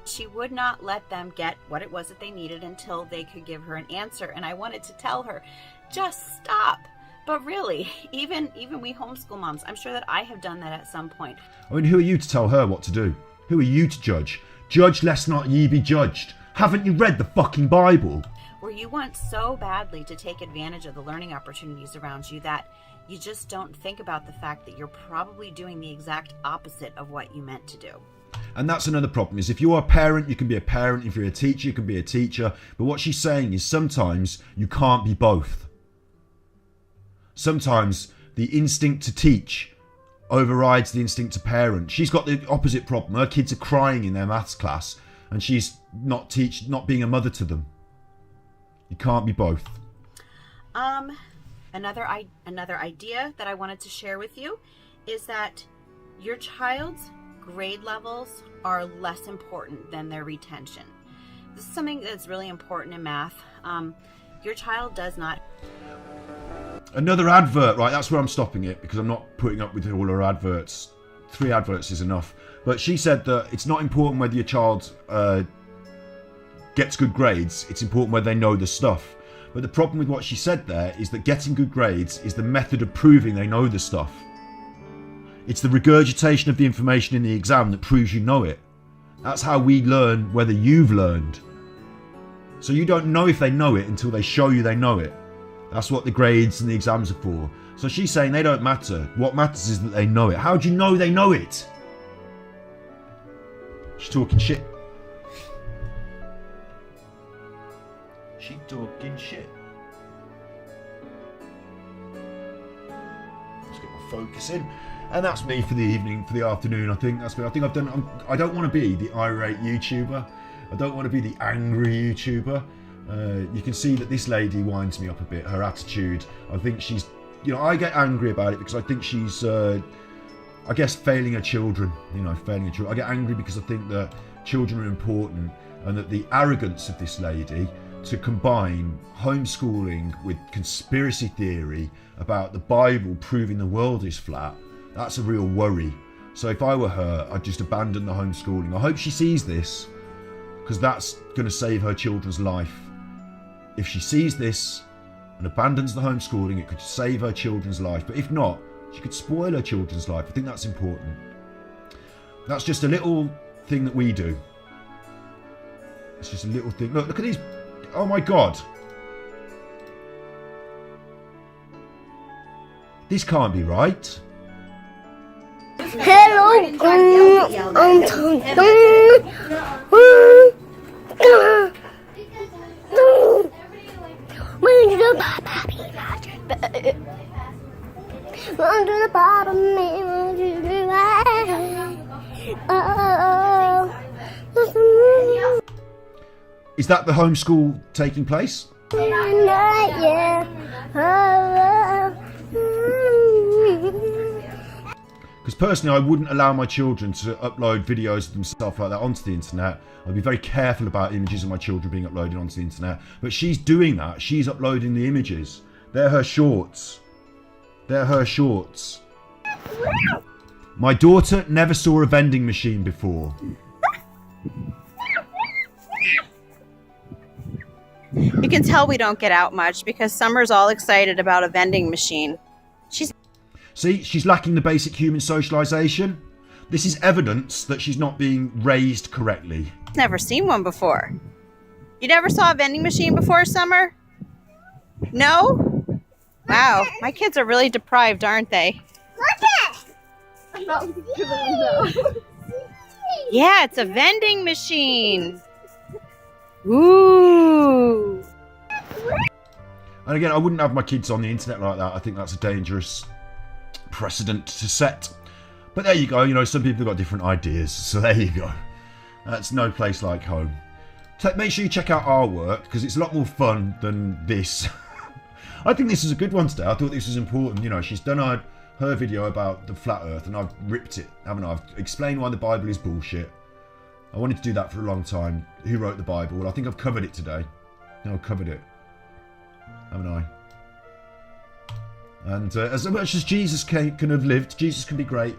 [SPEAKER 4] She would not let them get what it was that they needed until they could give her an answer. And I wanted to tell her, just stop. But really, even we homeschool moms, I'm sure that I have done that at some point.
[SPEAKER 1] I mean, who are you to tell her what to do? Who are you to judge? Judge lest not ye be judged. Haven't you read the fucking Bible?
[SPEAKER 4] Where you want so badly to take advantage of the learning opportunities around you that you just don't think about the fact that you're probably doing the exact opposite of what you meant to do.
[SPEAKER 1] And that's another problem, is if you're a parent, you can be a parent. If you're a teacher, you can be a teacher. But what she's saying is sometimes you can't be both. Sometimes the instinct to teach overrides the instinct to parent. She's got the opposite problem. Her kids are crying in their maths class and she's not being a mother to them. You can't be both.
[SPEAKER 4] Another idea that I wanted to share with you is that your child's grade levels are less important than their retention. This is something that's really important in math. Your child does not...
[SPEAKER 1] Another advert, right? That's where I'm stopping it because I'm not putting up with all her adverts. 3 adverts is enough. But she said that it's not important whether your child gets good grades. It's important whether they know the stuff. But the problem with what she said there is that getting good grades is the method of proving they know the stuff. It's the regurgitation of the information in the exam that proves you know it. That's how we learn whether you've learned. So you don't know if they know it until they show you they know it. That's what the grades and the exams are for. So she's saying they don't matter. What matters is that they know it. How do you know they know it? She's talking shit. She's talking shit. Let's get my focus in. And that's me for the evening, for the afternoon. I think that's me. I think I've done. I don't want to be the irate YouTuber. I don't want to be the angry YouTuber. You can see that this lady winds me up a bit. Her attitude, I think she's, I get angry about it because I think she's, I guess, failing her children. Failing her children. I get angry because I think that children are important, and that the arrogance of this lady to combine homeschooling with conspiracy theory about the Bible proving the world is flat, that's a real worry. So if I were her, I'd just abandon the homeschooling. I hope she sees this, because that's going to save her children's life. If she sees this and abandons the homeschooling, it could save her children's life. But if not, she could spoil her children's life. I think that's important. That's just a little thing that we do. It's just a little thing. Look at these. Oh my God. This can't be right.
[SPEAKER 5] Hello,
[SPEAKER 1] Is that the homeschool taking place? Because personally, I wouldn't allow my children to upload videos of themselves like that onto the internet. I'd be very careful about images of my children being uploaded onto the internet. But she's doing that. She's uploading the images. They're her shorts. They're her shorts. My daughter never saw a vending machine before.
[SPEAKER 4] You can tell we don't get out much because Summer's all excited about a vending machine.
[SPEAKER 1] See, she's lacking the basic human socialisation. This is evidence that she's not being raised correctly.
[SPEAKER 4] Never seen one before. You never saw a vending machine before, Summer? No? Wow, my kids are really deprived, aren't they? Yeah, it's a vending machine. Ooh.
[SPEAKER 1] And again, I wouldn't have my kids on the internet like that. I think that's a dangerous precedent to set. But there you go, some people have got different ideas, so there you go. That's no place like home. Make sure you check out our work, because it's a lot more fun than this. I think this is a good one today. I thought this was important. She's done her video about the flat earth, and I've ripped it, haven't I? I've explained why the Bible is bullshit. I wanted to do that for a long time. Who wrote the Bible? Well, I think I've covered it today. I've covered it, haven't I? And as much as Jesus can have lived, Jesus can be great.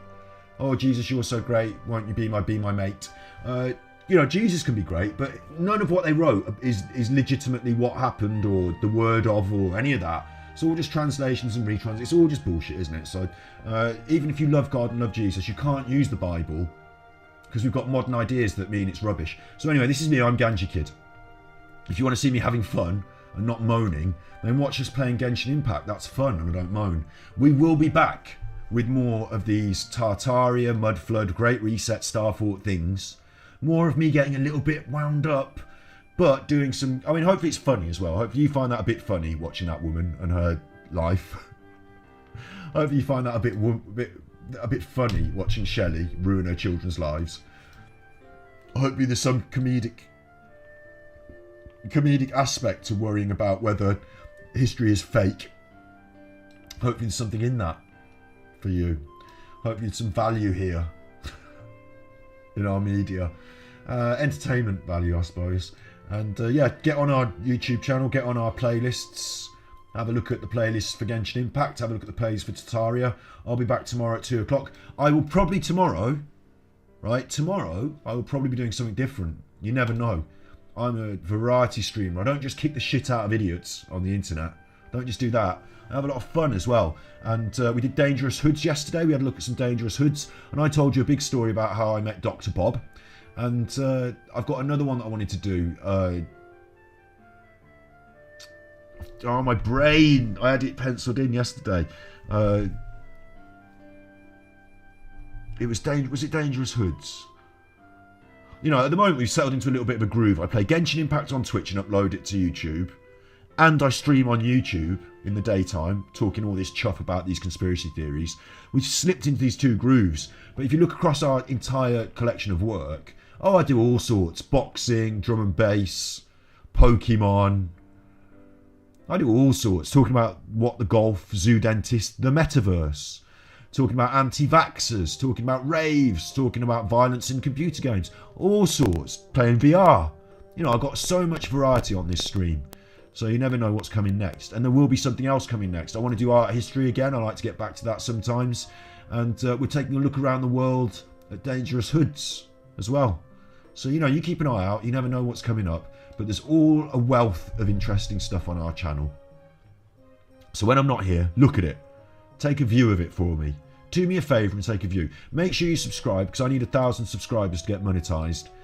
[SPEAKER 1] Oh, Jesus, you're so great. Won't you be my mate? Jesus can be great, but none of what they wrote is legitimately what happened, or the word of, or any of that. It's all just translations and retrans. It's all just bullshit, isn't it? So even if you love God and love Jesus, you can't use the Bible because we've got modern ideas that mean it's rubbish. So anyway, this is me. I'm Ganji Kid. If you want to see me having fun and not moaning, then watch us playing Genshin Impact. That's fun and I don't moan. We will be back with more of these Tartaria, Mudflood, Great Reset, Starfort things. More of me getting a little bit wound up, but doing some... hopefully it's funny as well. Hopefully you find that a bit funny, watching that woman and her life. Hopefully you find that a bit funny, watching Shelley ruin her children's lives. Hopefully there's some comedic aspect to worrying about whether history is fake. Hopefully there's something in that for you. Hopefully there's some value here in our media. Entertainment value, I suppose. And get on our YouTube channel, get on our playlists. Have a look at the playlists for Genshin Impact. Have a look at the plays for Tartaria. I'll be back tomorrow at 2 o'clock. I will probably tomorrow, I will probably be doing something different. You never know. I'm a variety streamer. I don't just kick the shit out of idiots on the internet. Don't just do that. I have a lot of fun as well. And we did Dangerous Hoods yesterday. We had a look at some Dangerous Hoods. And I told you a big story about how I met Dr. Bob. And I've got another one that I wanted to do. My brain. I had it penciled in yesterday. Was it Dangerous Hoods? At the moment we've settled into a little bit of a groove. I play Genshin Impact on Twitch and upload it to YouTube. And I stream on YouTube in the daytime, talking all this chuff about these conspiracy theories. We've slipped into these two grooves. But if you look across our entire collection of work, I do all sorts. Boxing, drum and bass, Pokemon. I do all sorts. Talking about what the golf, zoo dentist, the metaverse. Talking about anti-vaxxers. Talking about raves. Talking about violence in computer games. All sorts. Playing VR. You know, I've got so much variety on this stream. So you never know what's coming next. And there will be something else coming next. I want to do art history again. I like to get back to that sometimes. And we're taking a look around the world at dangerous hoods as well. So, you know, you keep an eye out. You never know what's coming up. But there's all a wealth of interesting stuff on our channel. So when I'm not here, look at it. Take a view of it for me. Do me a favour and take a view. Make sure you subscribe, because I need 1,000 subscribers to get monetized.